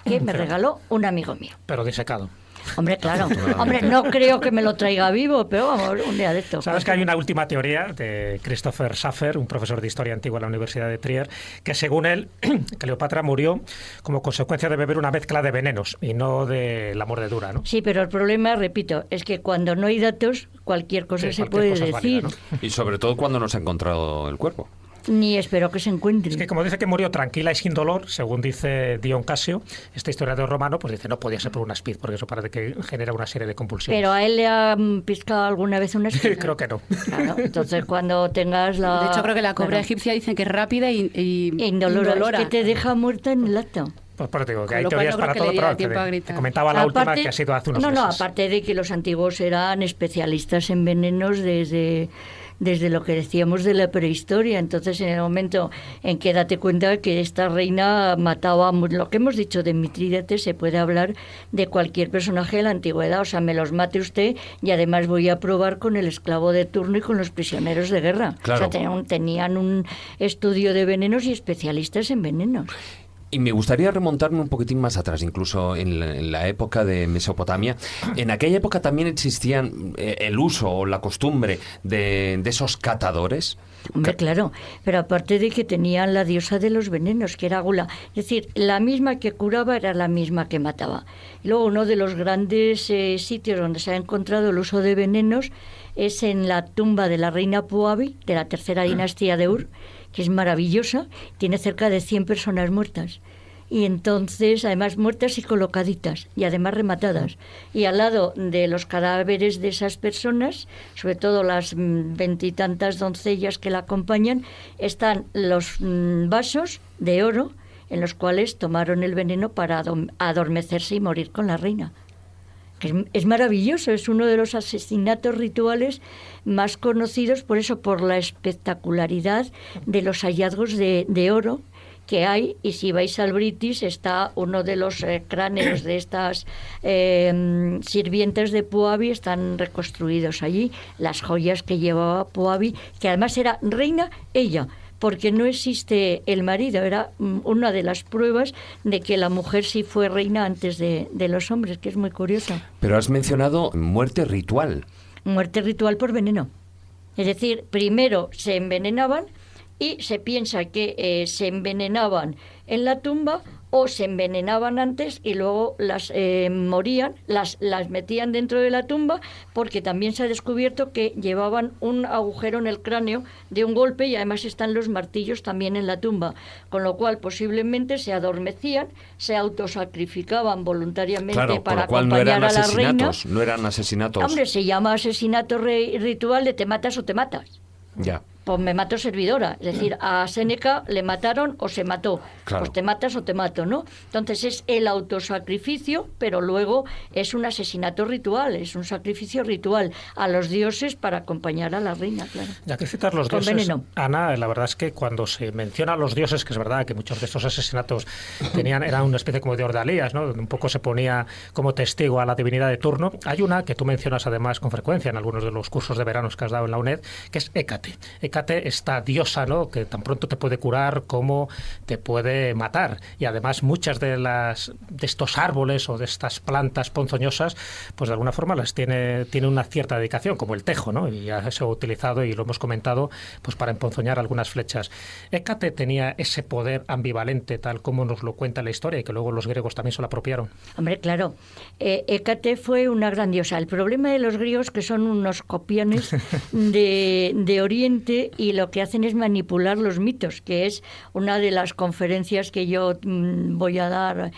que me regaló un amigo mío. Pero disecado. Hombre, claro. Hombre, no creo que me lo traiga vivo, pero vamos, un día de esto. Sabes que hay una última teoría de Christopher Schaffer, un profesor de historia antigua en la Universidad de Trier, que según él, Cleopatra murió como consecuencia de beber una mezcla de venenos y no de la mordedura, ¿no? Sí, pero el problema, repito, es que cuando no hay datos, cualquier cosa se puede decir. Válida, ¿no? Y sobre todo cuando no se ha encontrado el cuerpo. Ni espero que se encuentre. Es que como dice que murió tranquila y sin dolor, según dice Dion Casio, este historiador romano, pues dice no podía ser por una aspid, porque eso parece que genera una serie de compulsiones. ¿Pero a él le han piscado alguna vez una aspid? Creo que no. Claro, entonces cuando tengas la... De hecho creo que la cobra egipcia dicen que es rápida y indolora. Es que te deja muerta en el acto. Pues por eso digo que hay teorías para todo, pero te comentaba la última que ha sido hace unos meses. No, aparte de que los antiguos eran especialistas en venenos desde desde lo que decíamos de la prehistoria. Entonces, en el momento en que date cuenta que esta reina mataba, lo que hemos dicho de Mitrídates, se puede hablar de cualquier personaje de la antigüedad. O sea, me los mate usted y además voy a probar con el esclavo de turno y con los prisioneros de guerra. Claro. O sea, tenían un estudio de venenos y especialistas en venenos. Y me gustaría remontarme un poquitín más atrás, incluso en la época de Mesopotamia. En aquella época también existían el uso o la costumbre de esos catadores. Hombre, claro, pero aparte de que tenían la diosa de los venenos, que era Gula. Es decir, la misma que curaba era la misma que mataba. Y luego uno de los grandes sitios donde se ha encontrado el uso de venenos es en la tumba de la reina Puabi, de la tercera dinastía de Ur, que es maravillosa, tiene cerca de 100 personas muertas. Y entonces, además muertas y colocaditas, y además rematadas. Y al lado de los cadáveres de esas personas, sobre todo las 20 y tantas doncellas que la acompañan, están los vasos de oro en los cuales tomaron el veneno para adormecerse y morir con la reina. Es maravilloso, es uno de los asesinatos rituales más conocidos, por eso, por la espectacularidad de los hallazgos de oro que hay. Y si vais al British, está uno de los cráneos de estas sirvientes de Puabi, están reconstruidos allí, las joyas que llevaba Puabi, que además era reina ella, porque no existe el marido. Era una de las pruebas de que la mujer sí fue reina antes de los hombres, que es muy curioso. Pero has mencionado muerte ritual. Muerte ritual por veneno. Es decir, primero se envenenaban y se piensa que se envenenaban en la tumba o se envenenaban antes y luego las morían, las metían dentro de la tumba, porque también se ha descubierto que llevaban un agujero en el cráneo de un golpe y además están los martillos también en la tumba, con lo cual posiblemente se adormecían, se autosacrificaban voluntariamente, claro, para por lo cual acompañar no eran a la reina. asesinatos, no eran asesinatos. Hombre, se llama asesinato ritual de te matas o te matas. Ya. Pues me mato servidora, es decir, a Séneca le mataron o se mató, claro. Pues te matas o te mato, ¿no? Entonces es el autosacrificio, pero luego es un asesinato ritual, es un sacrificio ritual a los dioses para acompañar a la reina, claro. Ya que citas los Con dioses, veneno. Ana, la verdad es que cuando se menciona a los dioses, que es verdad que muchos de estos asesinatos eran una especie como de ordalías, ¿no? Donde un poco se ponía como testigo a la divinidad de turno. Hay una que tú mencionas además con frecuencia en algunos de los cursos de veranos que has dado en la UNED, que es Hécate. Hécate, esta diosa, ¿no?, que tan pronto te puede curar como te puede matar. Y además muchas de estos árboles o de estas plantas ponzoñosas, pues de alguna forma las tiene una cierta dedicación, como el tejo, ¿no? Y ya se ha utilizado y lo hemos comentado pues para emponzoñar algunas flechas. Hécate tenía ese poder ambivalente, tal como nos lo cuenta la historia, y que luego los griegos también se lo apropiaron. Hombre, claro. Hécate fue una gran diosa. El problema de los griegos, que son unos copiones de Oriente, y lo que hacen es manipular los mitos, que es una de las conferencias que yo voy a dar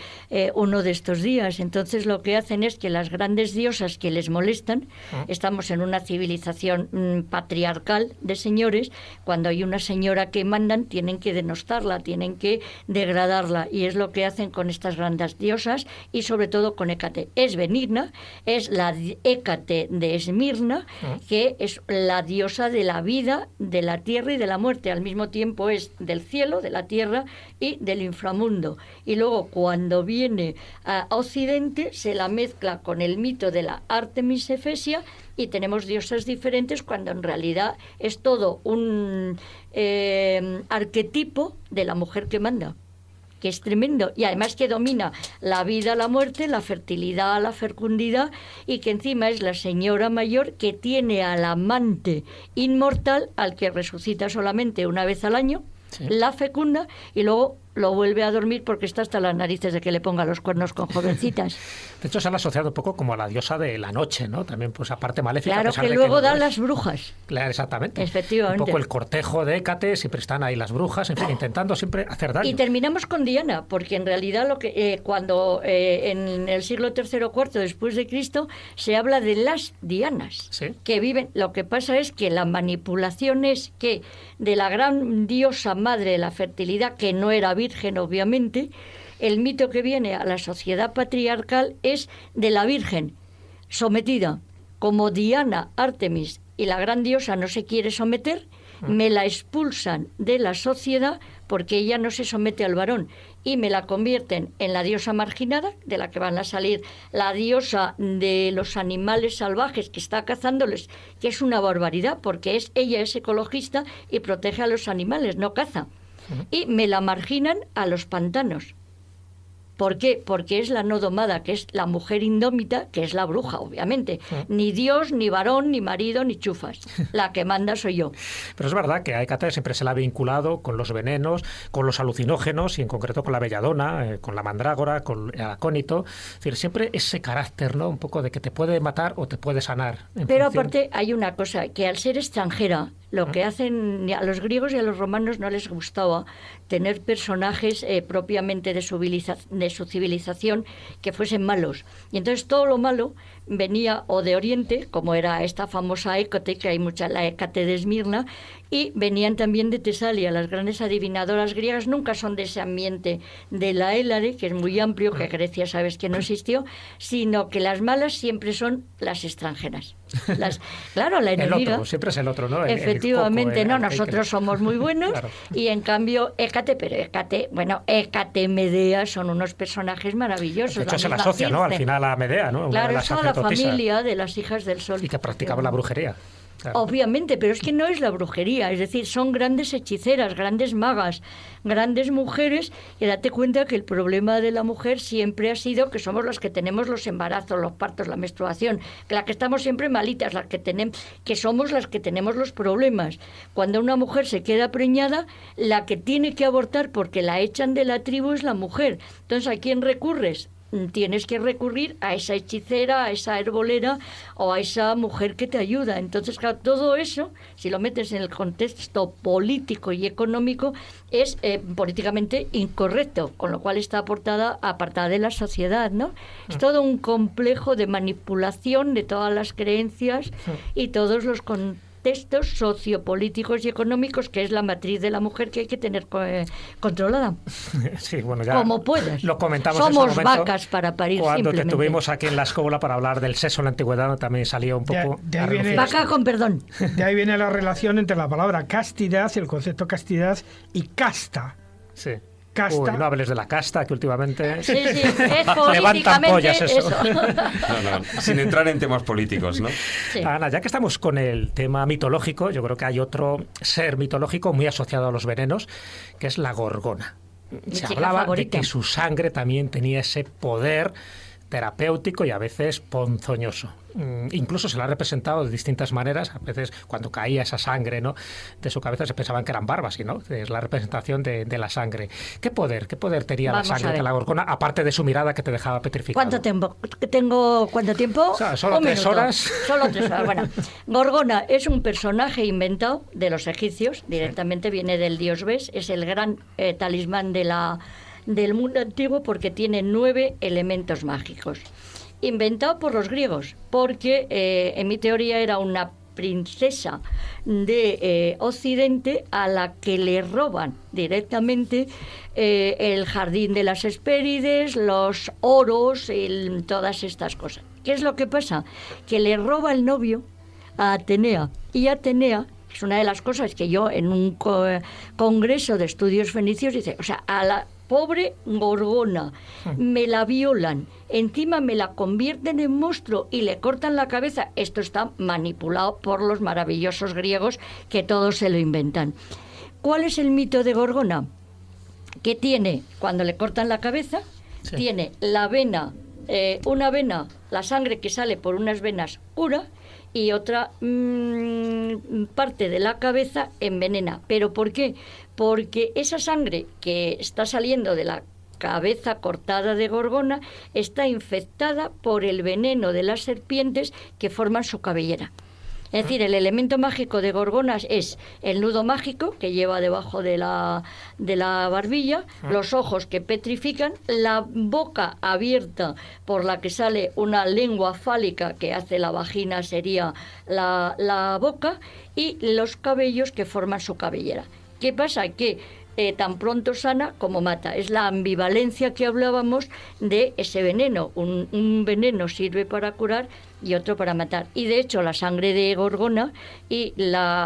uno de estos días. Entonces lo que hacen es que las grandes diosas que les molestan, estamos en una civilización patriarcal de señores, cuando hay una señora que mandan, tienen que denostarla, tienen que degradarla, y es lo que hacen con estas grandes diosas, y sobre todo con Hécate. Es benigna, es la Hécate de Esmirna, que es la diosa de la vida, de la tierra y de la muerte. Al mismo tiempo es del cielo, de la tierra y del inframundo. Y luego, cuando viene a Occidente, se la mezcla con el mito de la Artemis Efesia, y tenemos diosas diferentes, cuando en realidad es todo un arquetipo de la mujer que manda, que es tremendo, y además que domina la vida, la muerte, la fertilidad, la fecundidad, y que encima es la señora mayor que tiene al amante inmortal, al que resucita solamente una vez al año, sí, la fecunda, y luego lo vuelve a dormir porque está hasta las narices de que le ponga los cuernos con jovencitas. De hecho, se han asociado un poco como a la diosa de la noche, ¿no? También, pues, aparte maléfica. Claro, que luego dan las brujas. Claro, exactamente. Efectivamente. Un poco el cortejo de Hécate, siempre están ahí las brujas, en fin, intentando siempre hacer daño. Y terminamos con Diana, porque en realidad lo que cuando en el siglo III o IV después de Cristo se habla de las Dianas, ¿sí?, que viven. Lo que pasa es que la manipulación es que de la gran diosa madre de la fertilidad, que no era virgen, obviamente, el mito que viene a la sociedad patriarcal es de la virgen sometida, como Diana, Artemis y la gran diosa no se quiere someter, me la expulsan de la sociedad porque ella no se somete al varón y me la convierten en la diosa marginada, de la que van a salir la diosa de los animales salvajes que está cazándoles, que es una barbaridad porque ella es ecologista y protege a los animales, no caza. Y me la marginan a los pantanos. ¿Por qué? Porque es la no domada, que es la mujer indómita, que es la bruja, obviamente. Ni Dios, ni varón, ni marido, ni chufas. La que manda soy yo. Pero es verdad que a Hécate siempre se la ha vinculado con los venenos, con los alucinógenos y en concreto con la belladona, con la mandrágora, con el acónito. Es decir, siempre ese carácter, ¿no? Un poco de que te puede matar o te puede sanar. Pero aparte hay una cosa, que al ser extranjera, lo que hacen a los griegos y a los romanos no les gustaba tener personajes propiamente de su civilización que fuesen malos. Y entonces todo lo malo venía o de Oriente, como era esta famosa Hécate, que hay mucha, la Hécate de Esmirna, y venían también de Tesalia. Las grandes adivinadoras griegas nunca son de ese ambiente de la Hélade, que es muy amplio, que Grecia sabes que no existió, sino que las malas siempre son las extranjeras. Claro, la enemiga... El otro, siempre es el otro, ¿no? Efectivamente, nosotros somos muy buenos, claro. Y en cambio Hécate, Hécate, Medea son unos personajes maravillosos. De hecho se la asocia, ¿no? Al final a Medea, ¿no? Claro, es toda la familia de las hijas del sol. Y que practicaban la brujería. Claro. Obviamente, pero es que no es la brujería, es decir, son grandes hechiceras, grandes magas, grandes mujeres, y date cuenta que el problema de la mujer siempre ha sido que somos las que tenemos los embarazos, los partos, la menstruación, que las que estamos siempre malitas, que somos las que tenemos los problemas. Cuando una mujer se queda preñada, la que tiene que abortar porque la echan de la tribu es la mujer. Entonces, ¿a quién recurres? Tienes que recurrir a esa hechicera, a esa herbolera o a esa mujer que te ayuda. Entonces, claro, todo eso, si lo metes en el contexto político y económico, es políticamente incorrecto, con lo cual está apartada de la sociedad, ¿no? Es todo un complejo de manipulación de todas las creencias y todos los contextos sociopolíticos y económicos, que es la matriz de la mujer que hay que tener controlada. Sí, bueno, ya como puedas. Lo comentamos Somos en su momento, vacas para parir, cuando simplemente. te tuvimos aquí en la escóbula para hablar del sexo en la antigüedad, también salió un poco... Vaca con perdón. De ahí viene la relación entre la palabra castidad, el concepto castidad, y casta. Sí. Casta. Uy, no hables de la casta, que últimamente sí, es levantan pollas eso. No, sin entrar en temas políticos, ¿no? Sí. Ana, ya que estamos con el tema mitológico, yo creo que hay otro ser mitológico muy asociado a los venenos, que es la gorgona. Se hablaba favorita. de que su sangre también tenía ese poder terapéutico y a veces ponzoñoso. Incluso se la ha representado de distintas maneras. A veces cuando caía esa sangre, ¿no?, de su cabeza se pensaban que eran barbas, y no, es la representación de la sangre. ¿Qué poder tenía la sangre de la gorgona, aparte de su mirada que te dejaba petrificado? ¿Cuánto tiempo? ¿Cuánto tiempo? O sea, solo 3 horas. Solo 3 horas. Bueno, Gorgona es un personaje inventado de los egipcios, directamente viene del dios Bes, es el gran talismán del mundo antiguo porque tiene 9 elementos mágicos. Inventado por los griegos, porque en mi teoría era una princesa de Occidente a la que le roban directamente el jardín de las Hespérides, los oros, todas estas cosas. ¿Qué es lo que pasa? Que le roba el novio a Atenea, y Atenea, es una de las cosas que yo en un congreso de estudios fenicios dice, o sea, a la pobre Gorgona me la violan, encima me la convierten en monstruo y le cortan la cabeza. Esto está manipulado por los maravillosos griegos, que todos se lo inventan. ¿Cuál es el mito de Gorgona? Que tiene, cuando le cortan la cabeza, tiene la vena, una vena, la sangre que sale por unas venas cura, y otra parte de la cabeza envenena. ¿Pero por qué? Porque esa sangre que está saliendo de la cabeza cortada de Gorgona está infectada por el veneno de las serpientes que forman su cabellera. Es decir, el elemento mágico de Gorgona es el nudo mágico que lleva debajo de la barbilla, los ojos que petrifican, la boca abierta por la que sale una lengua fálica que hace la vagina, sería la boca, y los cabellos que forman su cabellera. ¿Qué pasa? Que tan pronto sana como mata. Es la ambivalencia que hablábamos de ese veneno. Un veneno sirve para curar y otro para matar. Y de hecho la sangre de Gorgona y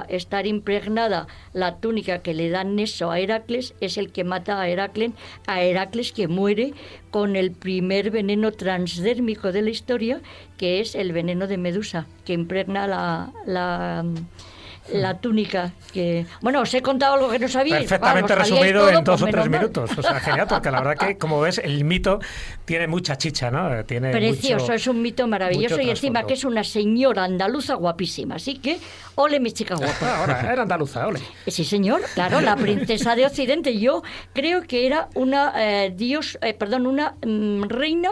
estar impregnada, la túnica que le dan Neso a Heracles, es el que mata a Heracles que muere con el primer veneno transdérmico de la historia, que es el veneno de Medusa, que impregna la túnica. Bueno, os he contado algo que no sabía. Perfectamente resumido en 2 o 3 minutos. O sea, genial, porque la verdad que, como ves, el mito tiene mucha chicha, ¿no? Tiene precioso, es un mito maravilloso y encima que es una señora andaluza guapísima. Así que, ole mi chica guapa. Ahora, era andaluza, ole. Sí, señor, claro, la princesa de Occidente. Yo creo que era una reina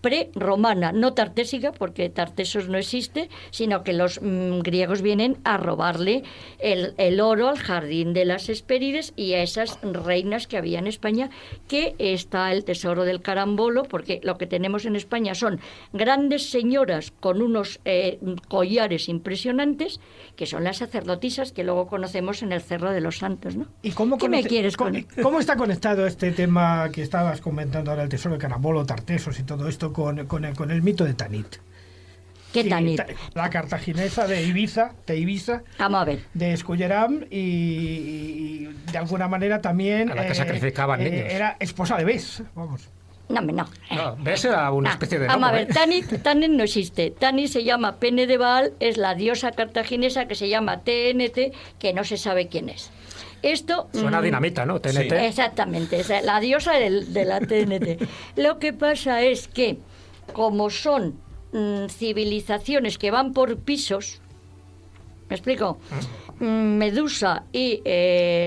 pre-romana, no tartésica, porque Tartesos no existe, sino que los griegos vienen a robarle el oro al jardín de las Hespérides y a esas reinas que había en España, que está el tesoro del carambolo, porque lo que tenemos en España son grandes señoras con unos collares impresionantes, que son las sacerdotisas que luego conocemos en el Cerro de los Santos, ¿no? ¿Y cómo está conectado este tema que estabas comentando ahora, el tesoro del carambolo, Tartesos y todo esto, con el mito de Tanit? ¿Qué Tanit? La cartaginesa de Ibiza, vamos a ver, de Esculleram, y de alguna manera también a la que sacrificaban niños. Era esposa de Bes, vamos. No. Bes era una especie de vamos a ver, Tanit no existe. Tanit se llama Pene de Baal, es la diosa cartaginesa que se llama TNT, que no se sabe quién es. Esto suena a dinamita, ¿no? TNT. Sí, exactamente, es la diosa de la TNT. Lo que pasa es que, como son civilizaciones que van por pisos, ¿me explico? Medusa y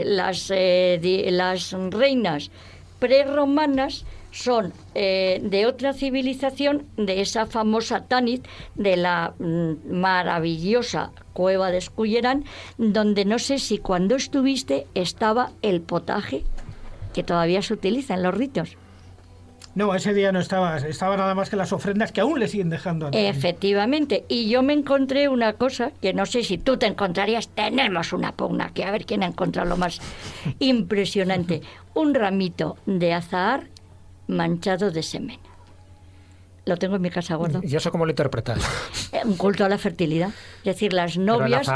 las reinas prerromanas son de otra civilización, de esa famosa Tanit, de la maravillosa cueva de Escullerán, donde no sé si cuando estuviste estaba el potaje que todavía se utiliza en los ritos. No, ese día no estaba nada más que las ofrendas que aún le siguen dejando. Efectivamente, y yo me encontré una cosa que no sé si tú te encontrarías. Tenemos una pugna, que a ver quién ha encontrado lo más impresionante. Un ramito de azahar manchado de semen. Lo tengo en mi casa, gordo. ¿Y eso cómo lo interpretas? Un culto a la fertilidad. Es decir, las novias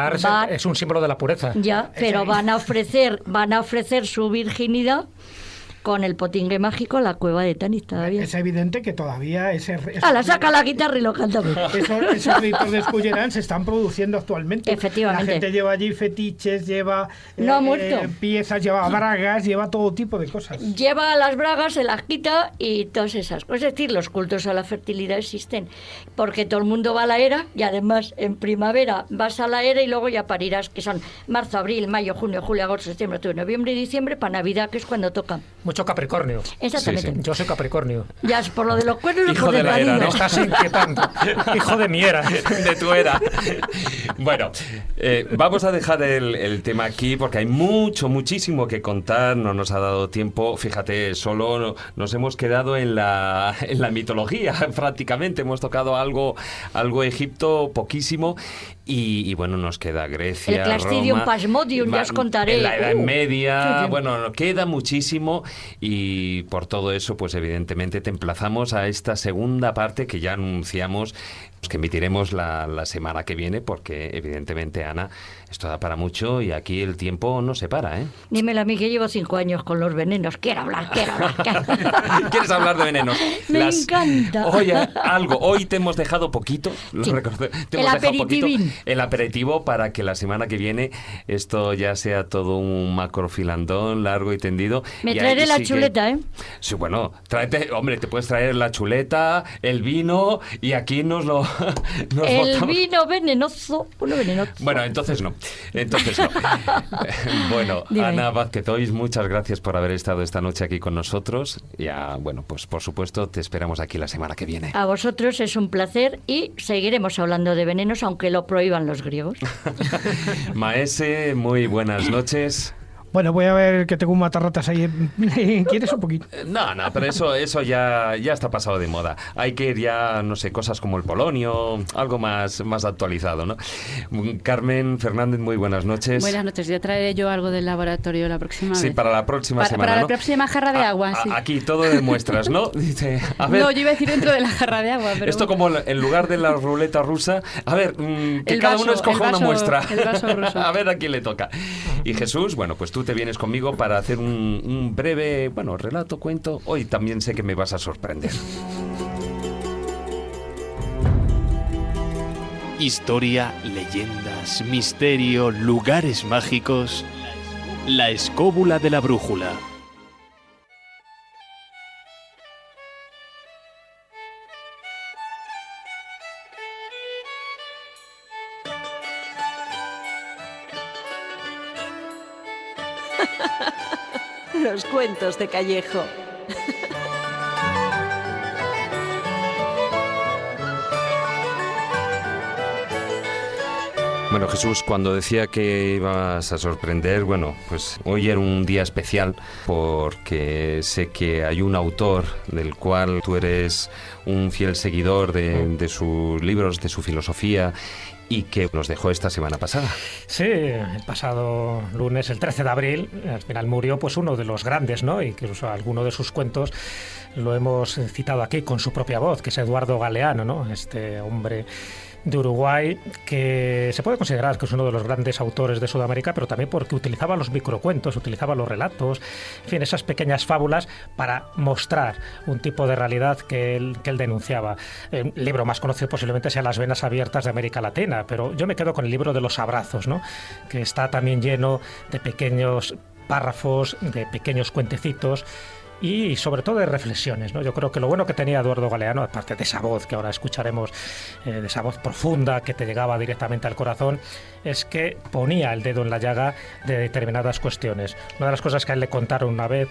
es un símbolo de la pureza. Ya, pero van a ofrecer su virginidad con el potingue mágico a la cueva de Tanit todavía. Es evidente que todavía saca la guitarra y lo cantamos. Esos ritos de Escullerán se están produciendo actualmente. Efectivamente. La gente lleva allí fetiches, lleva no ha muerto. Piezas, lleva bragas, lleva todo tipo de cosas. Lleva las bragas, se las quita y todas esas cosas. Es decir, los cultos a la fertilidad existen, porque todo el mundo va a la era y además en primavera vas a la era y luego ya parirás, que son marzo, abril, mayo, junio, julio, agosto, septiembre, octubre, noviembre y diciembre, para Navidad, que es cuando toca. Mucho Capricornio. Exactamente. Sí. Yo soy Capricornio. Ya es por lo de los cuernos. Hijo de la era, ¿no? Estás inquietando. Hijo de mi era. De tu era. Bueno, vamos a dejar el tema aquí porque hay muchísimo que contar. No nos ha dado tiempo. Fíjate, solo nos hemos quedado en la mitología prácticamente. Hemos tocado algo Egipto, poquísimo. Y bueno, nos queda Grecia, el Clastidium Roma, Plasmodium, ya os contaré. En la Edad Media, sí. Bueno, nos queda muchísimo y por todo eso, pues evidentemente te emplazamos a esta segunda parte que ya anunciamos, pues, que emitiremos la semana que viene, porque evidentemente, Ana, esto da para mucho y aquí el tiempo no se para, ¿eh? Dímelo a mí, que llevo 5 años con los venenos. Quiero hablar. ¿Quieres hablar de venenos? Me encanta. Oye, hoy te hemos dejado poquito, sí. El aperitivo para que la semana que viene esto ya sea todo un macrofilandón largo y tendido. Me traeré la chuleta, ¿eh? Sí, bueno, tráete, hombre, te puedes traer la chuleta, el vino y aquí nos el botamos. Vino venenoso, uno venenoso. Bueno, entonces no. Bueno, dime. Ana Vázquez Ois, muchas gracias por haber estado esta noche aquí con nosotros. Ya, bueno, pues por supuesto te esperamos aquí la semana que viene. A vosotros es un placer y seguiremos hablando de venenos, aunque lo prohíban los griegos. Maese, muy buenas noches. Bueno, voy a ver que tengo un matarratas ahí. ¿Quieres un poquito? No, pero eso ya está pasado de moda. Hay que ir ya, no sé, cosas como el Polonio, algo más actualizado, ¿no? Carmen Fernández, muy buenas noches. Buenas noches. Ya traeré yo algo del laboratorio la próxima vez. Sí, para la próxima semana, para ¿no? la próxima jarra de agua, sí. Aquí todo de muestras, ¿no? Dice, a ver, no, yo iba a decir dentro de la jarra de agua, pero... Esto como en lugar de la ruleta rusa, a ver, que cada uno escoja una muestra. El vaso ruso. A ver a quién le toca. Y Jesús, bueno, pues tú te vienes conmigo para hacer un breve, relato, cuento. Hoy también sé que me vas a sorprender. Historia, leyendas, misterio, lugares mágicos. La escóbula de la brújula. Los cuentos de Callejo. Bueno, Jesús, cuando decía que ibas a sorprender, pues hoy era un día especial porque sé que hay un autor del cual tú eres un fiel seguidor de sus libros, de su filosofía, y que nos dejó esta semana pasada. Sí, el pasado lunes, el 13 de abril, al final murió pues uno de los grandes, ¿no? Incluso alguno de sus cuentos lo hemos citado aquí con su propia voz, que es Eduardo Galeano, ¿no? Este hombre de Uruguay que se puede considerar que es uno de los grandes autores de Sudamérica, pero también porque utilizaba los microcuentos, utilizaba los relatos, en fin, esas pequeñas fábulas para mostrar un tipo de realidad que él denunciaba. El libro más conocido posiblemente sea Las venas abiertas de América Latina, pero yo me quedo con el libro de los abrazos, ¿no? Que está también lleno de pequeños párrafos, de pequeños cuentecitos y sobre todo de reflexiones, ¿no? Yo creo que lo bueno que tenía Eduardo Galeano, aparte de esa voz que ahora escucharemos, de esa voz profunda que te llegaba directamente al corazón, es que ponía el dedo en la llaga de determinadas cuestiones. Una de las cosas que a él le contaron una vez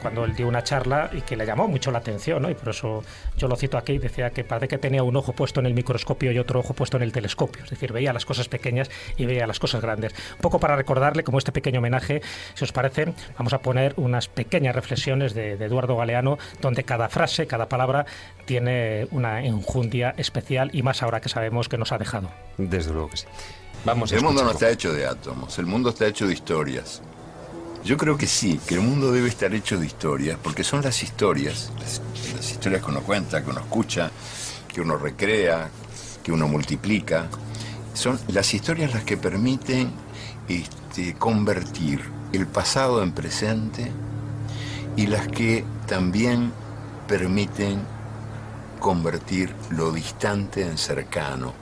cuando él dio una charla y que le llamó mucho la atención, ¿no? Y por eso yo lo cito aquí, decía que parece que tenía un ojo puesto en el microscopio y otro ojo puesto en el telescopio, es decir, veía las cosas pequeñas y veía las cosas grandes. Un poco para recordarle, como este pequeño homenaje, si os parece, vamos a poner unas pequeñas reflexiones de Eduardo Galeano, donde cada frase, cada palabra tiene una enjundia especial, y más ahora que sabemos que nos ha dejado. Desde luego que sí. Vamos a El mundo no está hecho de átomos, el mundo está hecho de historias. Yo creo que sí, que el mundo debe estar hecho de historias, porque son las historias que uno cuenta, que uno escucha, que uno recrea, que uno multiplica. Son las historias las que permiten convertir el pasado en presente, y las que también permiten convertir lo distante en cercano,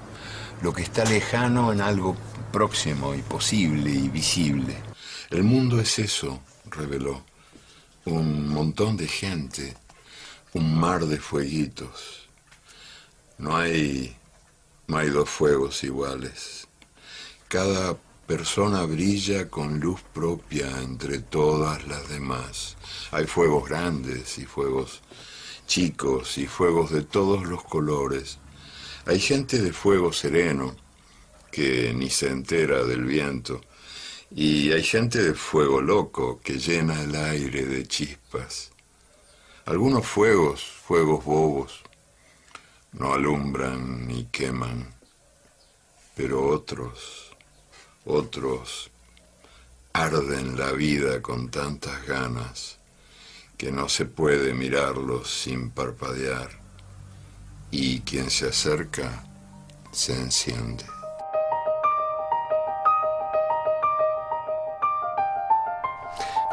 lo que está lejano en algo próximo y posible y visible. El mundo es eso, reveló. Un montón de gente, un mar de fueguitos. No hay dos fuegos iguales. Cada persona brilla con luz propia entre todas las demás. Hay fuegos grandes y fuegos chicos y fuegos de todos los colores. Hay gente de fuego sereno que ni se entera del viento, y hay gente de fuego loco que llena el aire de chispas. Algunos fuegos bobos, no alumbran ni queman, pero otros arden la vida con tantas ganas que no se puede mirarlos sin parpadear, y quien se acerca se enciende.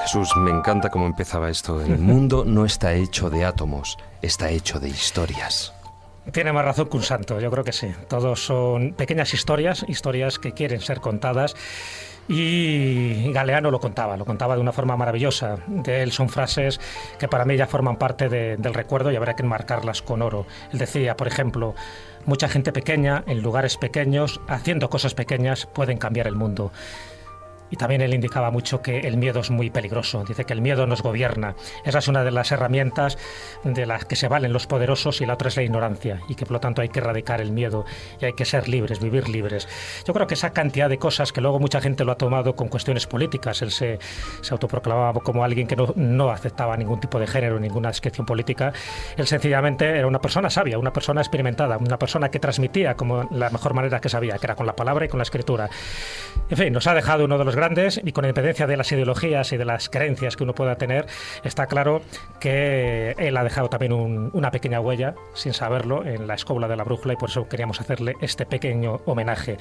Jesús, me encanta cómo empezaba esto. El mundo no está hecho de átomos, está hecho de historias. Tiene más razón que un santo, yo creo que sí. Todos son pequeñas historias que quieren ser contadas. Y Galeano lo contaba de una forma maravillosa. De él son frases que para mí ya forman parte del recuerdo y habrá que enmarcarlas con oro. Él decía, por ejemplo, mucha gente pequeña, en lugares pequeños, haciendo cosas pequeñas, pueden cambiar el mundo. Y también él indicaba mucho que el miedo es muy peligroso. Dice que el miedo nos gobierna. Esa es una de las herramientas de las que se valen los poderosos, y la otra es la ignorancia, y que por lo tanto hay que erradicar el miedo y hay que ser libres, vivir libres. Yo creo que esa cantidad de cosas que luego mucha gente lo ha tomado con cuestiones políticas. Él se autoproclamaba como alguien que no aceptaba ningún tipo de género, ninguna descripción política. Él sencillamente era una persona sabia, una persona experimentada, una persona que transmitía como la mejor manera que sabía, que era con la palabra y con la escritura. En fin, nos ha dejado uno de los grandes, y con independencia de las ideologías y de las creencias que uno pueda tener, está claro que él ha dejado también una pequeña huella, sin saberlo, en la escóbula de la brújula, y por eso queríamos hacerle este pequeño homenaje.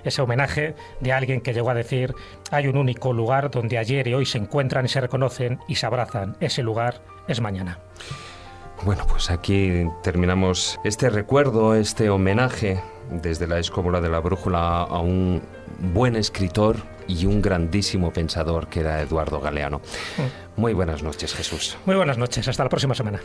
Ese homenaje de alguien que llegó a decir: hay un único lugar donde ayer y hoy se encuentran y se reconocen y se abrazan. Ese lugar es mañana. Bueno, pues aquí terminamos este recuerdo, este homenaje desde la escóbula de la brújula a un buen escritor y un grandísimo pensador que era Eduardo Galeano. Muy buenas noches, Jesús. Muy buenas noches, hasta la próxima semana.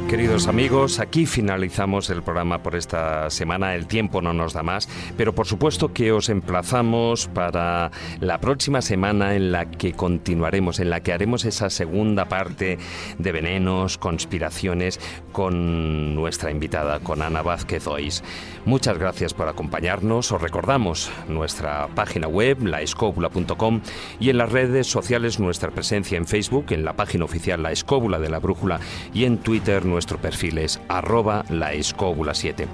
Queridos amigos, aquí finalizamos el programa por esta semana. El tiempo no nos da más, pero por supuesto que os emplazamos para la próxima semana, en la que continuaremos, en la que haremos esa segunda parte de Venenos, Conspiraciones, con nuestra invitada, con Ana Vázquez Ois. Muchas gracias por acompañarnos. Os recordamos nuestra página web, laescóbula.com, y en las redes sociales nuestra presencia en Facebook, en la página oficial La Escóbula de la Brújula, y en Twitter nuestro perfil es @laescóbula7.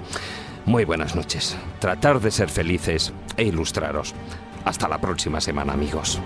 Muy buenas noches. Tratar de ser felices e ilustraros. Hasta la próxima semana, amigos.